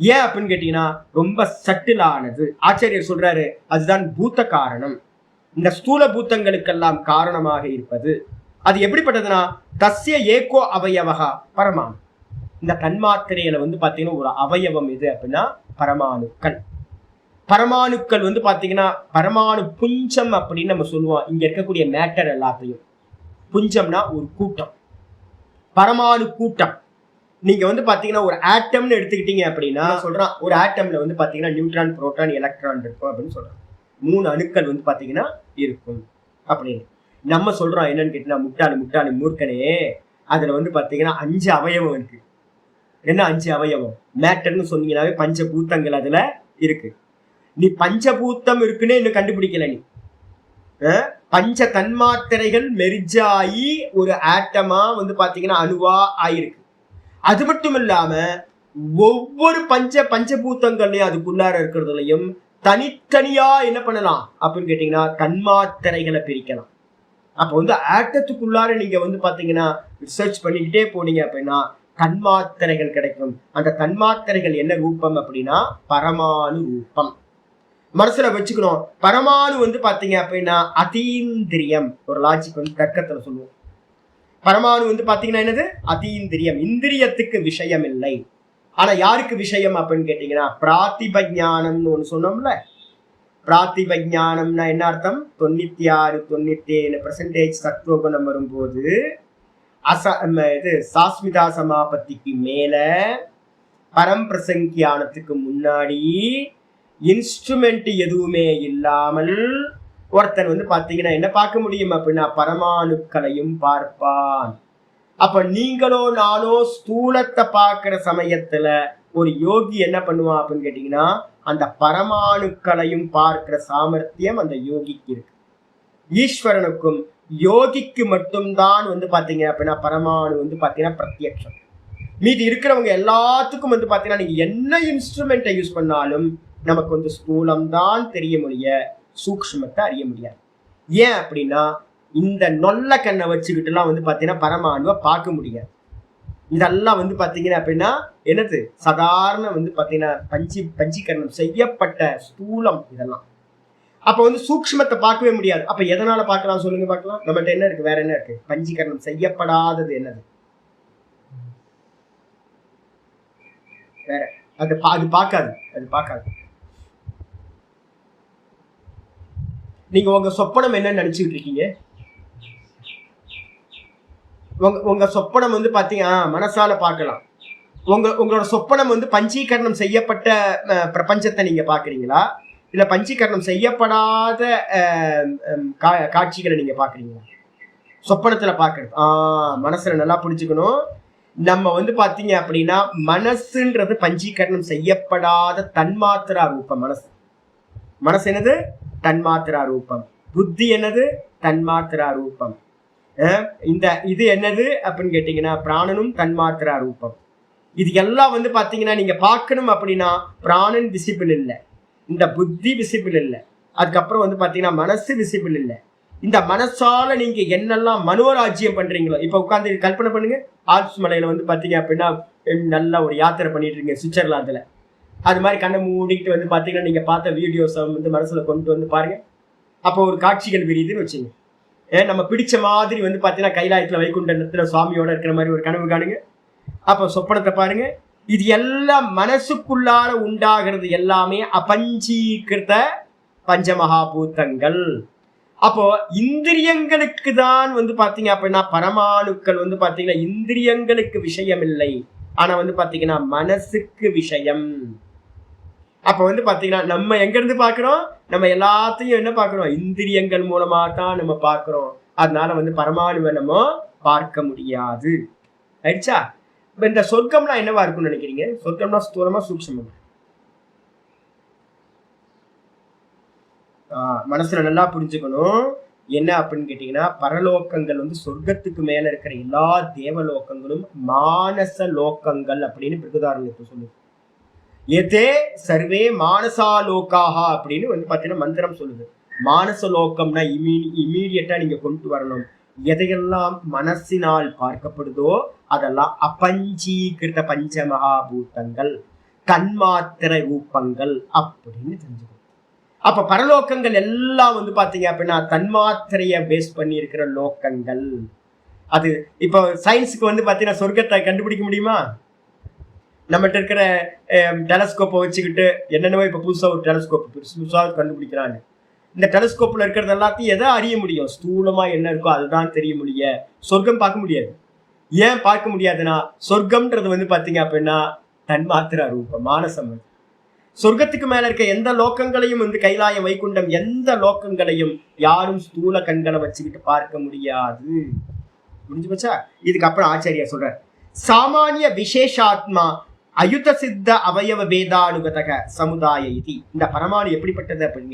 ஏன் அப்படின்னு கேட்டீங்கன்னா ரொம்ப சட்டிலானது. ஆச்சாரியர் சொல்றாரு அதுதான் பூத்த காரணம், இந்த ஸ்தூல பூத்தங்களுக்கெல்லாம் காரணமாக இருப்பது. அது எப்படிப்பட்டதுன்னா தஸ்ய ஏகோ அவயவகா பரமாணு. இந்த தன்மாத்திரையில வந்து பாத்தீங்கன்னா ஒரு அவயவம் எது அப்படின்னா பரமாணுக்கள் வந்து பாத்தீங்கன்னா பரமாணு புஞ்சம் அப்படின்னு நம்ம சொல்லுவோம். இங்க இருக்கக்கூடிய மேட்டர் எல்லாத்தையும் புஞ்சம்னா ஒரு கூட்டம், பரமாணு கூட்டம். நீங்க வந்து பாத்தீங்கன்னா ஒரு ஆட்டம்னு எடுத்துக்கிட்டீங்க அப்படின்னா சொல்றான் ஒரு ஆட்டம்ல வந்து பாத்தீங்கன்னா நியூட்ரான், புரோட்டான், எலக்ட்ரான் இருக்கும் அப்படின்னு சொல்றான். 3 அணுக்கள் வந்து பாத்தீங்கன்னா இருக்கும் அப்படின்னு நம்ம சொல்றோம். என்னன்னு கேட்டீங்கன்னா முட்டாளு மூர்க்கனே, அதுல வந்து பாத்தீங்கன்னா 5 அவயவம் இருக்கு. என்ன 5 அவயவம்? மேட்டர்னு சொன்னீங்கன்னாவே பஞ்சபூத்தங்கள் அதுல இருக்கு. நீ பஞ்சபூத்தம் இருக்குன்னு இன்னும் கண்டுபிடிக்கல. நீ பஞ்ச தன்மாத்திரைகள் மெர்ஜாயி ஒரு ஆட்டமா வந்து பாத்தீங்கன்னா அணுவா ஆயிருக்கு. அது மட்டும் இல்லாம ஒவ்வொரு பஞ்சபூத்தங்கள்லயும் அதுக்குள்ளார இருக்கிறதுலையும் தனித்தனியா என்ன பண்ணலாம் அப்படின்னு கேட்டீங்கன்னா தன்மாத்திரைகளை பிரிக்கலாம். அப்ப வந்து ஆட்டத்துக்குள்ளார நீங்க வந்து பாத்தீங்கன்னா ரிசர்ச் பண்ணிக்கிட்டே போனீங்க அப்படின்னா தன்மாத்திரைகள் கிடைக்கும். அந்த தன்மாத்திரைகள் என்ன ரூபம் அப்படின்னா பரமாணு ரூபம். மனசுல வச்சுக்கணும். பரமாணு வந்து பாத்தீங்க அப்படின்னா அதீந்திரியம். ஒரு லாஜிக் வந்து தர்க்கத்துல சொல்லுவோம். பரமாணு வந்து பாத்தீங்கன்னா என்னது? அதீந்திரியம், இந்திரியத்துக்கு விஷயம் இல்லை. ஆனா யாருக்கு விஷயம் அப்படின்னு கேட்டீங்கன்னா பிராத்திபஞானம்னு ஒண்ணு சொன்னோம்ல. பிராத்திபஞானம்னா என்ன அர்த்தம்? 96-97% சத்துவகுணம் வரும்போது இது சாஸ்மிதா சமாபத்திக்கு மேல பரம்பிரசங்கியானத்துக்கு முன்னாடி இன்ஸ்ட்ருமெண்ட் எதுவுமே இல்லாமல் ஒருத்தன் வந்து பாத்தீங்கன்னா என்ன பார்க்க முடியும் அப்படின்னா பரமாணுக்களையும் பார்ப்பான். அப்ப நீங்களோ நானோ ஸ்தூலத்தை பார்க்கிற சமயத்துல ஒரு யோகி என்ன பண்ணுவான் அப்படின்னு கேட்டீங்கன்னா அந்த பரமாணுக்களையும் பார்க்கிற சாமர்த்தியம் அந்த யோகிக்கு இருக்கு. ஈஸ்வரனுக்கும் யோகிக்கு மட்டும்தான் வந்து பாத்தீங்க அப்படின்னா பரமாணு வந்து பாத்தீங்கன்னா பிரத்யக்ஷம். மீதி இருக்கிறவங்க எல்லாத்துக்கும் வந்து பாத்தீங்கன்னா நீங்க என்ன இன்ஸ்ட்ருமெண்ட்டை யூஸ் பண்ணாலும் நமக்கு வந்து ஸ்தூலம் தான் தெரிய முடிய சூக்ஷ்மத்தை அறிய முடியாது. ஏன் அப்படின்னா இந்த நொல்ல கண்ணை வச்சுக்கிட்டு எல்லாம் வந்து பாத்தீங்கன்னா பரமாணுவை பார்க்க முடியாது. இதெல்லாம் வந்து பாத்தீங்கன்னா அப்படின்னா என்னது சாதாரண வந்து பாத்தீங்கன்னா பஞ்சீகரணம் செய்யப்பட்ட ஸ்தூலம் இதெல்லாம். அப்ப வந்து சூக்ஷ்மத்தை பார்க்கவே முடியாது. அப்ப எதனால பார்க்கலாம் சொல்லுங்க பார்க்கலாம். நம்மகிட்ட என்ன இருக்கு? வேற என்ன இருக்கு? பஞ்சீகரணம் செய்யப்படாதது என்னது? வேற அது பார்க்காது. நீங்க உங்க சொப்பனம் என்ன நினைச்சுக்கிட்டு இருக்கீங்க? உங்க சொப்பனம் வந்து பாத்தீங்கன்னா மனசால பார்க்கலாம். உங்களோட சொப்பனம் வந்து பஞ்சீகரணம் செய்யப்பட்ட பிரபஞ்சத்தை நீங்க பாக்குறீங்களா, இல்ல பஞ்சீகரணம் செய்யப்படாத காட்சிகளை நீங்க பாக்குறீங்களா? சொப்பனத்துல பாக்குறது மனசுல நல்லா புரிஞ்சுக்கணும். நம்ம வந்து பாத்தீங்க அப்படின்னா மனசுன்றது பஞ்சீகரணம் செய்யப்படாத தன்மாத்திரா ரூபம். மனசு என்னது? தன்மாத்திரா ரூபம். புத்தி என்னது? தன்மாத்திரா ரூபம். இது என்னது அப்படின்னு கேட்டீங்கன்னா பிராணனும் தன்மாத்திரா ரூபம். இது எல்லாம் வந்து பாத்தீங்கன்னா நீங்க பார்க்கணும் அப்படின்னா பிராணன் விசிபிள் இல்லை, இந்த புத்தி விசிபிள் இல்லை, அதுக்கப்புறம் வந்து பாத்தீங்கன்னா மனசு விசிபிள் இல்லை. இந்த மனசால நீங்க என்னெல்லாம் மனோராஜ்யம் பண்றீங்களோ, இப்ப உட்காந்து கல்பனை பண்ணுங்க, ஆல்ப்ஸ் மலையில வந்து பாத்தீங்க அப்படின்னா நல்லா ஒரு யாத்திரை பண்ணிட்டு இருக்கீங்க சுவிட்சர்லாந்துல. அது மாதிரி கண்ணை மூடிக்கிட்டு வந்து பாத்தீங்கன்னா நீங்க பார்த்த வீடியோஸை வந்து மனசுல கொண்டு வந்து பாருங்க. அப்போ ஒரு காட்சிகள் விரியுதுன்னு வச்சுங்க. நம்ம பிடிச்ச மாதிரி வந்து பாத்தீங்கன்னா கைலாயத்துல வைகுண்டத்துல சுவாமியோட இருக்கிற மாதிரி ஒரு கனவு காணுங்க. அப்போ சொப்பனத்தை பாருங்க. இது எல்லாம் மனசுக்குள்ளார உண்டாகிறது எல்லாமே அபஞ்சீகிருத பஞ்சமகாபூதங்கள். அப்போ இந்திரியங்களுக்கு தான் வந்து பாத்தீங்க அப்படின்னா பரமாணுக்கள் வந்து பாத்தீங்கன்னா இந்திரியங்களுக்கு விஷயம் இல்லை, ஆனா வந்து பாத்தீங்கன்னா மனசுக்கு விஷயம். அப்ப வந்து பாத்தீங்கன்னா நம்ம எங்க இருந்து பாக்குறோம்? நம்ம எல்லாத்தையும் என்ன பாக்குறோம்? இந்திரியங்கள் மூலமா தான் நம்ம பாக்குறோம். அதனால வந்து பரமாணுவை நம்ம பார்க்க முடியாது. ஆயிடுச்சா? இப்ப இந்த சொர்க்கம்லாம் என்னவா இருக்கும்னு நினைக்கிறீங்க? சொர்க்கம்னா ஸ்தூலமா சூக்ஷ்மமா? மனசுல நல்லா புரிஞ்சுக்கணும். என்ன அப்படின்னு கேட்டீங்கன்னா பரலோக்கங்கள் வந்து சொர்க்கத்துக்கு மேல இருக்கிற எல்லா தேவலோக்கங்களும் மானச லோக்கங்கள் அப்படின்னு பிருகதாரண்யத்தை சொல்லுது. எதே சர்வே மானசாலோக்காக அப்படின்னு வந்து பாத்தீங்கன்னா மந்திரம் சொல்லுது. மானச லோக்கம்னா இமீடியட்டா நீங்க கொண்டு வரணும். எதையெல்லாம் மனசினால் பார்க்கப்படுதோ அதெல்லாம் அபஞ்சீகிருத பஞ்சமகாபூதங்கள், தன்மாத்திரை ரூபங்கள் அப்படின்னு தெரிஞ்சுக்கணும். அப்ப பரலோக்கங்கள் எல்லாம் வந்து பாத்தீங்க அப்படின்னா தன்மாத்திரைய பேஸ் பண்ணி இருக்கிற லோக்கங்கள். அது இப்போ சயின்ஸுக்கு வந்து பாத்தீங்கன்னா சொர்க்கத்தை கண்டுபிடிக்க முடியுமா? நம்மகிட்ட இருக்கிற டெலஸ்கோப்பை வச்சுக்கிட்டு என்னென்னவோ இப்போ புதுசாக ஒரு டெலஸ்கோப் புதுசாக கண்டுபிடிக்கிறாங்க. இந்த டெலஸ்கோப்பில் இருக்கிறது எல்லாத்தையும் எதை அறிய முடியும்? ஸ்தூலமாக என்ன இருக்கோ அதுதான் தெரிய முடியும். சொர்க்கம் பார்க்க முடியாது. ஏன் பார்க்க முடியாதுன்னா சொர்க்கம்ன்றது வந்து பார்த்தீங்க அப்படின்னா தன்மாத்திரா ரூபம், மானசம். சொர்க்கத்துக்கு மேல இருக்க எந்த லோக்கங்களையும் வந்து கைலாயம், வைகுண்டம், எந்த லோக்கங்களையும் யாரும் ஸ்தூல கண்களை வச்சுக்கிட்டு பார்க்க முடியாது. முடிஞ்சு போச்சா? இதுக்கப்புறம் ஆச்சாரியா சொல்ற சாமானிய விசேஷாத்மா அயுத சித்த அவயவ வேதானுகதக சமுதாய இது. இந்த பரமாணு எப்படிப்பட்டது அப்படின்னு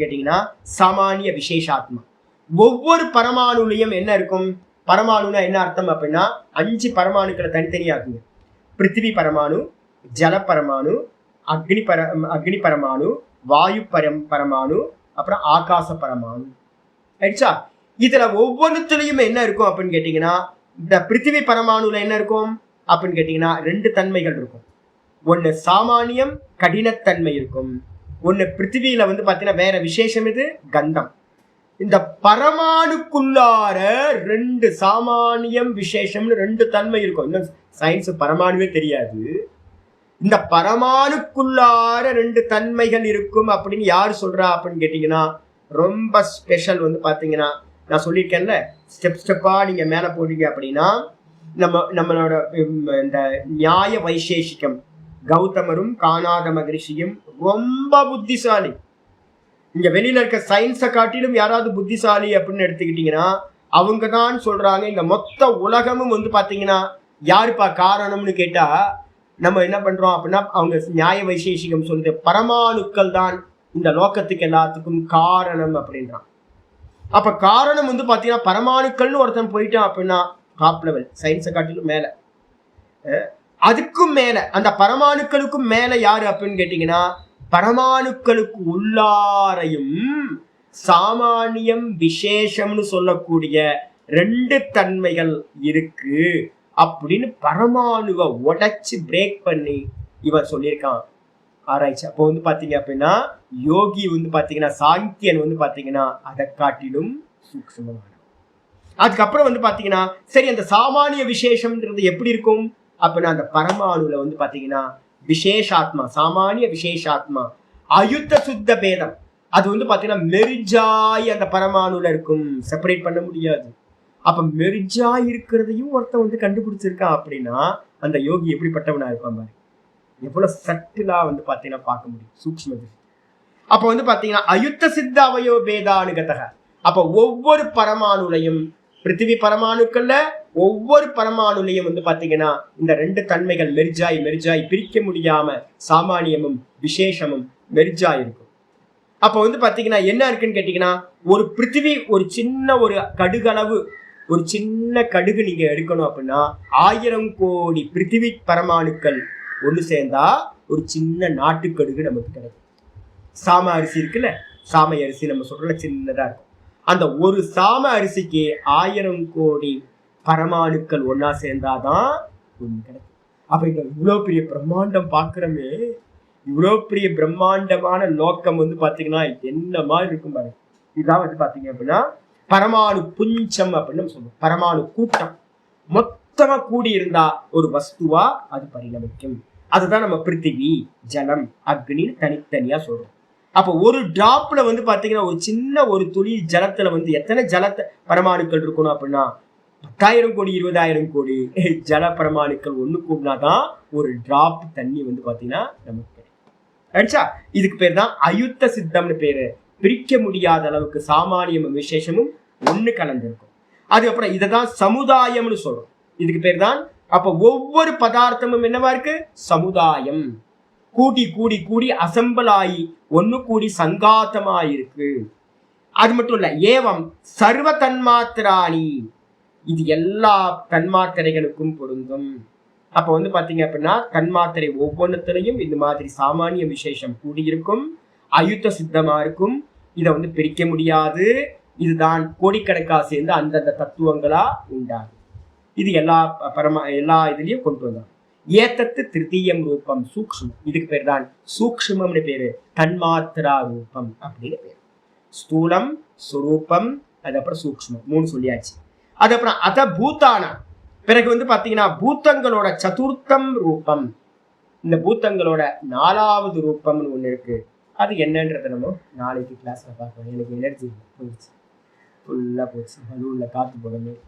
கேட்டீங்கன்னா சாமானிய விசேஷாத்மா. ஒவ்வொரு பரமாணுலையும் என்ன இருக்கும்? பரமாணுனா என்ன அர்த்தம் அப்படின்னா 5 பரமாணுக்களை தனித்தனியாக்குங்க. பிருத்திவி பரமாணு, ஜல பரமாணு, அக்னி பரமாணு, வாயு பரமாணு, அப்புறம் ஆகாச பரமாணு. ஆயிடுச்சா? இதுல ஒவ்வொன்றுத்துலயும் என்ன இருக்கும் அப்படின்னு கேட்டீங்கன்னா இந்த பிருத்திவி பரமாணுல என்ன இருக்கும் அப்படின்னு கேட்டீங்கன்னா 2 தன்மைகள் இருக்கும். ஒண்ணு சாமானியம், கடினத்தன்மை இருக்கும். ஒண்ணு பிருத்திவியில வந்து பாத்தீங்கன்னா வேற விசேஷம், இது கந்தம். இந்த பரமாணுக்குள்ளார 2 சாமானியம் விசேஷம்னு 2 தன்மை இருக்கும். இன்னும் சயின்ஸ் பரமாணுவே தெரியாது. இந்த பரமாணுக்குள்ளார 2 தன்மைகள் இருக்கும் அப்படின்னு யாரு சொல்றா அப்படின்னு கேட்டீங்கன்னா ரொம்ப ஸ்பெஷல். வந்து பாத்தீங்கன்னா நான் சொல்லியிருக்கேன்ல, ஸ்டெப்பா நீங்க மேல போறீங்க அப்படின்னா நம்மளோட இந்த நியாய வைசேஷிகம் கௌதமரும் காணாத மகரிஷியும் ரொம்ப புத்திசாலி. இங்க வெளியில இருக்க சயின்ஸை காட்டிலும் யாராவது புத்திசாலி அப்படின்னு எடுத்துக்கிட்டீங்கன்னா அவங்க தான் சொல்றாங்க இந்த மொத்த உலகமும் வந்து பாத்தீங்கன்னா யாருப்பா காரணம்னு கேட்டா நம்ம என்ன பண்றோம் அப்படின்னா அவங்க நியாய வைசேஷிகம் சொல்லுது பரமாணுக்கள் தான் இந்த லோகத்துக்கு எல்லாத்துக்கும் காரணம் அப்படின்றான். அப்ப காரணம் வந்து பாத்தீங்கன்னா பரமாணுக்கள்னு ஒருத்தன் போயிட்டான் அப்படின்னா டாப் லெவல், சயின்ஸை காட்டிலும் மேல. அதுக்கும் மேல அந்த பரமாணுக்களுக்கும் மேல யாரு அப்படின்னு கேட்டீங்கன்னா பரமாணுக்களுக்கு உள்ளாரையும் சாமானியம் விசேஷம்னு சொல்லக்கூடிய 2 தன்மைகள் இருக்கு அப்படின்னு பரமாணுவை உடைச்சு பிரேக் பண்ணி இவன் சொல்லியிருக்கான் ஆராய்ச்சி. அப்போ வந்து பாத்தீங்க அப்படின்னா யோகி வந்து பாத்தீங்கன்னா சாங்கியன் வந்து பாத்தீங்கன்னா அதை காட்டிலும் சூக்ஷ்மமான. அதுக்கப்புறம் வந்து பாத்தீங்கன்னா சரி அந்த சாமானிய விசேஷம்ன்றது எப்படி இருக்கும் அப்படின்னா அந்த பரமாணுல வந்து பாத்தீங்கன்னா விசேஷாத்மா, சாமானிய விசேஷாத்மா, அயுத்த சுத்த பேதம், அது வந்து பாத்தீங்கன்னா மெரிஜாய் அந்த பரமாணுல இருக்கும், செப்பரேட் பண்ண முடியாது. அப்ப மெரிஜாய் இருக்கிறதையும் ஒருத்தன் வந்து கண்டுபிடிச்சிருக்கான் அப்படின்னா அந்த யோகி எப்படிப்பட்டவனா இருப்பான் பாரு, எவ்வளவு சட்டிலா வந்து பாத்தீங்கன்னா பார்க்க முடியும் சூக்ஷ்ம. அப்ப வந்து பாத்தீங்கன்னா அயுத்த சித்த அவயோ பேதானுகதக. அப்ப ஒவ்வொரு பரமாணுலையும் பிருத்திவி பரமாணுக்கள்ல ஒவ்வொரு பரமாணுலையும் வந்து பாத்தீங்கன்னா இந்த ரெண்டு தன்மைகள் மெர்ஜாய் பிரிக்க முடியாம சாமானியமும் விசேஷமும் மெர்ஜாய் இருக்கும். அப்ப வந்து பாத்தீங்கன்னா என்ன இருக்குன்னு கேட்டீங்கன்னா, ஒரு பிருத்திவி ஒரு சின்ன ஒரு கடுகளவு ஒரு சின்ன கடுகு நீங்க எடுக்கணும் அப்படின்னா 1000 கோடி பிருத்திவி பரமாணுக்கள் ஒண்ணு சேர்ந்தா ஒரு சின்ன நாட்டுக்கடுகு நமக்கு கிடைக்கும். சாம அரிசி இருக்குல்ல, சாமை அரிசி நம்ம சொல்ற சின்னதா இருக்கும். அந்த ஒரு சாம அரிசிக்கு 1000 கோடி பரமாணுக்கள் ஒன்னா சேர்ந்தாதான் ஒண்ணு கிடைக்கும். அப்ப இந்த இவ்வளவு பெரிய பிரம்மாண்டம் பாக்குறமே, இவ்வளவு பெரிய பிரம்மாண்டமான லோக்கம் வந்து பாத்தீங்கன்னா என்ன மாதிரி இருக்கும் பாருங்க. இதான் வந்து பாத்தீங்க அப்படின்னா பரமாணு புஞ்சம் அப்படின்னு நம்ம சொல்லுவோம். பரமாணு கூட்டம் மொத்தமா கூடி இருந்தா ஒரு வஸ்துவா அது பரிணமிக்கும். அதுதான் நம்ம பிருத்திவி, ஜலம், அக்னின்னு தனித்தனியா சொல்றோம். அப்ப ஒரு டிராப்ல வந்து பாத்தீங்கன்னா ஒரு சின்ன ஒரு துளி ஜலத்துல வந்து எத்தனை ஜலத்தை பரமாணுக்கள் இருக்கணும் அப்படின்னா 10,000 கோடி 20,000 கோடி ஜல பரமாணுக்கள் ஒண்ணு கூடினாதான் ஒரு டிராப் தண்ணி வந்து பாத்தீங்கன்னா நமக்கு கிடைச்சா. இதுக்கு பேர் தான் அயுத்த சித்தம்னு பேரு. பிரிக்க முடியாத அளவுக்கு சாமானியமும் விசேஷமும் ஒண்ணு கலந்திருக்கும். அதுக்கப்புறம் இததான் சமுதாயம்னு சொல்றோம். இதுக்கு பேர் தான் அப்ப ஒவ்வொரு பதார்த்தமும் என்னவா இருக்கு? சமுதாயம். கூடி கூடி கூடி அசம்பிள் ஆகி ஒண்ணு கூடி சங்காத்தமாயிருக்கு. அது மட்டும் இல்ல, ஏவம் சர்வ தன்மாத்திராணி, இது எல்லா தன்மாத்திரைகளுக்கும் பொருந்தும். அப்ப வந்து பாத்தீங்க அப்படின்னா தன்மாத்திரை ஒவ்வொன்றுத்திலையும் இந்த மாதிரி சாமானிய விசேஷம் கூடியிருக்கும், அயுத்த சித்தமா இருக்கும். இதை வந்து பிரிக்க முடியாது. இதுதான் கோடிக்கணக்கா சேர்ந்து அந்தந்த தத்துவங்களா உண்டாகும். இது எல்லா இதுலயும் கொண்டு வந்தாங்க. ஏத்தத்து திருத்தீயம் ரூபம் சூக்ஷ்மம். இதுக்கு பேர் தான் சூக்ஷ்மம்னு பேரு. தன்மாத்திரா ரூபம் அப்படின்னு பேரு. ஸ்தூலம், சுரூபம், அதுக்கப்புறம் சூக்ஷ்மம், 3 சொல்லியாச்சு. அதுக்கப்புறம் அத பூத்தானா, பிறகு வந்து பாத்தீங்கன்னா பூத்தங்களோட சதுர்த்தம் ரூபம். இந்த பூத்தங்களோட 4வது ரூபம்னு ஒண்ணு இருக்கு. அது என்னன்றத நம்ம நாளைக்கு கிளாஸ்ல பார்க்கலாம். எனக்கு எனர்ஜி போயிடுச்சு, ஃபுல்லா போச்சு. பலூன்ல காத்து போடணும்.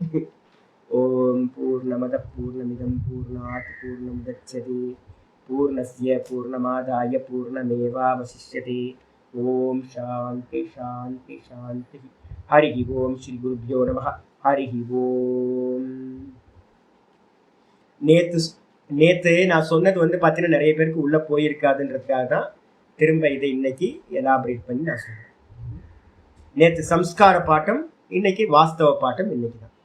ஓம் பூர்ணமத பூர்ணமிதம் பூர்ணாத் பூர்ணமுதச்யதே பூர்ணஸ்ய பூர்ணமாதாய பூர்ணமேவாவசிஷ்யதே. ஓம் சாந்தி சாந்தி சாந்தி. ஹரி ஓம். ஸ்ரீ குருப்யோ நமஹ. ஹரி ஓம். நேத்து நான் சொன்னது வந்து பாத்தீங்கன்னா நிறைய பேருக்கு உள்ள போயிருக்காதுன்றதுக்காக தான் திரும்ப இதை இன்னைக்கு எலாபரேட் பண்ணி நான் சொல்றேன். நேத்து சம்ஸ்கார பாட்டம், இன்னைக்கு வாஸ்தவ பாட்டம். இன்னைக்கு தான்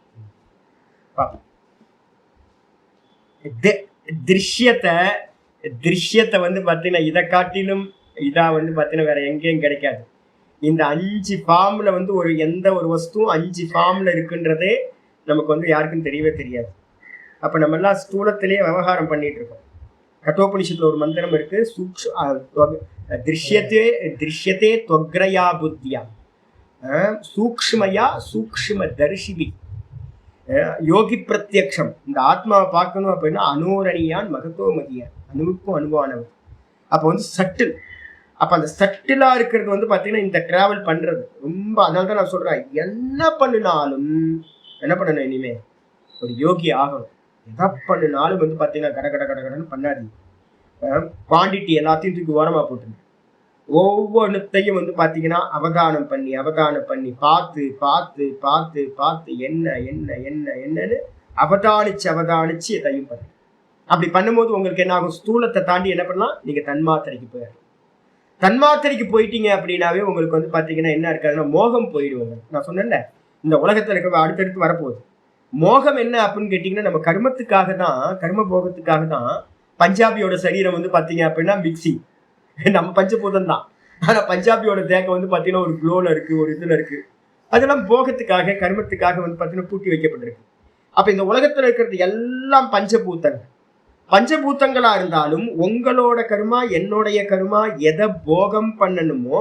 திருஷ்யத்தை வந்து பாத்தீங்கன்னா இதை காட்டிலும் இதா வந்து பாத்தீங்கன்னா வேற எங்கேயும் கிடைக்காது. இந்த 5 ஃபார்ம்ல வந்து எந்த ஒரு வஸ்துவும் 5 ஃபார்ம்ல இருக்குன்றதே நமக்கு வந்து யாருக்கும் தெரியவே தெரியாது. அப்ப நம்ம எல்லாம் ஸ்தூலத்திலேயே விவகாரம் பண்ணிட்டு இருக்கோம். கட்டோபனிஷத்துல ஒரு மந்திரம் இருக்கு, திருஷ்யத்தே त्वग्रया புத்தியா சூக்ஷ்மயா சூக்ஷ்ம தரிசிபி யோகி பிரத்யக்ஷம். இந்த ஆத்மாவை பார்க்கணும் அப்படின்னா அனோரணியான் மகத்தோ மதியான், அணுவுக்கும் அணுவானவன். அப்ப வந்து சட்டில். அப்ப அந்த சட்டிலா இருக்கிறது வந்து பாத்தீங்கன்னா இந்த டிராவல் பண்றது ரொம்ப. அதனால தான் நான் சொல்றேன், என்ன பண்ணினாலும் என்ன பண்ணணும், இனிமே ஒரு யோகி ஆகணும். எதை பண்ணினாலும் வந்து பாத்தீங்கன்னா கடன்னு பண்ணாது. குவான்டிட்டி எல்லாத்தையும் தூக்கி ஓரமா போட்டுருங்க. ஒவ்வொன்றுத்தையும் வந்து பாத்தீங்கன்னா அவதானம் பண்ணி பார்த்து என்ன என்ன என்ன என்னன்னு அவதானிச்சு எதையும் பண்ணு. அப்படி பண்ணும்போது உங்களுக்கு என்ன ஆகும்? ஸ்தூலத்தை தாண்டி என்ன பண்ணலாம், நீங்க தன்மாத்திரைக்கு போயிடலாம். தன்மாத்திரைக்கு போயிட்டீங்க அப்படின்னாவே உங்களுக்கு வந்து பாத்தீங்கன்னா என்ன இருக்காதுன்னா மோகம் போயிடுவாங்க. நான் சொன்னேன்ல, இந்த உலகத்துல இருக்க அடுத்தடுத்து வரப்போகுது. மோகம் என்ன அப்படின்னு கேட்டீங்கன்னா, நம்ம கர்மத்துக்காக தான், கர்ம போகத்துக்காக தான் பஞ்சாபியோட சரீரம் வந்து பாத்தீங்க அப்படின்னா மிக்சி, நம்ம பஞ்சபூதம் தான். ஆனா பஞ்சாபியோட தேகம் வந்து பாத்தீங்கன்னா ஒரு குளோல இருக்கு, ஒரு இதுல இருக்கு. அதெல்லாம் போகத்துக்காக கர்மத்துக்காக வந்து பாத்தீங்கன்னா பூட்டி வைக்கப்பட்டிருக்கு. அப்ப இந்த உலகத்துல இருக்கிறது எல்லாம் பஞ்சபூத்தங்களா இருந்தாலும் உங்களோட கர்மா என்னுடைய கர்மா எதை போகம் பண்ணணுமோ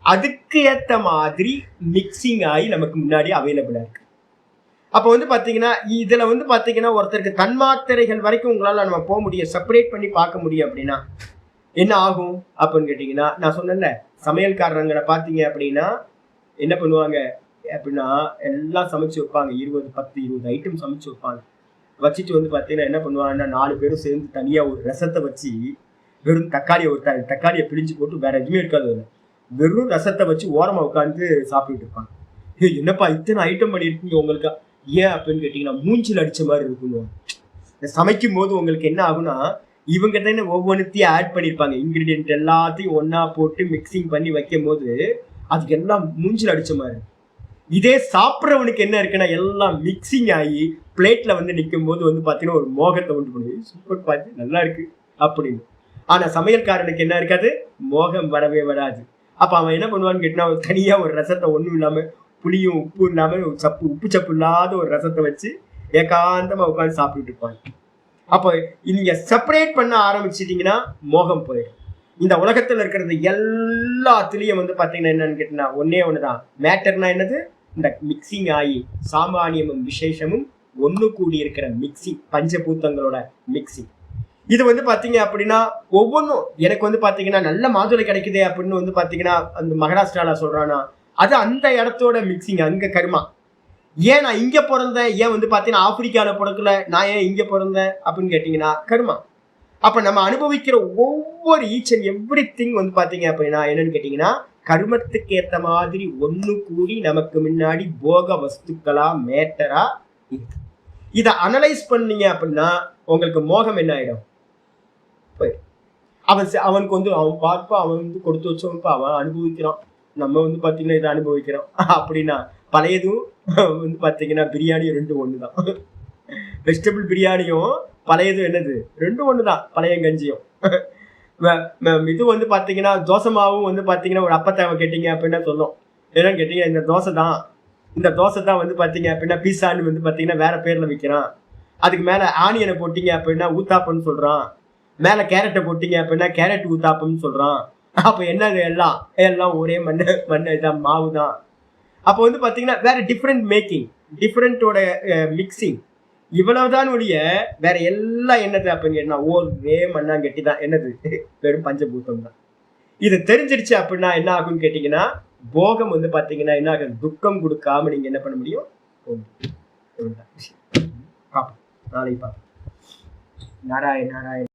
அதுக்கு ஏத்த மாதிரி மிக்சிங் ஆகி நமக்கு முன்னாடி அவைலபிளா இருக்கு. அப்ப வந்து பாத்தீங்கன்னா இதுல வந்து பாத்தீங்கன்னா ஒருத்தருக்கு தன்மாத்திரைகள் வரைக்கும் உங்களால நம்ம போக முடியும், செப்பரேட் பண்ணி பார்க்க முடியும். அப்படின்னா என்ன ஆகும் அப்படின்னு கேட்டீங்கன்னா, நான் சொன்னேன்ல, சமையல்காரங்களை பாத்தீங்க அப்படின்னா என்ன பண்ணுவாங்க அப்படின்னா எல்லாம் சமைச்சு வைப்பாங்க. 10-20 ஐட்டம் சமைச்சு வைப்பாங்க. வச்சுட்டு வந்து பாத்தீங்கன்னா என்ன பண்ணுவாங்கன்னா 4 பேரும் சேர்ந்து தனியா ஒரு ரசத்தை வச்சு வெறும் தக்காளியை பிழிஞ்சு போட்டு வேற எதுவுமே இருக்காது, வெறும் ரசத்தை வச்சு ஓரமா உட்காந்து சாப்பிட்டு இருப்பாங்க. என்னப்பா இத்தனை ஐட்டம் பண்ணிருக்கீங்க, உங்களுக்கு ஏன் அப்படின்னு கேட்டீங்கன்னா மூஞ்சில் அடிச்ச மாதிரி இருக்கணும். இந்த சமைக்கும் போது உங்களுக்கு என்ன ஆகும்னா இவங்க தானே ஒவ்வொன்றுத்தையும் ஆட் பண்ணியிருப்பாங்க, இன்கிரீடியன்ட் எல்லாத்தையும் ஒன்னா போட்டு மிக்சிங் பண்ணி வைக்கும் போது அதுக்கு எல்லாம் மூஞ்சில் அடிச்ச மாதிரி. இதே சாப்பிட்றவனுக்கு என்ன இருக்குன்னா எல்லாம் மிக்சிங் ஆகி பிளேட்ல வந்து நிற்கும் போது வந்து பார்த்தீங்கன்னா ஒரு மோகத்தை உண்டு பண்ணுது, சூப்பர் பார்த்து நல்லா இருக்கு அப்படின்னு. ஆனா சமையல்காரனுக்கு என்ன இருக்காது, மோகம் வரவே வராது. அப்ப அவன் என்ன பண்ணுவான்னு கேட்டா தனியா ஒரு ரசத்தை ஒண்ணும் இல்லாம புளியும் உப்பு இல்லாம உப்பு சப்பு இல்லாத ஒரு ரசத்தை வச்சு ஏகாந்தமா உட்காந்து சாப்பிட்டுட்டு இருப்பாங்க. அப்போ நீங்க செப்பரேட் பண்ண ஆரம்பிச்சிட்டீங்கன்னா மோகம் போயிடும். இந்த உலகத்துல இருக்கிறது எல்லாத்துலயும் வந்து பாத்தீங்கன்னா என்னன்னு கேட்டீங்கன்னா ஒன்னே ஒண்ணுதான் மேட்டர்னா என்னது, இந்த மிக்சிங் ஆகி சாமானியமும் விசேஷமும் ஒண்ணு கூடி இருக்கிற மிக்சிங், பஞ்சபூத்தங்களோட மிக்சிங். இது வந்து பாத்தீங்க அப்படின்னா ஒவ்வொன்றும் எனக்கு வந்து பாத்தீங்கன்னா நல்ல மாதுளை கிடைக்குதே அப்படின்னு வந்து பாத்தீங்கன்னா அந்த மகாராஷ்டிரால சொல்றானா அது அந்த இடத்தோட மிக்சிங், அங்க கருமா. ஏன் நான் இங்க பிறந்தேன், ஏன் வந்து பாத்தீங்கன்னா ஆப்பிரிக்கால பிறக்கல, நான் ஏன் இங்க பிறந்தேன் அப்படின்னு கேட்டீங்கன்னா கருமா. அப்ப நம்ம அனுபவிக்கிற ஒவ்வொரு ஈச் அண்ட் எவ்ரி திங் வந்து பாத்தீங்க அப்படின்னா என்னன்னு கேட்டீங்கன்னா கர்மத்துக்கு ஏத்த மாதிரி ஒண்ணு கூடி நமக்கு முன்னாடி போக வஸ்துக்களா மேட்டரா இருக்கு. இதை அனலைஸ் பண்ணீங்க அப்படின்னா உங்களுக்கு மோகம் என்ன ஆயிடும், அவனுக்கு வந்து அவன் பார்ப்பா, அவன் வந்து கொடுத்து வச்சவன்ப்பா, அவன் அனுபவிக்கிறான், நம்ம வந்து பாத்தீங்கன்னா இதை அனுபவிக்கிறோம் அப்படின்னா பழையதும் வந்து பாத்தீங்கன்னா பிரியாணியும் ரெண்டும் ஒண்ணுதான். வெஜிடபிள் பிரியாணியும் பழையதும் என்னது ரெண்டும் ஒண்ணுதான், பழைய கஞ்சியும். இது வந்து பாத்தீங்கன்னா தோசை மாவும் வந்து பாத்தீங்கன்னா ஒரு அப்பத்தாவை கேட்டீங்க அப்படின்னா சொல்லும், என்னன்னு கேட்டீங்கன்னா இந்த தோசை தான் வந்து பாத்தீங்க அப்படின்னா பீஸான்னு வந்து பாத்தீங்கன்னா வேற பேர்ல விற்கிறான். அதுக்கு மேல ஆனியனை போட்டீங்க அப்படின்னா ஊத்தாப்பன்னு சொல்றான், மேல கேரட்டை போட்டீங்க அப்படின்னா கேரட் ஊத்தாப்பம்னு சொல்றான். அப்ப என்னது, எல்லாம் ஒரே மண்ணு இதான், மாவு தான். அப்போ வந்து பாத்தீங்கன்னா வேற டிஃப்ரெண்ட் மேக்கிங், டிஃப்ரெண்டோட மிக்சிங், இவ்வளவுதான் ஒழிய வேற எல்லாம் என்னது அப்படின்னு ஒரே மண்ணாங்கட்டி தான், என்னது வெறும் பஞ்சபூதம் தான். இது தெரிஞ்சிருச்சு அப்படின்னா என்ன ஆகும்னு கேட்டீங்கன்னா போகம் வந்து பாத்தீங்கன்னா என்ன ஆகும், துக்கம் கொடுக்காம நீங்க என்ன பண்ண முடியும். நாளைக்கு பார்ப்போம். நாராயண நாராயண.